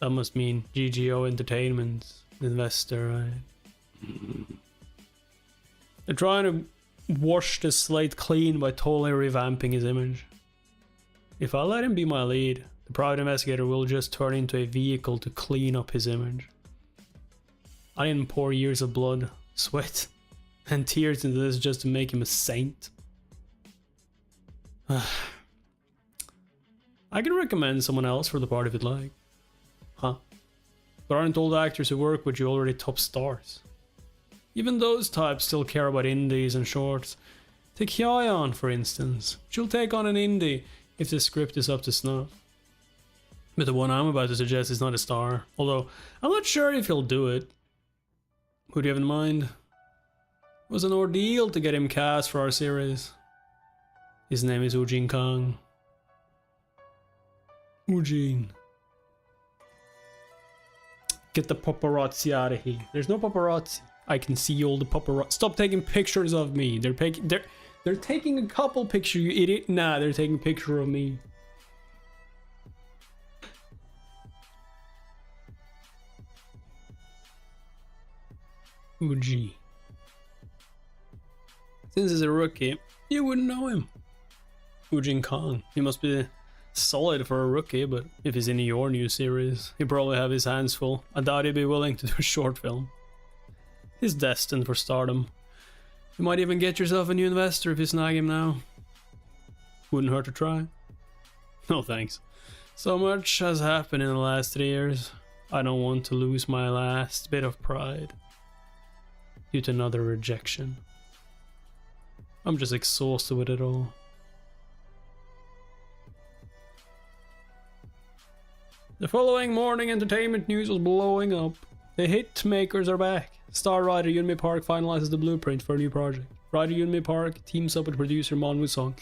That must mean GGO Entertainment investor, right? They're trying to wash the slate clean by totally revamping his image. If I let him be my lead, the private investigator will just turn into a vehicle to clean up his image. I didn't pour years of blood, sweat, and tears into this just to make him a saint. I can recommend someone else for the part if you'd like. Huh? But aren't all the actors who work with you already top stars? Even those types still care about indies and shorts. Take Hyeon, for instance. She'll take on an indie if the script is up to snuff. But the one I'm about to suggest is not a star. Although, I'm not sure if he'll do it. Who do you have in mind? It was an ordeal to get him cast for our series. His name is Woojin Kang. Woojin. Get the paparazzi out of here. There's no paparazzi. I can see all the paparazzi. Stop taking pictures of me. They're taking a couple pictures, you idiot. Nah, they're taking a picture of me. Uji. Since he's a rookie, you wouldn't know him. Woojin Kang. He must be solid for a rookie, but if he's in your new series, he'd probably have his hands full. I doubt he'd be willing to do a short film. He's destined for stardom. You might even get yourself a new investor if you snag him now. Wouldn't hurt to try. No thanks. So much has happened in the last 3 years. I don't want to lose my last bit of pride due to another rejection. I'm just exhausted with it all. The following morning, entertainment news was blowing up. The hit makers are back. Star writer Yeonmi Park finalizes the blueprint for a new project. Writer Yeonmi Park teams up with producer Manhwa Song.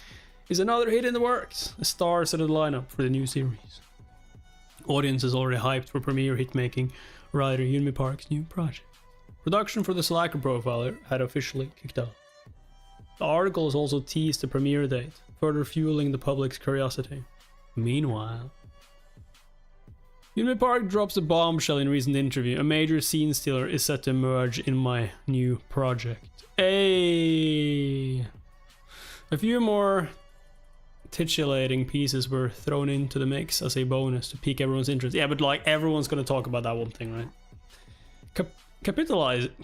Is another hit in the works. A star-studded lineup for the new series. Audience is already hyped for premiere hit-making writer Yeonmi Park's new project. Production for the Slacker Profiler had officially kicked off. The article has also teased the premiere date, further fueling the public's curiosity. Meanwhile, Yeonmi Park drops a bombshell in a recent interview. A major scene stealer is set to emerge in my new project. A few more titillating pieces were thrown into the mix as a bonus to pique everyone's interest. Yeah, but like everyone's gonna talk about that one thing, right? Capitalizing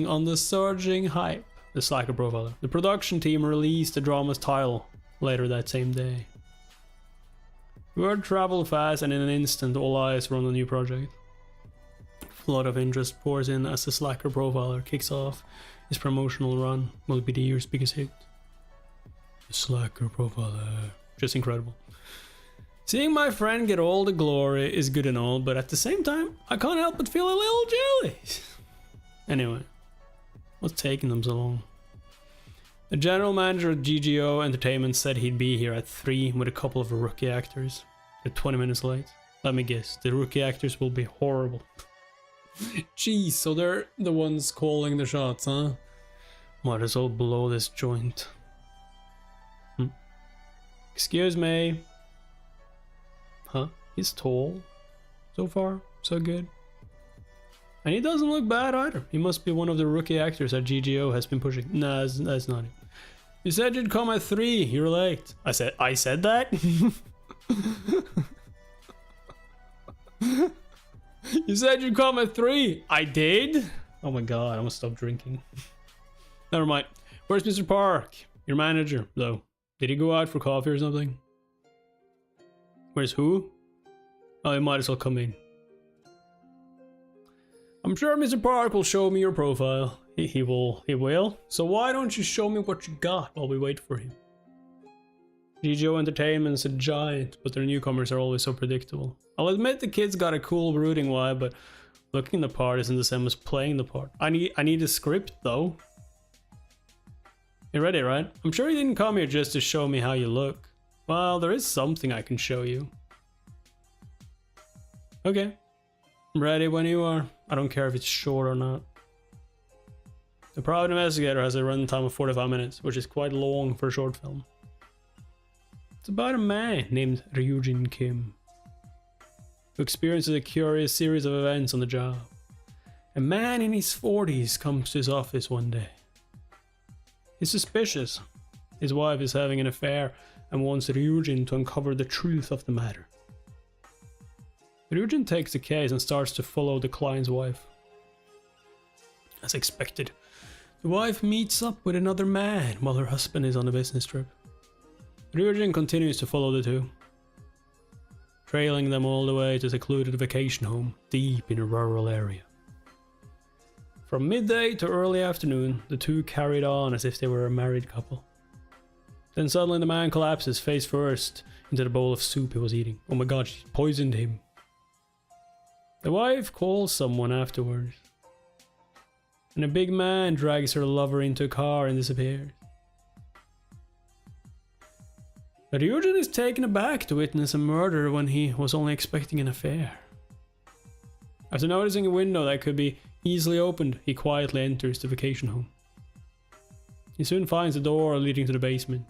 on the surging hype. The Slacker Profiler. The production team released the drama's title later that same day. Word traveled fast, and in an instant, all eyes were on the new project. A lot of interest pours in as the Slacker Profiler kicks off his promotional run. Will be the year's biggest hit. The Slacker Profiler. Just incredible. Seeing my friend get all the glory is good and all, but at the same time, I can't help but feel a little jealous. Anyway, what's taking them so long? The general manager at GGO Entertainment said he'd be here at 3 with a couple of rookie actors. They're 20 minutes late. Let me guess, the rookie actors will be horrible. Jeez, so they're the ones calling the shots, huh? Might as well blow this joint. Excuse me. Huh? He's tall. So far, so good. And he doesn't look bad either. He must be one of the rookie actors that GGO has been pushing. Nah, that's not him. You said you'd come at 3. You're late. I said that? You said you'd come at 3. I did? Oh my god, I must stop drinking. Never mind. Where's Mr. Park? Your manager, though. Did he go out for coffee or something? Where's who? Oh, he might as well come in. I'm sure Mr. Park will show me your profile. He will. So why don't you show me what you got while we wait for him? GGO Entertainment's a giant, but their newcomers are always so predictable. I'll admit the kid's got a cool brooding vibe, but looking the part isn't the same as playing the part. I need a script though. You ready, right? I'm sure you didn't come here just to show me how you look. Well, there is something I can show you. Okay. I'm ready when you are. I don't care if it's short or not. The Private Investigator has a runtime of 45 minutes, which is quite long for a short film. It's about a man named Ryujin Kim, who experiences a curious series of events on the job. A man in his 40s comes to his office one day. He's suspicious. His wife is having an affair and wants Ryujin to uncover the truth of the matter. Ryujin takes the case and starts to follow the client's wife. As expected, the wife meets up with another man while her husband is on a business trip. Ryujin continues to follow the two, trailing them all the way to a secluded vacation home deep in a rural area. From midday to early afternoon, the two carried on as if they were a married couple. Then suddenly the man collapses face first into the bowl of soup he was eating. Oh my god, she poisoned him. The wife calls someone afterwards, and a big man drags her lover into a car and disappears. Ryujin is taken aback to witness a murder when he was only expecting an affair. After noticing a window that could be easily opened, he quietly enters the vacation home. He soon finds a door leading to the basement.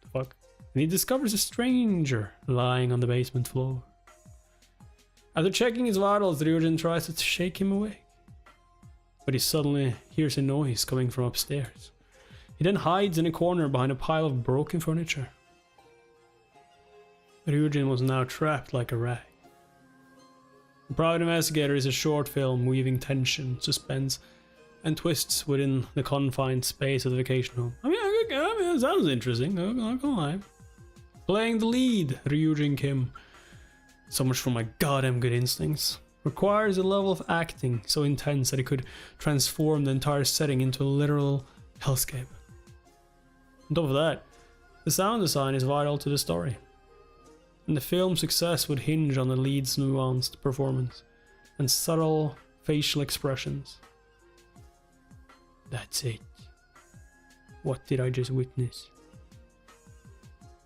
The fuck? And he discovers a stranger lying on the basement floor. After checking his vitals, Ryujin tries to shake him awake, but he suddenly hears a noise coming from upstairs. He then hides in a corner behind a pile of broken furniture. Ryujin was now trapped like a rat. The Private Investigator is a short film weaving tension, suspense, and twists within the confined space of the vacation home. I mean, it sounds interesting, I'm not gonna lie. Playing the lead, Ryujin Kim, so much for my goddamn good instincts, requires a level of acting so intense that it could transform the entire setting into a literal hellscape. On top of that, the sound design is vital to the story, and the film's success would hinge on the lead's nuanced performance and subtle facial expressions. That's it. What did I just witness?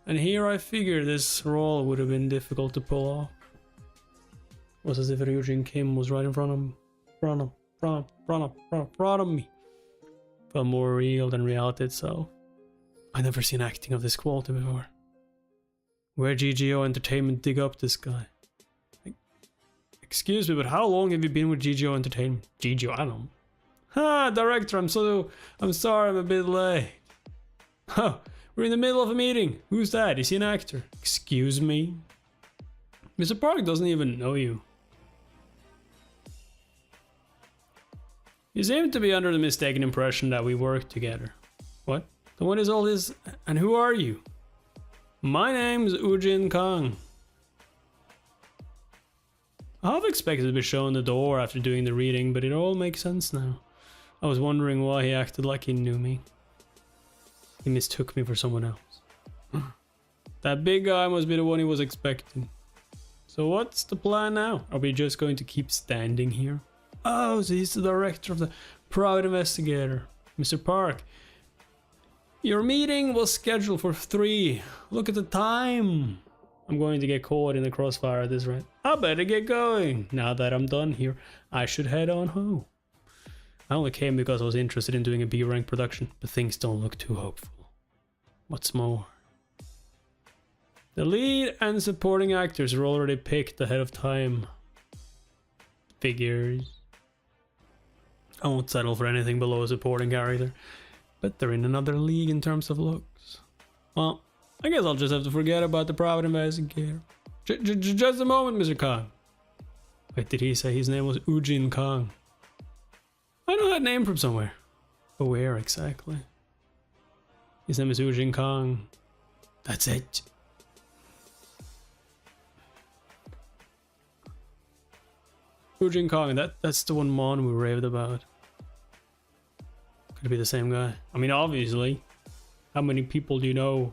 And here I figured this role would have been difficult to pull off. It was as if Ryujin Kim was right in front of me. Felt more real than reality itself. I've never seen acting of this quality before. Where'd GGO Entertainment dig up this guy? Excuse me, but how long have you been with GGO Entertainment? GGO, I don't know. Ha, director, I'm sorry I'm a bit late. Huh, we're in the middle of a meeting. Who's that? Is he an actor? Excuse me? Mr. Park doesn't even know you. You seem to be under the mistaken impression that we work together. What? Then what is all this? And who are you? My name's Ujin Kang. I half expected to be shown the door after doing the reading, but it all makes sense now. I was wondering why he acted like he knew me. He mistook me for someone else. That big guy must be the one he was expecting. So what's the plan now? Are we just going to keep standing here? Oh, so he's the director of the Private Investigator. Mr. Park, your meeting was scheduled for 3. Look at the time. I'm going to get caught in the crossfire at this rate. I better get going. Now that I'm done here, I should head on home. I only came because I was interested in doing a B-rank production, but things don't look too hopeful. What's more, the lead and supporting actors are already picked ahead of time. Figures. I won't settle for anything below a supporting character, but they're in another league in terms of looks. Well, I guess I'll just have to forget about the Private Investigator. Just a moment, Mr. Kang. Wait, did he say his name was Ujin Kang? I know that name from somewhere. But where exactly? His name is Ujin Kang. That's it. Ujin Kang, that's the one Manhwa raved about. Could it be the same guy? I mean, obviously. How many people do you know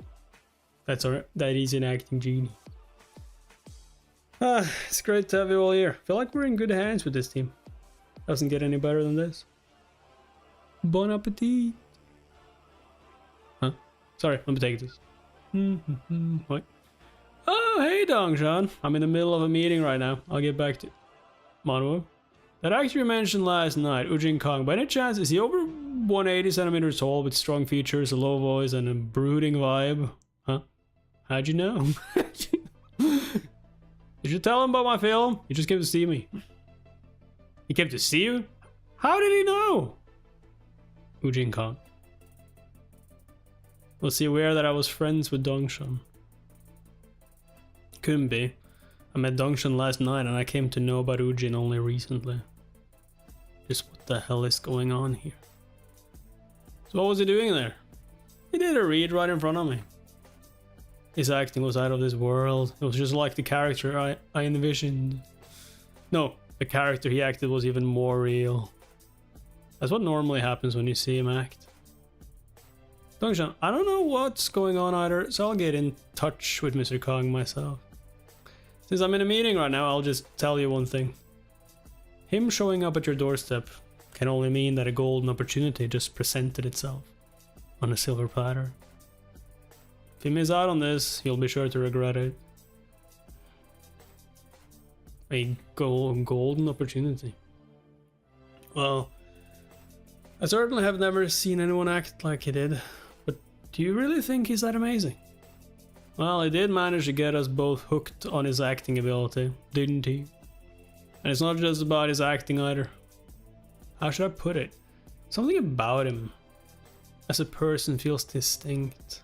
that he's an acting genie? It's great to have you all here. Feel like we're in good hands with this team. Doesn't get any better than this. Bon appetit. Huh? Sorry, let me take this. What? Oh, hey, Dongshan. I'm in the middle of a meeting right now. I'll get back to Manhwa. That actor you mentioned last night, Ujin Kong, by any chance, is he over 180 centimeters tall with strong features, a low voice, and a brooding vibe? Huh? How'd you know? Did you tell him about my film? He just came to see me. He came to see you? How did he know? Ujin Kong. Was he aware that I was friends with Dongshan? Couldn't be. I met Dongshan last night and I came to know about Ujin only recently. Just what the hell is going on here? So what was he doing there? He did a read right in front of me. His acting was out of this world. It was just like the character I envisioned. No, the character he acted was even more real. That's what normally happens when you see him act. Dongshan, I don't know what's going on either, so I'll get in touch with Mr. Kong myself. Since I'm in a meeting right now, I'll just tell you one thing. Him showing up at your doorstep can only mean that a golden opportunity just presented itself on a silver platter. If you miss out on this, you'll be sure to regret it. A golden opportunity. Well, I certainly have never seen anyone act like he did, but do you really think he's that amazing? Well, he did manage to get us both hooked on his acting ability, didn't he? And it's not just about his acting either. How should I put it? Something about him as a person feels distinct.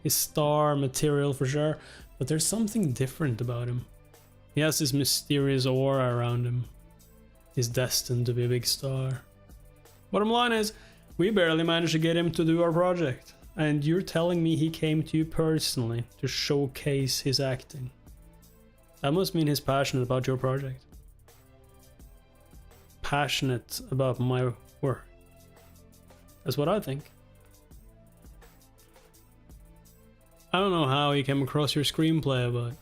His star material for sure, but there's something different about him. He has this mysterious aura around him. He's destined to be a big star. Bottom line is, we barely managed to get him to do our project. And you're telling me he came to you personally to showcase his acting. That must mean he's passionate about your project. Passionate about my work. That's what I think. I don't know how he came across your screenplay, but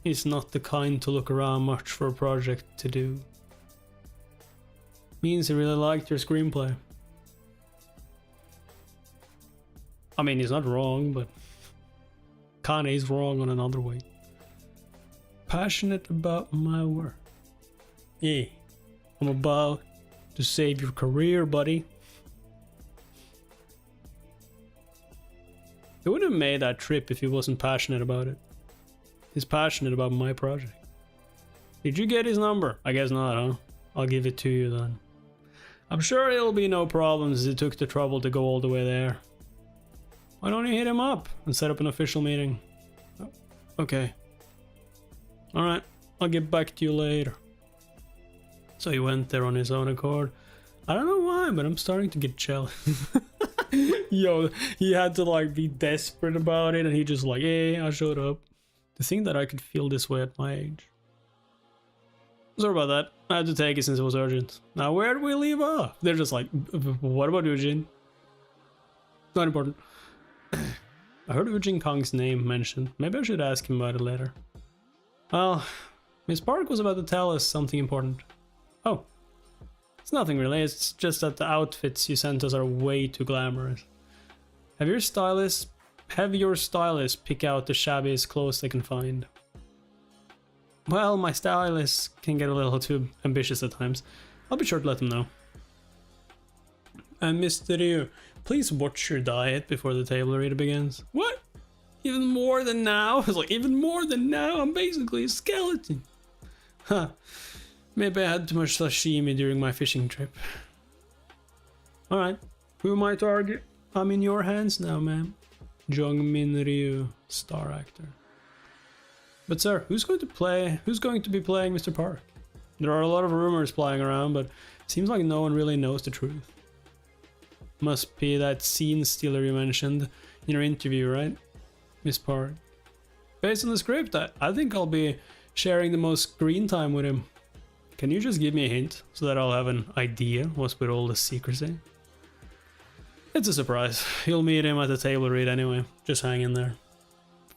he's not the kind to look around much for a project to do. Means he really liked your screenplay. I mean, he's not wrong, but kinda is wrong on another way. Passionate about my work. Yeah, I'm about to save your career, buddy. He wouldn't have made that trip if he wasn't passionate about it. He's passionate about my project. Did you get his number? I guess not, huh? I'll give it to you then. I'm sure it'll be no problem as he took the trouble to go all the way there. Why don't you hit him up and set up an official meeting? Oh, okay. Alright, I'll get back to you later. So he went there on his own accord. I don't know why, but I'm starting to get jealous. Yo, he had to like be desperate about it and he just like, yeah, I showed up. To think that I could feel this way at my age. Sorry about that. I had to take it since it was urgent. Now where do we leave off? They're just like, what about Ujin? Not important. I heard Ujin Kong's name mentioned. Maybe I should ask him about it later. Well, Miss Park was about to tell us something important. Oh. It's nothing really, it's just that the outfits you sent us are way too glamorous. Have your stylist pick out the shabbiest clothes they can find. Well, my stylist can get a little too ambitious at times. I'll be sure to let them know. And Mr. Ryu, please watch your diet before the table read begins. What? Even more than now? It's like, even more than now? I'm basically a skeleton. Huh. Maybe I had too much sashimi during my fishing trip. Alright. Who am I to argue? I'm in your hands now, ma'am. Jongmin Ryu, star actor. But sir, who's going to be playing Mr. Park? There are a lot of rumors flying around, but it seems like no one really knows the truth. Must be that scene stealer you mentioned in your interview, right? Miss Park. Based on the script, I think I'll be sharing the most screen time with him. Can you just give me a hint so that I'll have an idea what's with all the secrecy? It's a surprise. You'll meet him at the table read anyway. Just hang in there.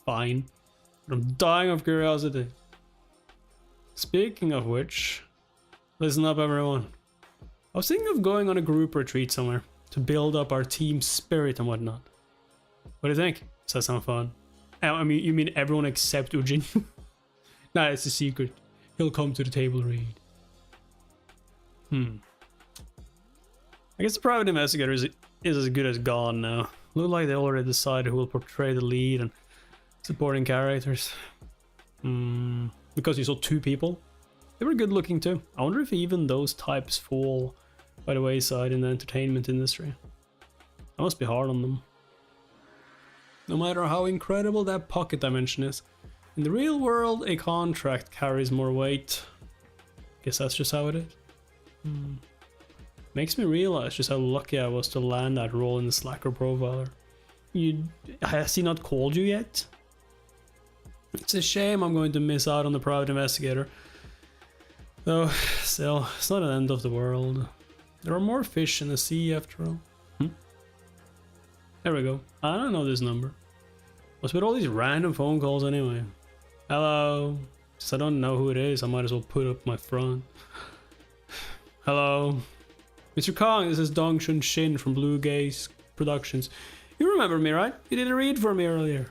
Fine. But I'm dying of curiosity. Speaking of which, listen up everyone. I was thinking of going on a group retreat somewhere to build up our team spirit and whatnot. What do you think? Does that sound fun? I mean, you mean everyone except Ujin? Nah, it's a secret. He'll come to the table read. I guess the private investigator is as good as gone now. Look like they already decided who will portray the lead and supporting characters. Because you saw 2 people. They were good looking too. I wonder if even those types fall by the wayside in the entertainment industry. That must be hard on them. No matter how incredible that pocket dimension is, in the real world a contract carries more weight. Guess that's just how it is. Makes me realize just how lucky I was to land that role in the Slacker Profiler. Has he not called you yet? It's a shame I'm going to miss out on the private investigator. Though, still, it's not an end of the world. There are more fish in the sea after all. There we go. I don't know this number. What's with all these random phone calls anyway? Hello? Since I don't know who it is, I might as well put up my front. Hello? Mr. Kong, this is Dong Shun Shin from Blue Gaze Productions. You remember me, right? You did a read for me earlier.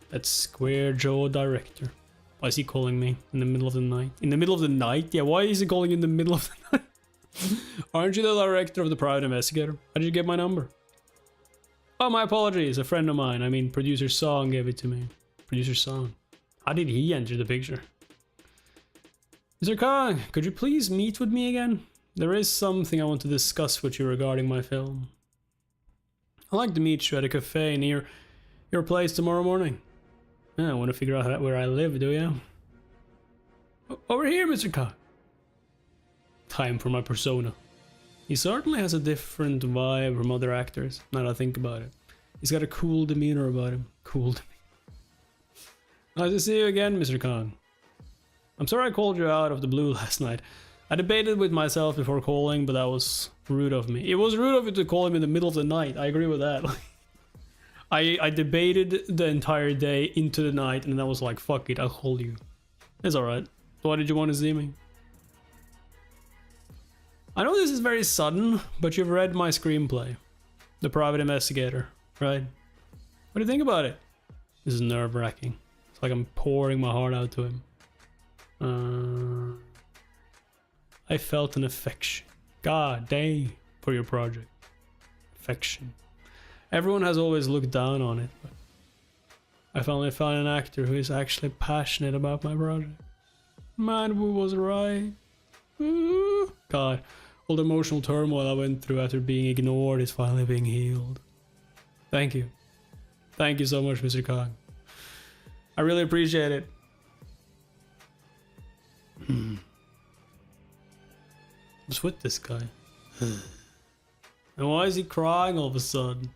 That square jaw director. Why is he calling me in the middle of the night? In the middle of the night? Yeah, why is he calling in the middle of the night? Aren't you the director of the private investigator? How did you get my number? Oh, my apologies. A friend of mine, I mean producer Song, gave it to me. Producer Song. How did he enter the picture? Mr. Kong, could you please meet with me again? There is something I want to discuss with you regarding my film. I'd like to meet you at a cafe near your place tomorrow morning. I want to figure out where I live, do you? Over here, Mr. Kong. Time for my persona. He certainly has a different vibe from other actors, now that I think about it. He's got a cool demeanor about him. Cool demeanor. Nice to see you again, Mr. Kong. I'm sorry I called you out of the blue last night. I debated with myself before calling, but that was rude of me. It was rude of you to call him in the middle of the night. I agree with that. I debated the entire day into the night, and then I was like, fuck it, I'll call you. It's alright. Why did you want to see me? I know this is very sudden, but you've read my screenplay. The Private Investigator, right? What do you think about it? This is nerve-wracking. It's like I'm pouring my heart out to him. I felt an affection. God dang, for your project. Affection. Everyone has always looked down on it, but I finally found an actor who is actually passionate about my project. Manhwa was right. Ooh. God, all the emotional turmoil I went through after being ignored is finally being healed. Thank you. Thank you so much, Mr. Kong. I really appreciate it. What's with this guy? And why is he crying all of a sudden?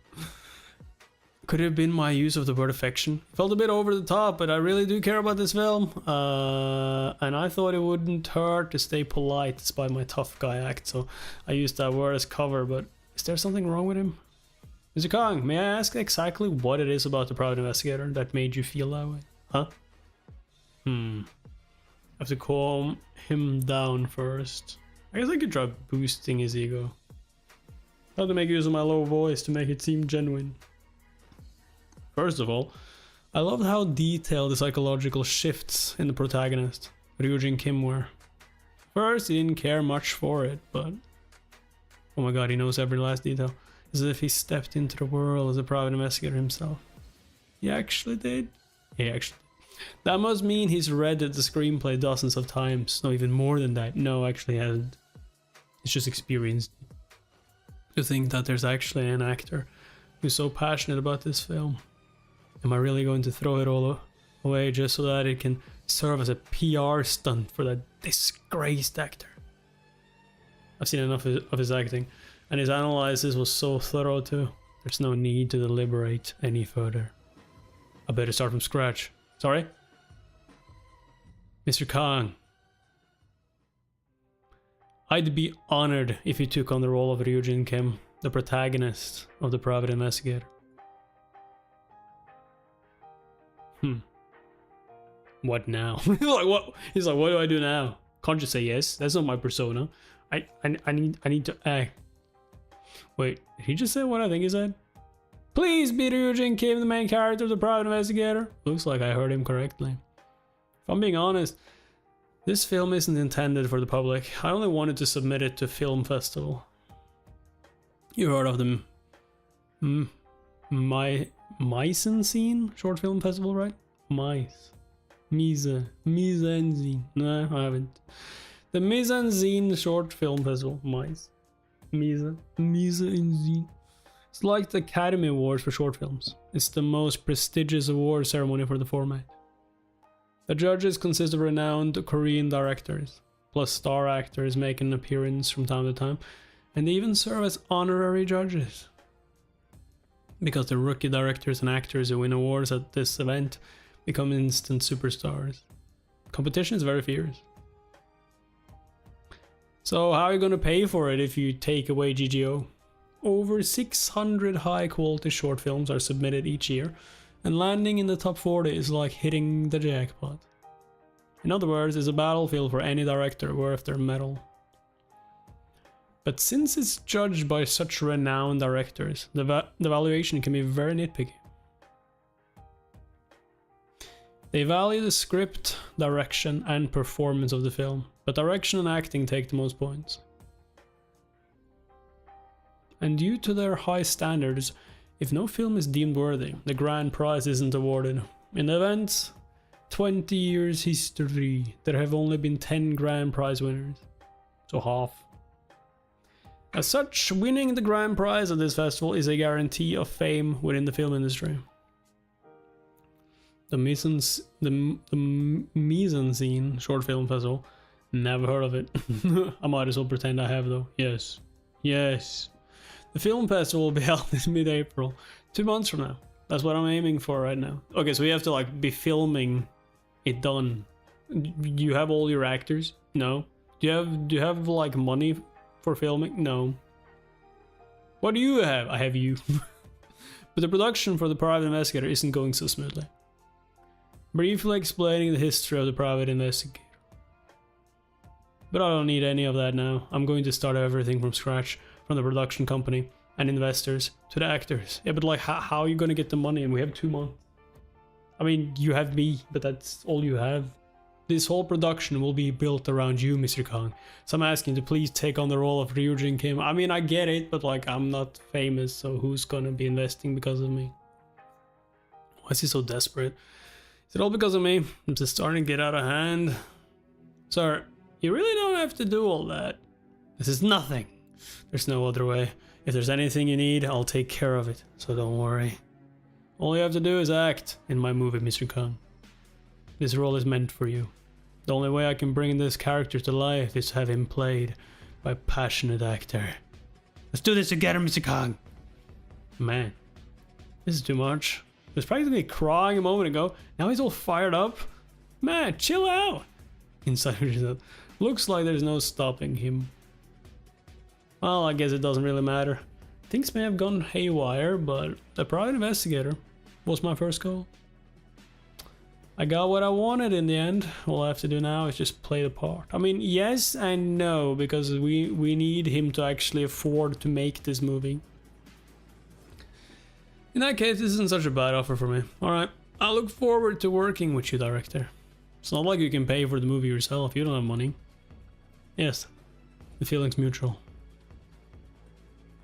Could it have been my use of the word affection? Felt a bit over the top, but I really do care about this film. And I thought it wouldn't hurt to stay polite despite my tough guy act, so I used that word as cover, but is there something wrong with him? Mr. Kong, may I ask exactly what it is about the Private Investigator that made you feel that way? Huh? I have to calm him down first. I guess I could try boosting his ego. I have to make use of my low voice to make it seem genuine. First of all, I loved how detailed the psychological shifts in the protagonist, Ryujin Kim, were. First, he didn't care much for it, but oh my god, he knows every last detail. As if he stepped into the world as a private investigator himself. He actually did. That must mean he's read the screenplay dozens of times. No, even more than that. No, actually he hasn't. He's just experienced. To think that there's actually an actor who's so passionate about this film. Am I really going to throw it all away just so that it can serve as a PR stunt for that disgraced actor? I've seen enough of his acting, and his analysis was so thorough too. There's no need to deliberate any further. I better start from scratch. Sorry? Mr. Kong. I'd be honored if you took on the role of Ryujin Kim, the protagonist of The Private Investigator. What now? He's like, what? He's like, what do I do now? Can't just say yes. That's not my persona. I need to act. Wait, did he just say what I think he said? Please be Ryujin Kim, the main character of the private investigator. Looks like I heard him correctly. If I'm being honest, this film isn't intended for the public. I only wanted to submit it to film festival. You heard of them? Mise-en-Scene short film festival, right? Mise-en-Scene. No, I haven't. The Mise-en-Scene short film festival. Mise-en-Scene. It's like the Academy Awards for short films. It's the most prestigious award ceremony for the format. The judges consist of renowned Korean directors, plus star actors make an appearance from time to time, and they even serve as honorary judges. Because the rookie directors and actors who win awards at this event become instant superstars. Competition is very fierce. So how are you going to pay for it if you take away GGO? Over 600 high quality short films are submitted each year, and landing in the top 40 is like hitting the jackpot. In other words, it's a battlefield for any director worth their medal. But since it's judged by such renowned directors, the valuation can be very nitpicky. They value the script, direction, and performance of the film, but direction and acting take the most points. And due to their high standards, if no film is deemed worthy, the grand prize isn't awarded. In the event's 20 years history, there have only been 10 grand prize winners, so half. As such, winning the grand prize at this festival is a guarantee of fame within the film industry. The Mise-en-Scene short film festival, never heard of it. I might as well pretend I have though. Yes. The film festival will be held in mid-April, 2 months from now. That's what I'm aiming for right now. Okay, so we have to like be filming it done. You have all your actors? No. Do you have like money for filming? No. What do you have? I have you. But the production for the private investigator isn't going so smoothly. Briefly explaining the history of the private investigator. But I don't need any of that now. I'm going to start everything from scratch, from the production company and investors to the actors. Yeah, but like how are you going to get the money? And we have 2 months. I mean, you have me, but that's all you have. This whole production will be built around you, Mr. Kong. So I'm asking you to please take on the role of Ryujin Kim. I mean, I get it, but like I'm not famous, so who's gonna be investing because of me? Why is he so desperate? Is it all because of me? I'm just starting to get out of hand. Sir, you really don't have to do all that. This is nothing. There's no other way. If there's anything you need, I'll take care of it, so don't worry. All you have to do is act in my movie, Mr. Kong. This role is meant for you. The only way I can bring this character to life is to have him played by a passionate actor. Let's do this together, Mr. Kong. Man, this is too much. He was practically crying a moment ago. Now he's all fired up. Man, chill out. Inside, looks like there's no stopping him. Well, I guess it doesn't really matter. Things may have gone haywire, but the private investigator was my first goal. I got what I wanted in the end. All I have to do now is just play the part. I mean, yes and no, because we need him to actually afford to make this movie. In that case, this isn't such a bad offer for me. Alright, I look forward to working with you, director. It's not like you can pay for the movie yourself, you don't have money. Yes, the feeling's mutual.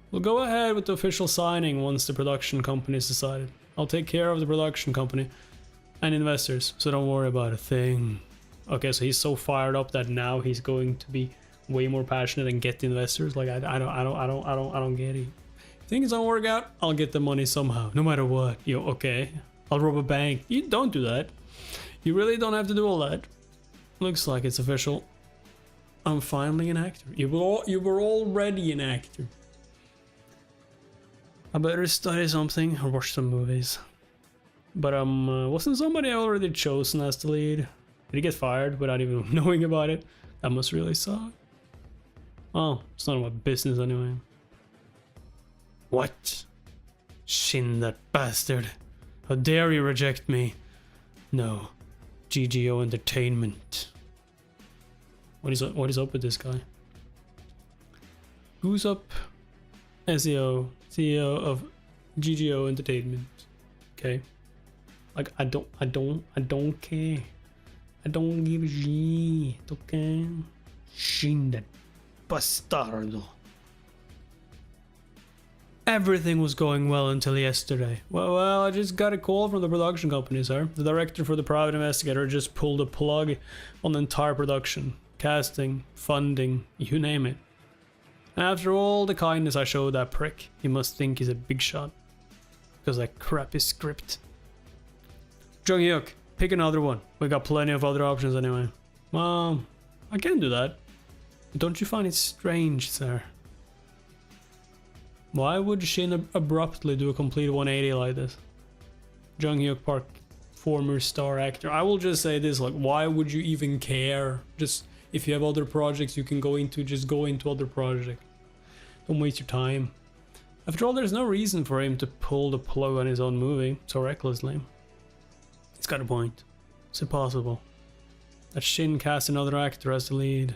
We'll go ahead with the official signing once the production company is decided. I'll take care of the production company and investors, so don't worry about a thing. Okay, so he's so fired up that now he's going to be way more passionate and get the investors. Like I don't get it. If things don't work out, I'll get the money somehow, no matter what. Yo, okay, I'll rob a bank. You don't do that. You really don't have to do all that. Looks like it's official. I'm finally an actor. You were already an actor. I better study something or watch some movies. But wasn't somebody already chosen as the lead? Did he get fired without even knowing about it? That must really suck. Oh, it's none of my business anyway. What? Shin, that bastard. How dare you reject me? No. GGO Entertainment. What is up with this guy? Who's up? CEO of GGO Entertainment. Okay. Like, I don't care. I don't give a shit, okay? Scinde bastardo. Everything was going well until yesterday. Well, I just got a call from the production company, sir. The director for the private investigator just pulled a plug on the entire production. Casting, funding, you name it. And after all the kindness I showed that prick, he must think he's a big shot. Because that crappy script. Jung-hyuk, pick another one. We got plenty of other options anyway. Well, I can do that. Don't you find it strange, sir? Why would Shin abruptly do a complete 180 like this? Jung-hyuk Park, former star actor. I will just say this, like, why would you even care? Just, if you have other projects you can go into, just go into other projects. Don't waste your time. After all, there's no reason for him to pull the plug on his own movie so recklessly. He's got a point. It's impossible. That Shin cast another actor as the lead.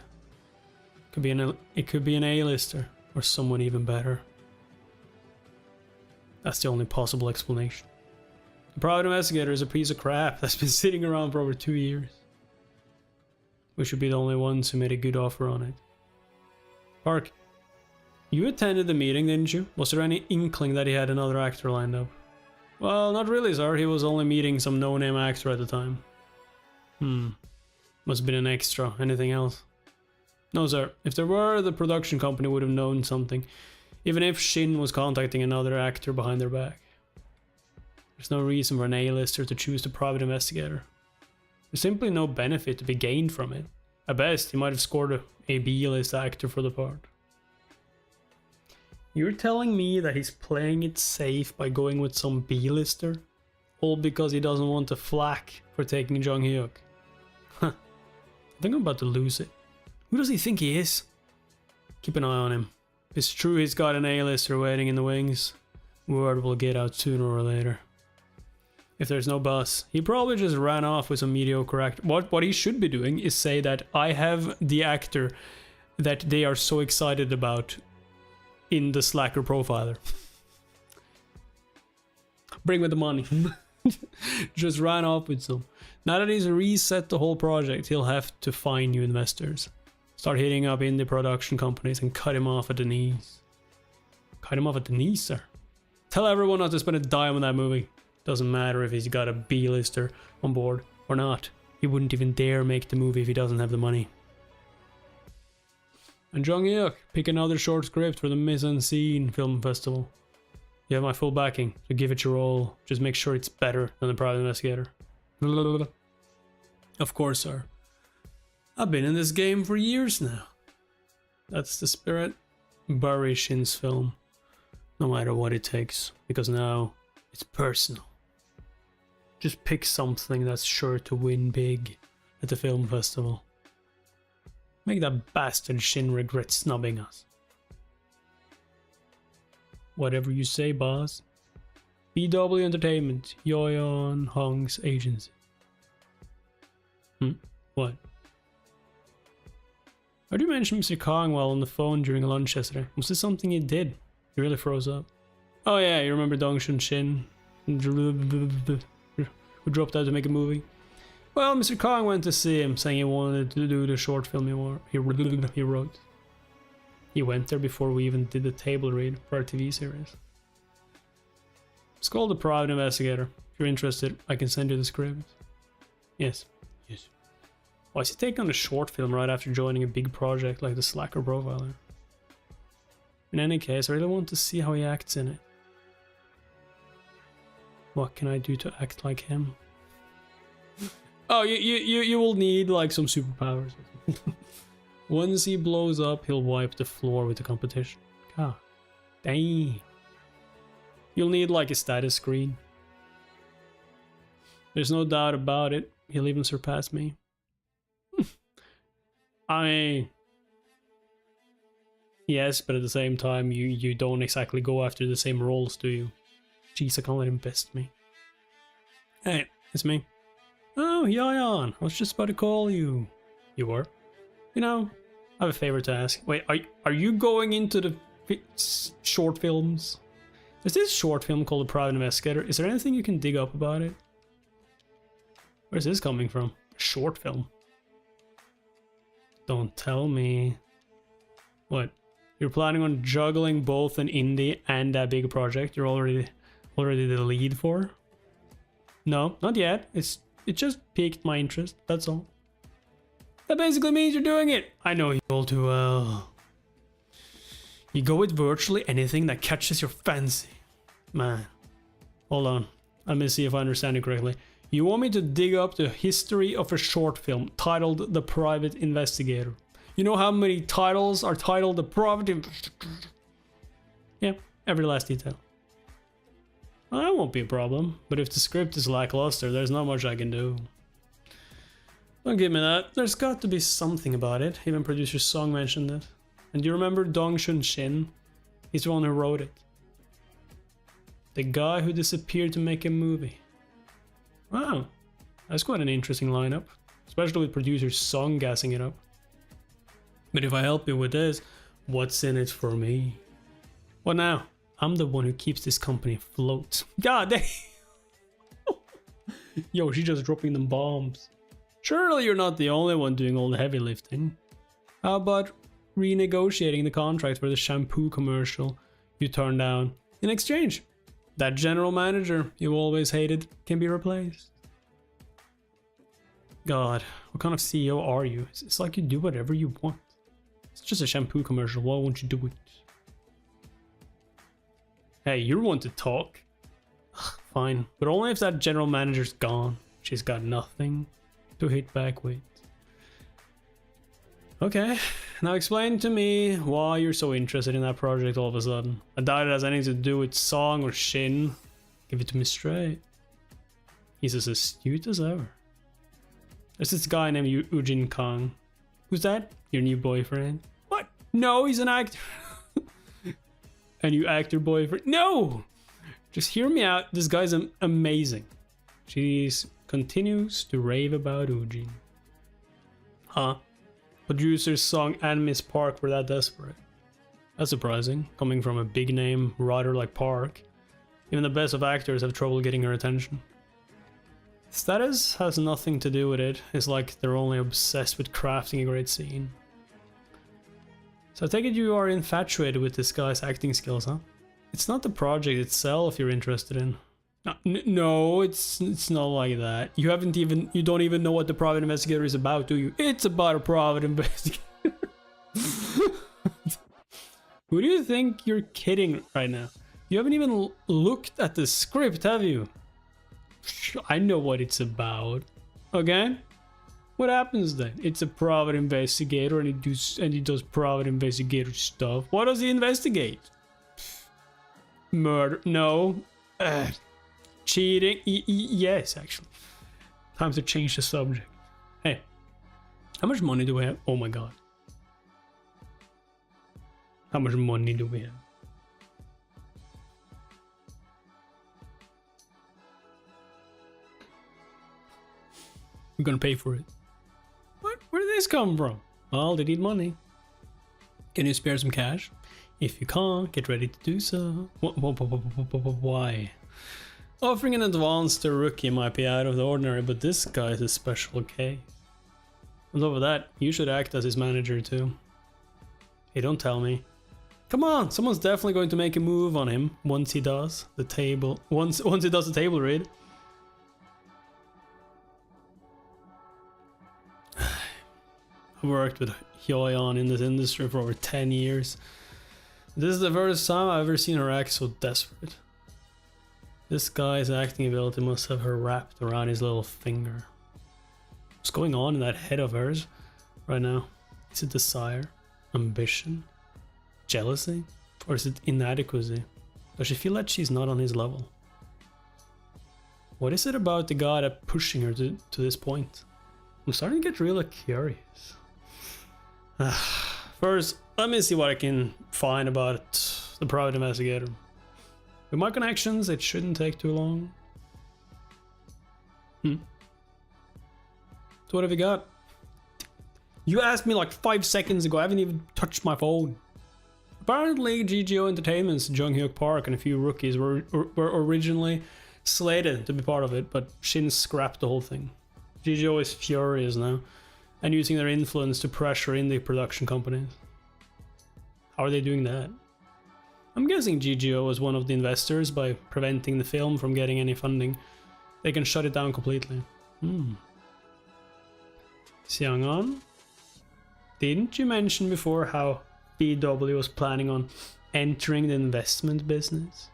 It could be an A-lister, or someone even better. That's the only possible explanation. The private investigator is a piece of crap that's been sitting around for over 2 years. We should be the only ones who made a good offer on it. Park, you attended the meeting, didn't you? Was there any inkling that he had another actor lined up? Well, not really, sir. He was only meeting some no-name actor at the time. Must have been an extra. Anything else? No, sir. If there were, the production company would have known something. Even if Shin was contacting another actor behind their back. There's no reason for an A-lister to choose the private investigator. There's simply no benefit to be gained from it. At best, he might have scored a B-list actor for the part. You're telling me that he's playing it safe by going with some B-lister? All because he doesn't want to flack for taking Jung-hyuk? Huh. I think I'm about to lose it. Who does he think he is? Keep an eye on him. If it's true he's got an A-lister waiting in the wings, word will get out sooner or later. If there's no buzz, he probably just ran off with some mediocre actor. What he should be doing is say that I have the actor that they are so excited about in the Slacker profiler. Bring me the money. Just ran off with some. Now that he's reset the whole project, he'll have to find new investors. Start hitting up indie production companies and cut him off at the knees. Cut him off at the knees, sir. Tell everyone not to spend a dime on that movie. Doesn't matter if he's got a B-lister on board or not. He wouldn't even dare make the movie if he doesn't have the money. And Jung-hyuk, pick another short script for the Mise-en-Scene Film Festival. You have my full backing, so give it your all. Just make sure it's better than the private investigator. Of course, sir. I've been in this game for years now. That's the spirit. Bury Shin's film. No matter what it takes, because now it's personal. Just pick something that's sure to win big at the film festival. Make that bastard Shin regret snubbing us. Whatever you say, boss. BW Entertainment, Yoyon Hong's agency. What? Why do you mention Mr. Kong while on the phone during lunch yesterday? Was this something he did? He really froze up. Oh yeah, you remember Dongshun Shin? Who dropped out to make a movie? Well, Mr. Kong went to see him, saying he wanted to do the short film he wrote. He went there before we even did the table read for our TV series. It's called The Private Investigator. If you're interested, I can send you the script. Yes. Yes. Why is he taking on a short film right after joining a big project like the Slacker Profiler? In any case, I really want to see how he acts in it. What can I do to act like him? Oh, you will need like some superpowers. Once he blows up, he'll wipe the floor with the competition. God, dang. You'll need like a status screen. There's no doubt about it. He'll even surpass me. I mean, yes, but at the same time, you don't exactly go after the same roles, do you? Jeez, I can't let him best me. Hey, it's me. Oh, Yayan, I was just about to call you. You were? You know, I have a favor to ask. Wait, are you going into the short films? There's this short film called The Private Investigator. Is there anything you can dig up about it? Where's this coming from? A short film. Don't tell me. What? You're planning on juggling both an indie and a big project you're already the lead for? No, not yet. It just piqued my interest, that's all. That basically means you're doing it. I know you all too well. You go with virtually anything that catches your fancy. Man. Hold on. Let me see if I understand it correctly. You want me to dig up the history of a short film titled The Private Investigator. You know how many titles are titled The Private Investigator? Yeah, every last detail. Well, that won't be a problem, but if the script is lackluster, there's not much I can do. Don't give me that. There's got to be something about it. Even producer Song mentioned it. And do you remember Dong Shun Shin? He's the one who wrote it. The guy who disappeared to make a movie. Wow, that's quite an interesting lineup. Especially with producer Song gassing it up. But if I help you with this, what's in it for me? What now? I'm the one who keeps this company afloat. God dang! Yo, she's just dropping them bombs. Surely you're not the only one doing all the heavy lifting. How about renegotiating the contract for the shampoo commercial you turned down? In exchange, that general manager you always hated can be replaced. God, what kind of CEO are you? It's like you do whatever you want. It's just a shampoo commercial, why won't you do it? Hey, you're one to talk. Fine, but only if that general manager's gone. She's got nothing to hit back with. Okay, now explain to me why you're so interested in that project all of a sudden. I doubt it has anything to do with Song or Shin. Give it to me straight. He's as astute as ever. There's this guy named Eugene Kang. Who's that? Your new boyfriend? What? No, he's an actor. A new actor boyfriend? No! Just hear me out. This guy's amazing. She continues to rave about Eugene. Huh? Producers Song and Miss Park were that desperate. That's surprising, coming from a big name writer like Park. Even the best of actors have trouble getting her attention. Status has nothing to do with it. It's like they're only obsessed with crafting a great scene. So I take it you are infatuated with this guy's acting skills, huh? It's not the project itself you're interested in. No, it's not like that. You don't even know what the Private Investigator is about, do you? It's about a private investigator. Who do you think you're kidding right now? You haven't even looked at the script, have you? I know what it's about. Okay? What happens then? It's a private investigator and he does private investigator stuff. What does he investigate? Murder? No. Cheating? Yes, actually. Time to change the subject. Hey, how much money do we have? Oh my god. How much money do we have? We're gonna pay for it. What? Where did this come from? Well, they need money. Can you spare some cash? If you can't, get ready to do so. Why? Offering an advance to a rookie might be out of the ordinary, but this guy is a special case. On top of that, you should act as his manager too. Hey, don't tell me. Come on, someone's definitely going to make a move on him once he does the table. Once he does the table read. I worked with Hyoyeon in this industry for over 10 years. This is the first time I've ever seen her act so desperate. This guy's acting ability must have her wrapped around his little finger. What's going on in that head of hers right now? Is it desire? Ambition? Jealousy? Or is it inadequacy? Does she feel that she's not on his level? What is it about the guy that's pushing her to this point? I'm starting to get really curious. First, let me see what I can find about the Private Investigator. With my connections, it shouldn't take too long. So what have you got? You asked me like 5 seconds ago, I haven't even touched my phone. Apparently, GGO Entertainment's Jung-hyuk Park and a few rookies were originally slated to be part of it, but Shin scrapped the whole thing. GGO is furious now, and using their influence to pressure indie production companies. How are they doing that? I'm guessing GGO was one of the investors. By preventing the film from getting any funding, they can shut it down completely. Xiang'an? Didn't you mention before how BW was planning on entering the investment business?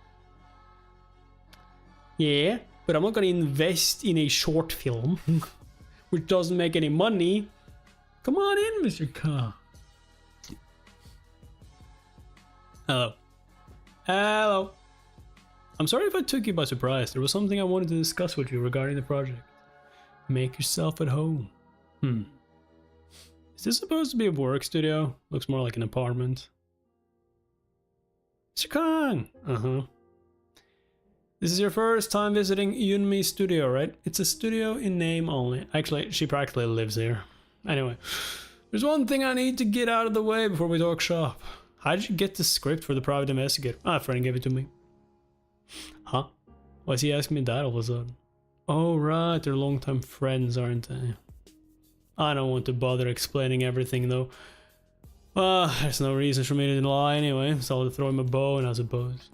Yeah, but I'm not gonna invest in a short film which doesn't make any money. Come on in, Mr. Khan. Hello. Hello. I'm sorry if I took you by surprise. There was something I wanted to discuss with you regarding the project. Make yourself at home. Is this supposed to be a work studio? Looks more like an apartment. Mr. Kang! This is your first time visiting Yunmi's studio, right? It's a studio in name only. Actually, she practically lives here. Anyway, there's one thing I need to get out of the way before we talk shop. How did you get the script for the private investigator? A friend gave it to me. Huh? Why is he asking me that all of a sudden? Oh right, they're longtime friends, aren't they? I don't want to bother explaining everything though. There's no reason for me to lie anyway, so I'll throw him a bone, I suppose.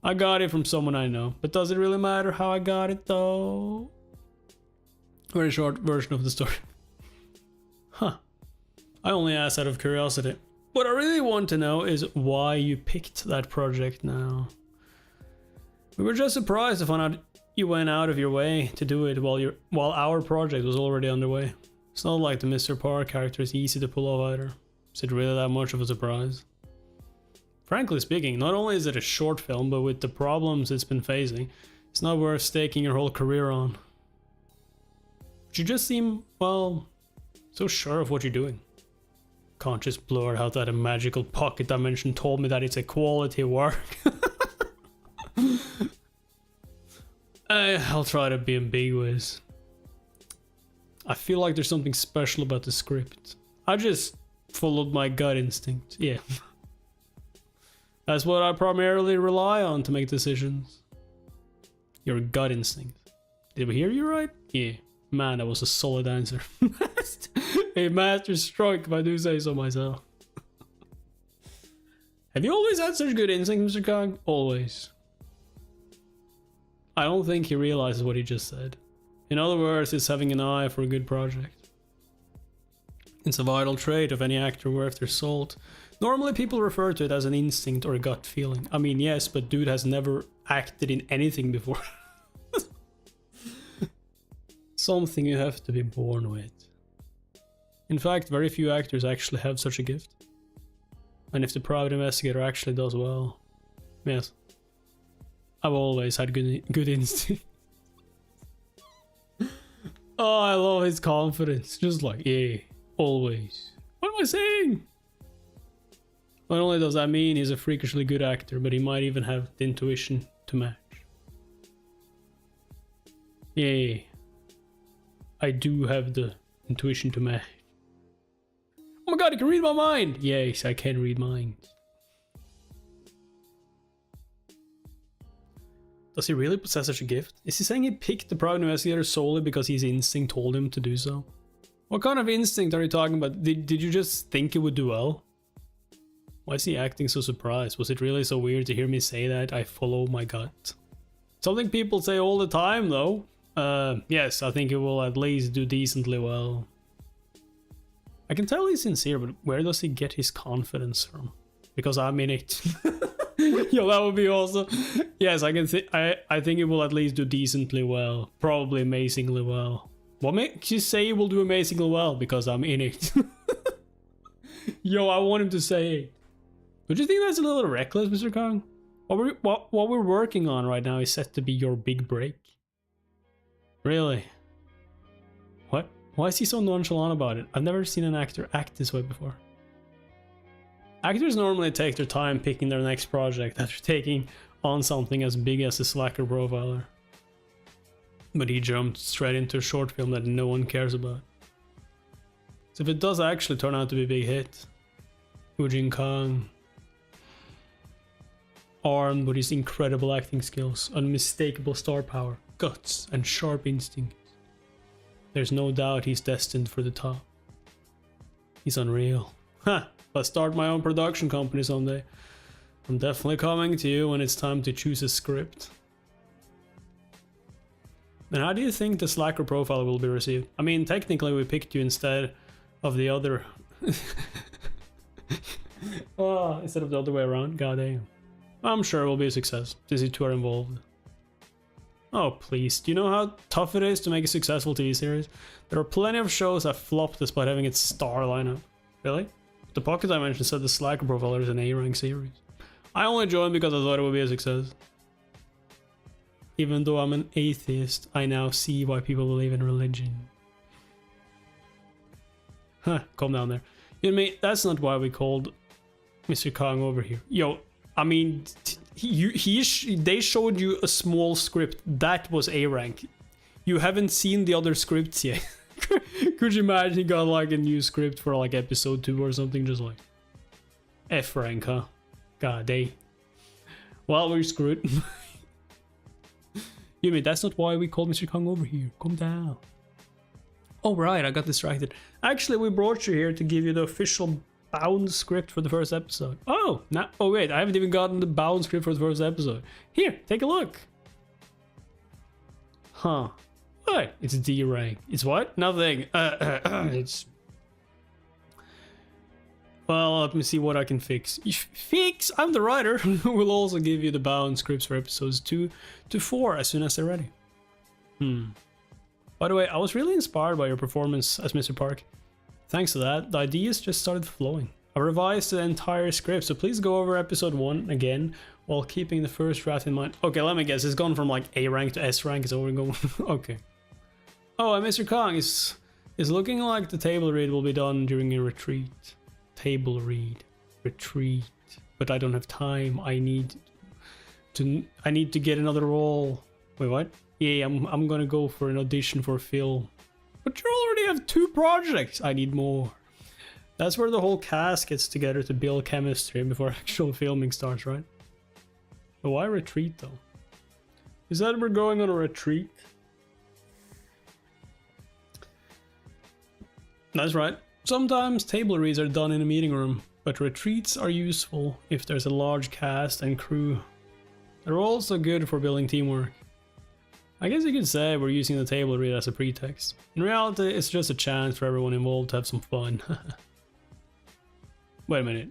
I got it from someone I know, but does it really matter how I got it though? Very short version of the story. Huh. I only asked out of curiosity. What I really want to know is why you picked that project now. We were just surprised to find out you went out of your way to do it while our project was already underway. It's not like the Mr. Park character is easy to pull off either. Is it really that much of a surprise? Frankly speaking, not only is it a short film, but with the problems it's been facing, it's not worth staking your whole career on. But you just seem, well, so sure of what you're doing. Can't just blurt out that a magical pocket dimension told me that it's a quality work. I'll try to be ambiguous. I feel like there's something special about the script. I just followed my gut instinct. Yeah. That's what I primarily rely on to make decisions. Your gut instinct. Did we hear you right? Yeah. Man, that was a solid answer. A master stroke, if I do say so myself. Have you always had such good instinct, Mr. Kong? Always. I don't think he realizes what he just said. In other words, it's having an eye for a good project. It's a vital trait of any actor worth their salt. Normally people refer to it as an instinct or a gut feeling. I mean, yes, but dude has never acted in anything before. Something you have to be born with. In fact, very few actors actually have such a gift. And if the private investigator actually does well, yes. I've always had good instinct. Oh, I love his confidence. Just like, yeah, always. What am I saying? Not only does that mean he's a freakishly good actor, but he might even have the intuition to match. Yeah, I do have the intuition to match. Oh my god, he can read my mind! Yes, I can read minds. Does he really possess such a gift? Is he saying he picked the private investigator solely because his instinct told him to do so? What kind of instinct are you talking about? Did you just think it would do well? Why is he acting so surprised? Was it really so weird to hear me say that I follow my gut? Something people say all the time though. Yes, I think it will at least do decently well. I can tell he's sincere, but where does he get his confidence from? Because I'm in it. Yo, that would be awesome. Yes, I think it will at least do decently well. Probably amazingly well. What makes you say it will do amazingly well? Because I'm in it. Yo, I want him to say it. Don't you think that's a little reckless, Mr. Kong? What we're working on right now is set to be your big break. Really? What? Why is he so nonchalant about it? I've never seen an actor act this way before. Actors normally take their time picking their next project after taking on something as big as a slacker profiler. But he jumped straight into a short film that no one cares about. So if it does actually turn out to be a big hit, Ujin Kong, armed with his incredible acting skills, unmistakable star power, guts, and sharp instincts. There's no doubt he's destined for the top. He's unreal. Ha! If I start my own production company someday, I'm definitely coming to you when it's time to choose a script. And how do you think the Slacker profile will be received? I mean, technically we picked you instead of the other... oh, instead of the other way around. God damn. I'm sure it will be a success, since you two are involved. Oh, please. Do you know how tough it is to make a successful TV series? There are plenty of shows that flopped despite having its star lineup. Really? The Pocket Dimension said the Slacker profile is an A-rank series. I only joined because I thought it would be a success. Even though I'm an atheist, I now see why people believe in religion. Huh, calm down there. You know, mate, that's not why we called Mr. Kong over here. Yo, I mean, they showed you a small script. That was A-rank. You haven't seen the other scripts yet. Could you imagine he got like a new script for like episode 2 or something? Just like F rank, huh? God damn. Well, we're screwed. You mean that's not why we called Mr. Kong over here? Calm down. Oh right, I got distracted. Actually, we brought you here to give you the official bound script for the first episode. Oh, oh wait, I haven't even gotten the bound script for the first episode. Here, take a look. Huh. What? It's D rank. It's what? Nothing. It's... Well, let me see what I can fix. Fix? I'm the writer. We'll also give you the bound scripts for episodes 2 to 4 as soon as they're ready. By the way, I was really inspired by your performance as Mr. Park. Thanks to that, the ideas just started flowing. I revised the entire script, so please go over episode 1 again while keeping the first draft in mind. Okay, let me guess. It's gone from like A rank to S rank. It's over going. Okay. Oh, and Mr. Kong is looking like the table read will be done during a retreat. Table read, retreat, but I don't have time. I need to get another role. Wait, what? Yeah, I'm gonna go for an audition for film. But you already have 2 projects. I need more. That's where the whole cast gets together to build chemistry before actual filming starts, right? But why retreat though? Is that we're going on a retreat? That's right. Sometimes table reads are done in a meeting room, but retreats are useful if there's a large cast and crew. They're also good for building teamwork. I guess you could say we're using the table read as a pretext. In reality, it's just a chance for everyone involved to have some fun. Wait a minute.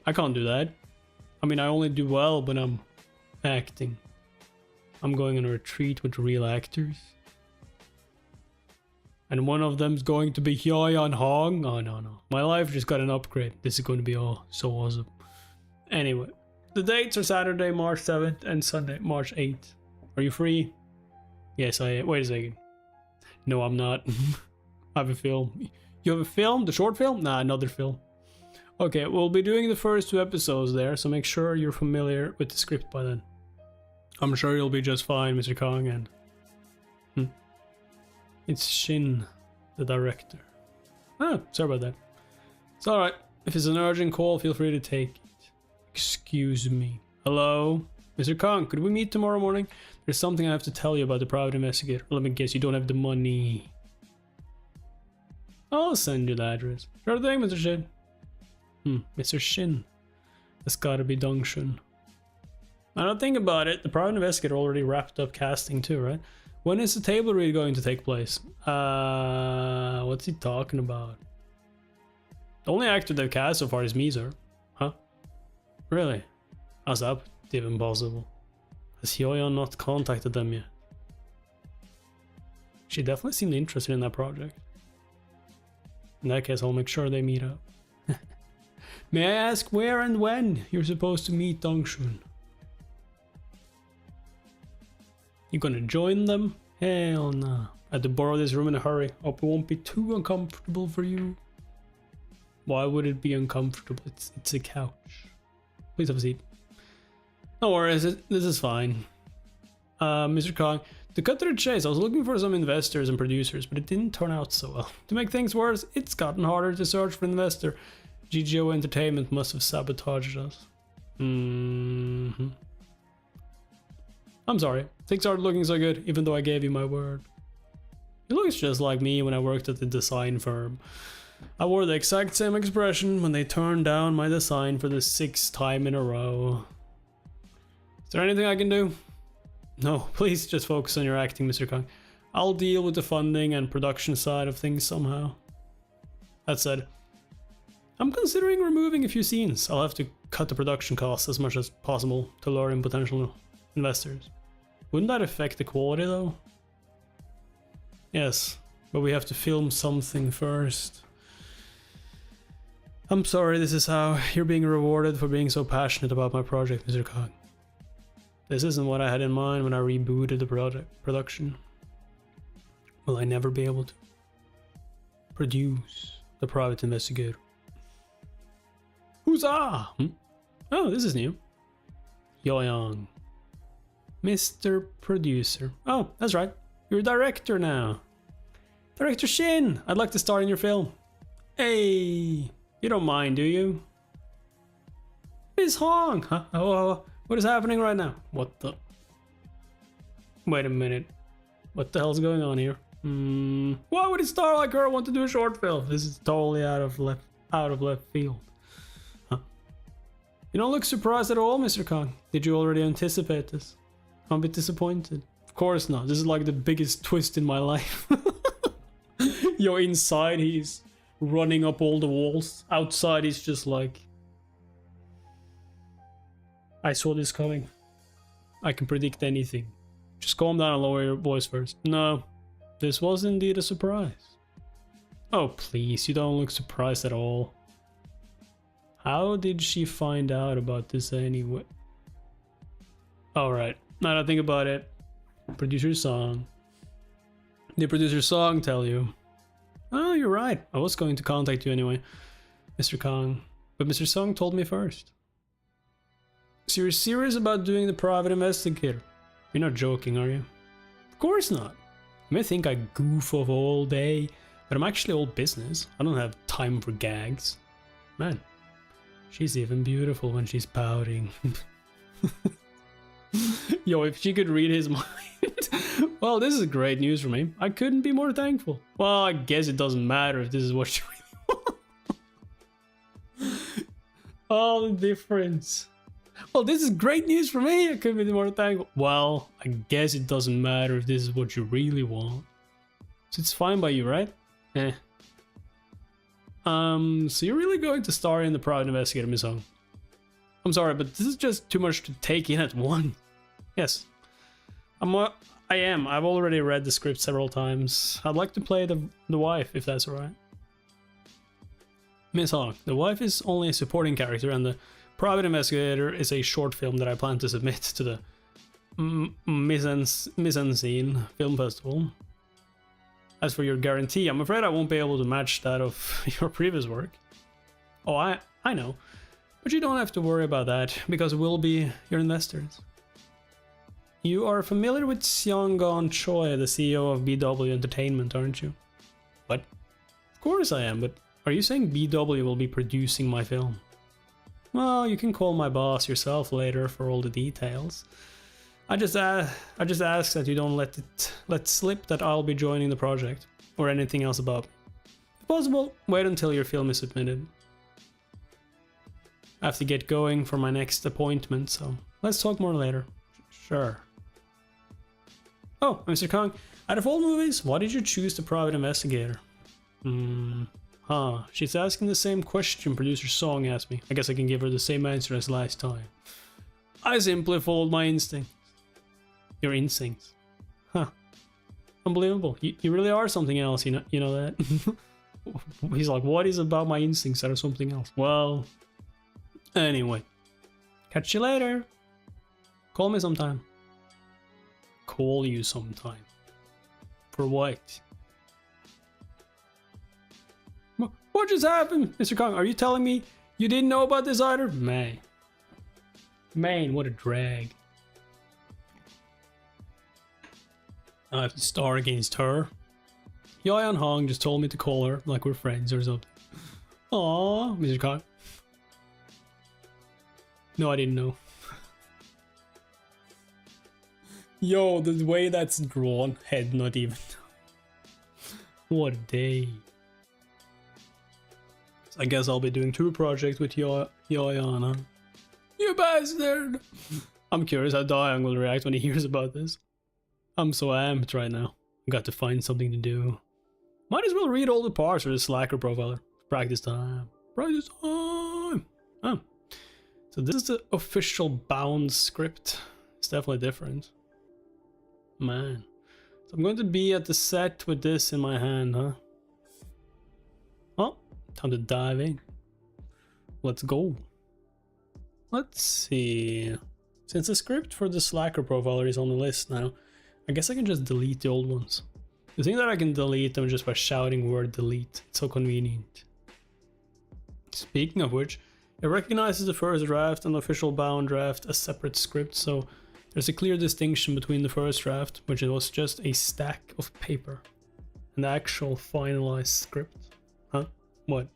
I can't do that. I mean, I only do well when I'm acting. I'm going on a retreat with real actors. And one of them's going to be Hyoyeon Hong. Oh no. My life just got an upgrade. This is going to be so awesome. Anyway, the dates are Saturday, March 7th and Sunday, March 8th. Are you free? Yes, I am. Wait a second. No, I'm not. I have a film. You have a film? The short film? Nah, another film. Okay, we'll be doing the first 2 episodes there, so make sure you're familiar with the script by then. I'm sure you'll be just fine, Mr. Kong, and... It's Shin, the director. Oh, sorry about that. It's alright. If it's an urgent call, feel free to take it. Excuse me. Hello? Mr. Kong, could we meet tomorrow morning? There's something I have to tell you about the private investigator. Let me guess, you don't have the money. I'll send you the address. Sure thing, Mr. Shin. Mr. Shin. That's gotta be Dongshun. I don't think about it. The private investigator already wrapped up casting too, right? When is the table read going to take place? What's he talking about? The only actor they've cast so far is Mizar. Huh? Really? How's that even possible? Has Hyoyeon not contacted them yet? She definitely seemed interested in that project. In that case, I'll make sure they meet up. May I ask where and when you're supposed to meet Dongshun? You gonna join them? Hell nah. I had to borrow this room in a hurry. Hope it won't be too uncomfortable for you. Why would it be uncomfortable? It's a couch. Please have a seat. No worries, this is fine. Mr. Kong, to cut to the chase, I was looking for some investors and producers, but it didn't turn out so well. To make things worse, it's gotten harder to search for an investor. GGO Entertainment must have sabotaged us. I'm sorry. Things aren't looking so good, even though I gave you my word. It looks just like me when I worked at the design firm. I wore the exact same expression when they turned down my design for the 6th time in a row. Is there anything I can do? No, please just focus on your acting, Mr. Kong. I'll deal with the funding and production side of things somehow. That said, I'm considering removing a few scenes. I'll have to cut the production costs as much as possible to lure in potential investors. Wouldn't that affect the quality though? Yes, but we have to film something first. I'm sorry, this is how you're being rewarded for being so passionate about my project, Mr. Kong. This isn't what I had in mind when I rebooted the production. Will I never be able to produce the private investigator? Huzzah! Oh, this is new. Yoyang. Mr. Producer. Oh, that's right. You're a director now. Director Shin, I'd like to star in your film. Hey, you don't mind, do you? Miss Hong! Huh? Oh, what is happening right now? What the? Wait a minute. What the hell's going on here? Why would a star like her want to do a short film? This is totally out of left field. Huh? You don't look surprised at all, Mr. Kong. Did you already anticipate this? I'm a bit disappointed. Of course not. This is like the biggest twist in my life. Yo, inside he's running up all the walls. Outside he's just like, I saw this coming. I can predict anything. Just calm down and lower your voice first. No, this was indeed a surprise. Oh please, you don't look surprised at all. How did she find out about this anyway? Alright, now that I think about it. Producer's song. Did producer's song tell you? Oh, you're right. I was going to contact you anyway, Mr. Kong. But Mr. Song told me first. So you're serious about doing the private investigator? You're not joking, are you? Of course not. You may think I goof off all day, but I'm actually all business. I don't have time for gags. Man, she's even beautiful when she's pouting. Yo, if she could read his mind. Well, this is great news for me. I couldn't be more thankful. Well, I guess it doesn't matter if this is what you really want. Oh, the difference. Well, this is great news for me. I couldn't be more thankful. Well, I guess it doesn't matter if this is what you really want. So it's fine by you, right? Eh. So you're really going to star in the private investigator, Miss Hong? I'm sorry, but this is just too much to take in at once. Yes. I am. I've already read the script several times. I'd like to play the wife, if that's alright. Miss Hong, the wife is only a supporting character, and the private investigator is a short film that I plan to submit to the Mise en Scene Film Festival. As for your guarantee, I'm afraid I won't be able to match that of your previous work. Oh, I know. But you don't have to worry about that, because we'll be your investors. You are familiar with Seong-gon Choi, the CEO of BW Entertainment, aren't you? What? Of course I am, but are you saying BW will be producing my film? Well, you can call my boss yourself later for all the details. I just ask that you don't let slip that I'll be joining the project, or anything else about me. If possible, wait until your film is submitted. I have to get going for my next appointment, so let's talk more later. Sure. Oh, Mr. Kong, out of all movies, why did you choose the private investigator? She's asking the same question producer Song asked me. I guess I can give her the same answer as last time. I simply followed my instincts. Your instincts? Huh. Unbelievable. You really are something else, you know that? He's like, what is about my instincts that are something else? Well, anyway. Catch you later. Call me sometime. Call you sometime. For what? What just happened, Mr. Kong? Are you telling me you didn't know about this either? Man, what a drag. I have to star against her. Yoyan Hong just told me to call her like we're friends or something. Aww, Mr. Kong. No, I didn't know. Yo, the way that's drawn, head not even. What a day. I guess I'll be doing 2 projects with Yoyana. You bastard! I'm curious how Dayang will react when he hears about this. I'm so amped right now. I got to find something to do. Might as well read all the parts for the Slacker profiler. Practice time. Practice time! Oh. So this is the official bound script. It's definitely different. Man. So I'm going to be at the set with this in my hand, huh? Well, time to dive in. Let's go. Let's see. Since the script for the Slacker profiler is on the list now, I guess I can just delete the old ones. The thing that I can delete them just by shouting word delete. It's so convenient. Speaking of which, it recognizes the first draft and the official bound draft as separate scripts, so there's a clear distinction between the first draft, which was just a stack of paper, and the actual finalized script. Huh? What?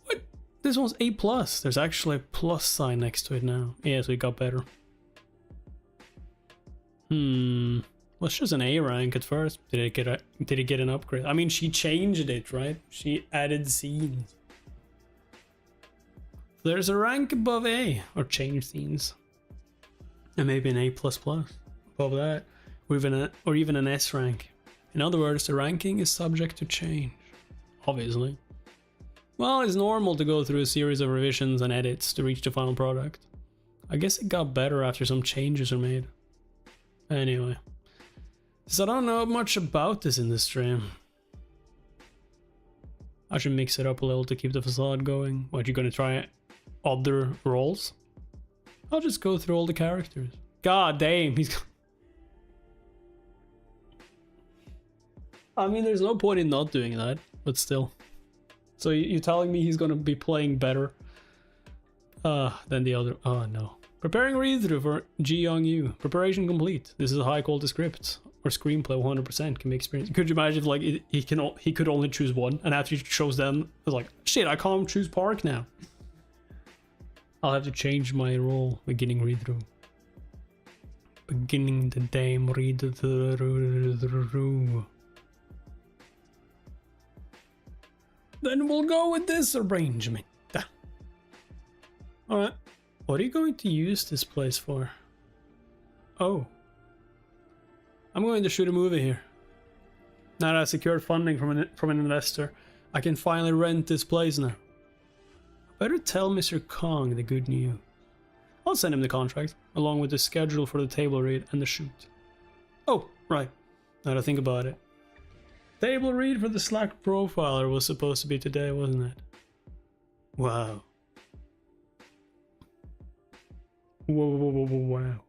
What? This one's A+. There's actually a plus sign next to it now. Yeah, so it got better. Well, it's just an A rank at first. Did it get an upgrade? I mean, she changed it, right? She added scenes. There's a rank above A, or change scenes. And maybe an A++ above that, or even an S rank. In other words, the ranking is subject to change, obviously. Well, it's normal to go through a series of revisions and edits to reach the final product. I guess it got better after some changes were made. Anyway, since I don't know much about this in this stream, I should mix it up a little to keep the facade going. What, you gonna try other roles? I'll just go through all the characters. God damn, he's... I mean, there's no point in not doing that, but still. So you're telling me he's gonna be playing better than the other... Oh no. Preparing read-through for Ji Young Yu. Preparation complete. This is a high-quality script. Or screenplay 100% can be experienced. Could you imagine if like he could only choose one, and after he chose them, it's like, shit, I can't choose Park now. I'll have to change my role. Beginning read-through. Beginning the damn read-through. Then we'll go with this arrangement. Alright. What are you going to use this place for? Oh. I'm going to shoot a movie here. Now that I secured funding from an investor, I can finally rent this place now. Better tell Mr. Kong the good news. I'll send him the contract, along with the schedule for the table read and the shoot. Oh, right. Now to think about it. Table read for the Slack profiler was supposed to be today, wasn't it? Wow. Wow.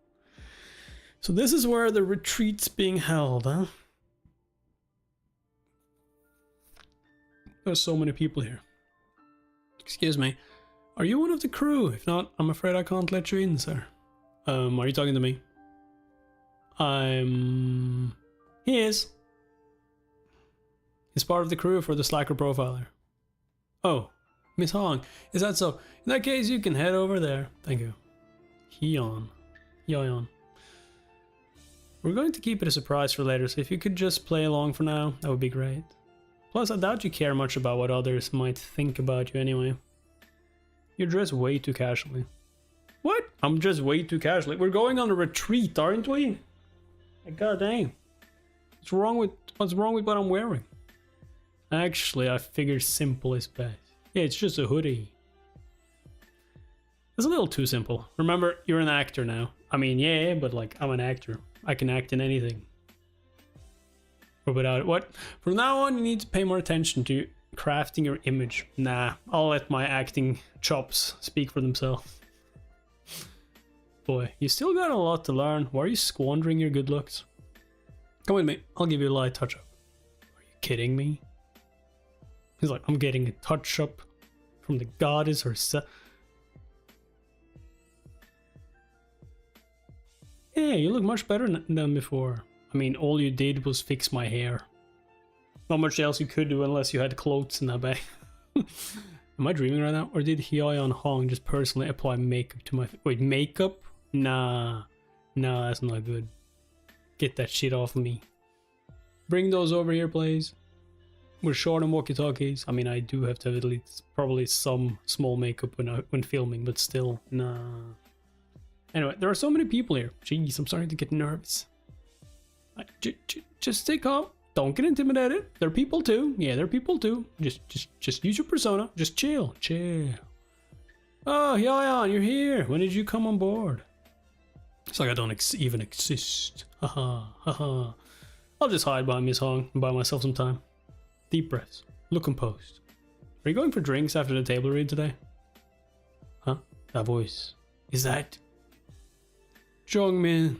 So this is where the retreat's being held, huh? There's so many people here. Excuse me. Are you one of the crew? If not, I'm afraid I can't let you in, sir. Are you talking to me? He is. He's part of the crew for the Slacker profiler. Oh, Miss Hong. Is that so? In that case, you can head over there. Thank you. Heon. We're going to keep it a surprise for later, so if you could just play along for now, that would be great. Plus, I doubt you care much about what others might think about you anyway. You're dressed way too casually. What? I'm dressed way too casually. We're going on a retreat, aren't we? God dang. What's wrong with what I'm wearing? Actually, I figured simple is best. Yeah, it's just a hoodie. It's a little too simple. Remember, you're an actor now. I mean, yeah, but like, I'm an actor. I can act in anything. Or without it. What? From now on, you need to pay more attention to crafting your image. Nah, I'll let my acting chops speak for themselves. Boy, you still got a lot to learn. Why are you squandering your good looks? Come with me. I'll give you a light touch-up. Are you kidding me? He's like, I'm getting a touch-up from the goddess herself. Yeah, you look much better than before. I mean, all you did was fix my hair. Not much else you could do unless you had clothes in that bag. Am I dreaming right now? Or did Hyeon Hong just personally apply makeup to my... Wait, makeup? Nah. Nah, that's not good. Get that shit off me. Bring those over here, please. We're short on walkie-talkies. I mean, I do have to have at least probably some small makeup when filming, but still, nah. Anyway, there are so many people here. Jeez, I'm starting to get nervous. Just stay calm. Don't get intimidated. They're people too. Yeah, they're people too. Just use your persona. Just chill. Oh, Hyeon, you're here. When did you come on board? It's like I don't even exist. Haha. I'll just hide behind Miss Hong and buy myself some time. Deep breaths. Look composed. Are you going for drinks after the table read today? Huh? That voice. Is that... Jongmin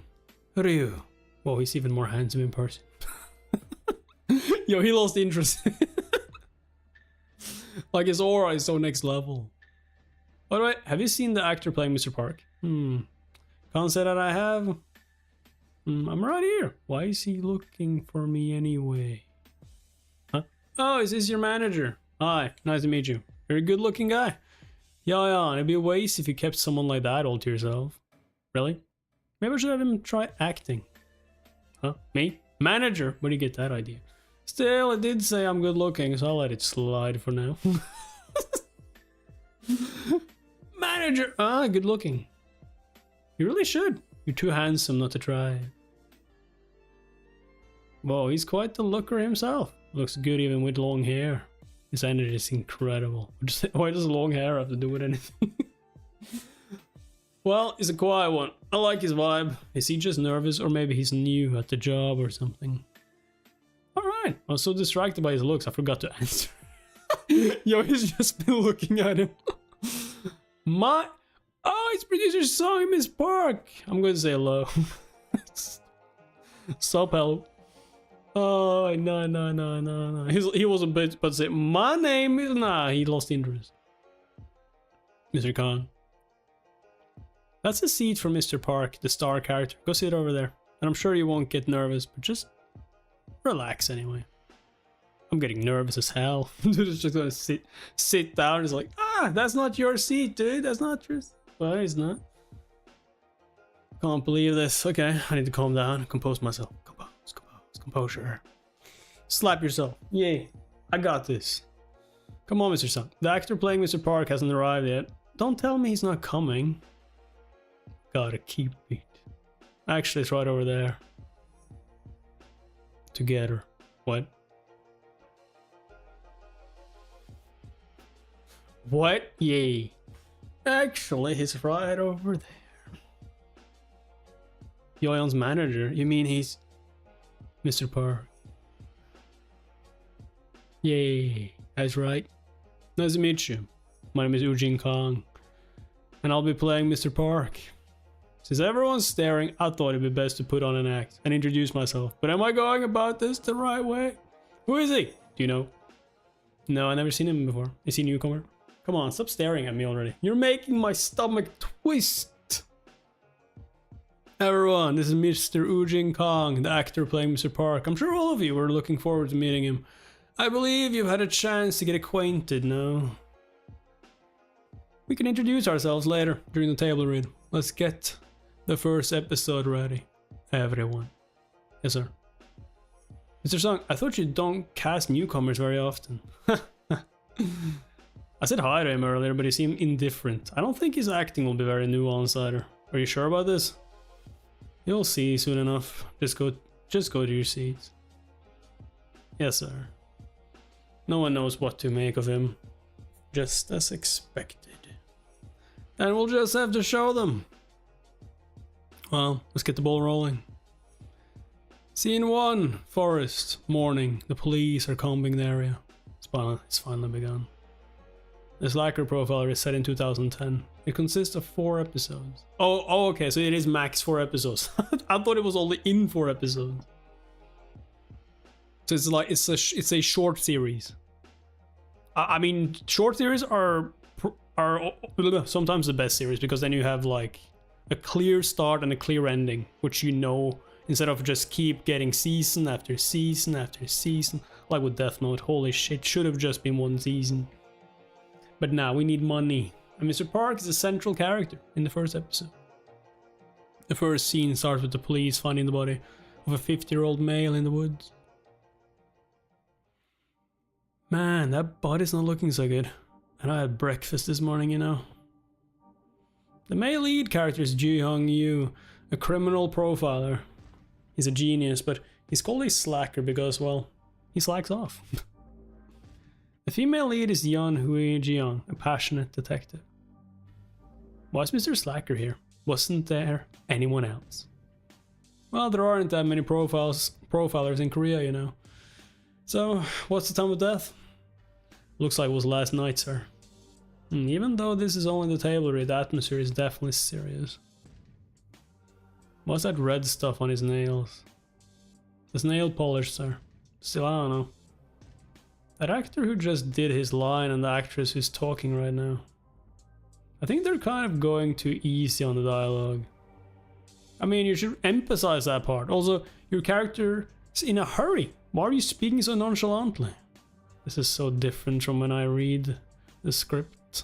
Ryu. Whoa, he's even more handsome in person. Yo, he lost interest. Like his aura is so next level. By the way, have you seen the actor playing Mr. Park? Can't say that I have. I'm right here. Why is he looking for me anyway? Huh? Oh, is this your manager? Hi, nice to meet you. You're a good looking guy. Yeah, it'd be a waste if you kept someone like that all to yourself. Really? Maybe I should have him try acting. Huh? Me? Manager? Where do you get that idea? Still, it did say I'm good looking, so I'll let it slide for now. Manager! Ah, good looking. You really should. You're too handsome not to try. Whoa, he's quite the looker himself. Looks good even with long hair. His energy is incredible. Why does long hair have to do with anything? Well, he's a quiet one. I like his vibe. Is he just nervous, or maybe he's new at the job or something? Alright, I was so distracted by his looks I forgot to answer. Yo, he's just been looking at him. Oh, it's producer Song Miss Park. I'm going to say hello. Sup, hello. Oh, no. He was a bit about to say, my name is... Nah, he lost interest. Mr. Khan. That's a seat for Mr. Park, the star character. Go sit over there. And I'm sure you won't get nervous, but just relax anyway. I'm getting nervous as hell. Just gonna sit down. It's like, that's not your seat, dude. That's not your... Well, it's not. Can't believe this. Okay, I need to calm down, compose myself. Composure. Slap yourself. Yay, I got this. Come on, Mr. Sung. The actor playing Mr. Park hasn't arrived yet. Don't tell me he's not coming. Gotta keep it. Actually, it's right over there. Together. What? What? Yay. Actually, he's right over there. Yoyeon's manager? You mean he's... Mr. Park? Yay. That's right. Nice to meet you. My name is Ujin Kong. And I'll be playing Mr. Park. Since everyone's staring, I thought it'd be best to put on an act and introduce myself. But am I going about this the right way? Who is he? Do you know? No, I've never seen him before. Is he a newcomer? Come on, stop staring at me already. You're making my stomach twist. Everyone, this is Mr. Ujin Kong, the actor playing Mr. Park. I'm sure all of you were looking forward to meeting him. I believe you've had a chance to get acquainted now. We can introduce ourselves later during the table read. Let's get the first episode ready. Everyone. Yes, sir. Mr. Song, I thought you don't cast newcomers very often. I said hi to him earlier, but he seemed indifferent. I don't think his acting will be very nuanced either. Are you sure about this? You'll see soon enough. Just go to your seats. Yes, sir. No one knows what to make of him. Just as expected. And we'll just have to show them. Well, let's get the ball rolling. Scene 1. Forest. Morning. The police are combing the area. It's finally begun. This lacquer profile is set in 2010. It consists of 4 episodes. Oh, okay, so it is max 4 episodes. I thought it was only in 4 episodes. So it's like it's a short series. I mean, short series are sometimes the best series because then you have like a clear start and a clear ending, which you know, instead of just keep getting season after season after season, like with Death Note. Holy shit, should have just been 1 season. But now we need money. And Mr. Park is a central character in the first episode. The first scene starts with the police finding the body of a 50-year-old male in the woods. Man, that body's not looking so good. And I had breakfast this morning, you know. The male lead character is Ji-Hong Yoo, a criminal profiler. He's a genius, but he's called a slacker because, well, he slacks off. The female lead is Yeon Hui Jeong, a passionate detective. Why is Mr. Slacker here? Wasn't there anyone else? Well, there aren't that many profilers in Korea, you know. So, what's the time of death? Looks like it was last night, sir. Even though this is only the table read, the atmosphere is definitely serious. What's that red stuff on his nails? It's nail polish, sir. Still, I don't know. That actor who just did his line and the actress who's talking right now. I think they're kind of going too easy on the dialogue. I mean, you should emphasize that part. Also, your character is in a hurry. Why are you speaking so nonchalantly? This is so different from when I read the script.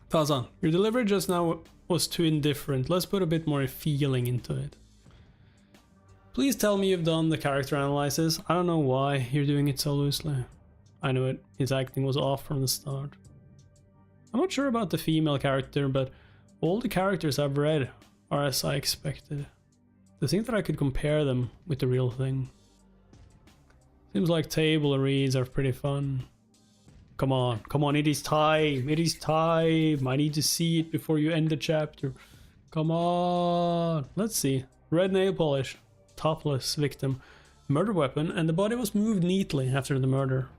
Tazan, your delivery just now was too indifferent. Let's put a bit more feeling into it. Please tell me you've done the character analysis. I don't know why you're doing it so loosely. I know it. His acting was off from the start. I'm not sure about the female character, but all the characters I've read are as I expected. To think that I could compare them with the real thing. Seems like table reads are pretty fun. Come on, it is time, it is time. I need to see it before you end the chapter. Come on. Let's see. Red nail polish. Topless victim. Murder weapon, and the body was moved neatly after the murder.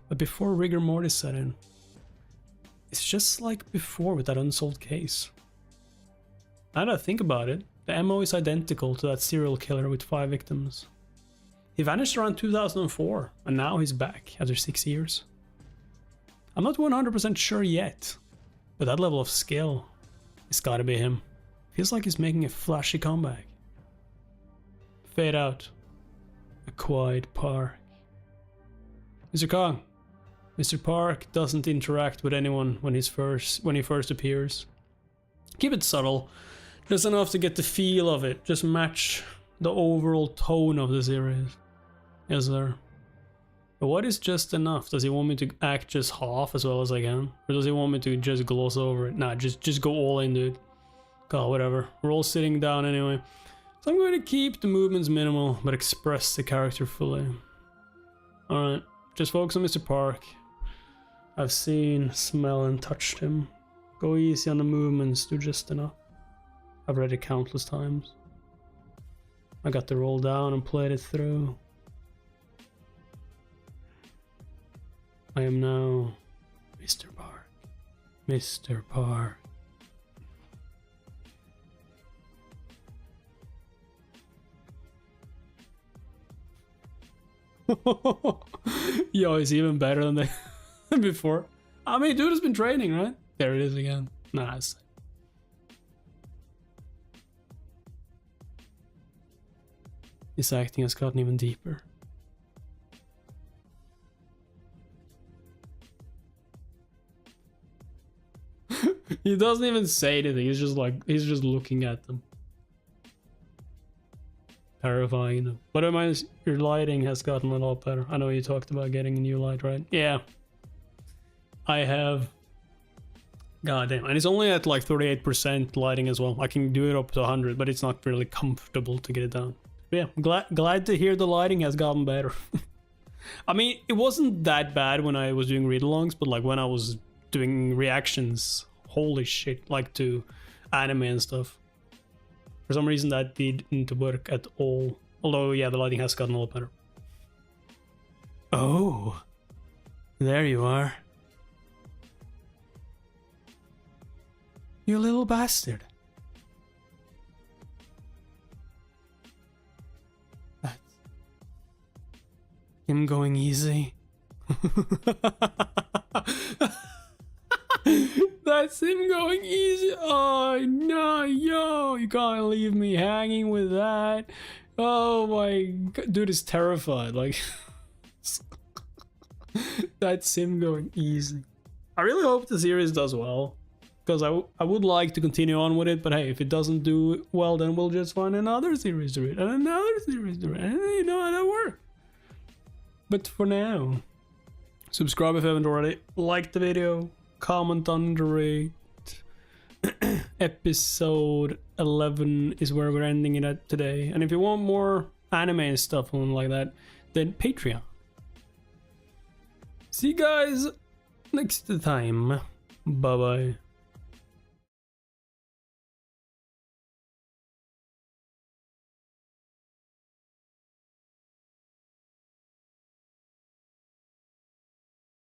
But before rigor mortis set in. It's just like before with that unsolved case. Now that I think about it, the MO is identical to that serial killer with 5 victims. He vanished around 2004, and now he's back after 6 years. I'm not 100% sure yet, but that level of skill, it's gotta be him. Feels like he's making a flashy comeback. Fade out. A quiet park. Mr. Kong. Mr. Park doesn't interact with anyone when he first appears. Keep it subtle, just enough to get the feel of it. Just match the overall tone of the series. Yes, sir. But what is just enough? Does he want me to act just half as well as I can? Or does he want me to just gloss over it? Nah, just go all in, dude. God, whatever. We're all sitting down anyway. So I'm going to keep the movements minimal, but express the character fully. Alright, just focus on Mr. Park. I've seen, smelled, and touched him. Go easy on the movements, do just enough. I've read it countless times. I got the roll down and played it through. I am now Mr. Park. Mr. Park. Yo, it's even better than before. I mean, dude has been training, right? There it is again. Nice. His acting has gotten even deeper. He doesn't even say anything. He's just looking at them. Terrifying, you know. But I mean, your lighting has gotten a lot better. I know you talked about getting a new light, right? Yeah. I have. God damn. And it's only at like 38% lighting as well. I can do it up to 100, but it's not really comfortable to get it down. But yeah, glad to hear the lighting has gotten better. I mean, it wasn't that bad when I was doing read-alongs, but like when I was doing reactions, holy shit, like to anime and stuff. For some reason that didn't work at all. Although, yeah, the lighting has gotten a lot better. Oh, there you are. You little bastard. That's him going easy. That's him going easy. Oh no, yo, you can't leave me hanging with that. Oh my god, dude is terrified. Like, that's him going easy. I really hope the series does well, because I would like to continue on with it, but hey, if it doesn't do well, then we'll just find another series to read, and another series to read, and you know how that works. But for now, subscribe if you haven't already, like the video, comment on the rate. Episode 11 is where we're ending it at today, and if you want more anime and stuff like that, then Patreon. See you guys next time. Bye bye.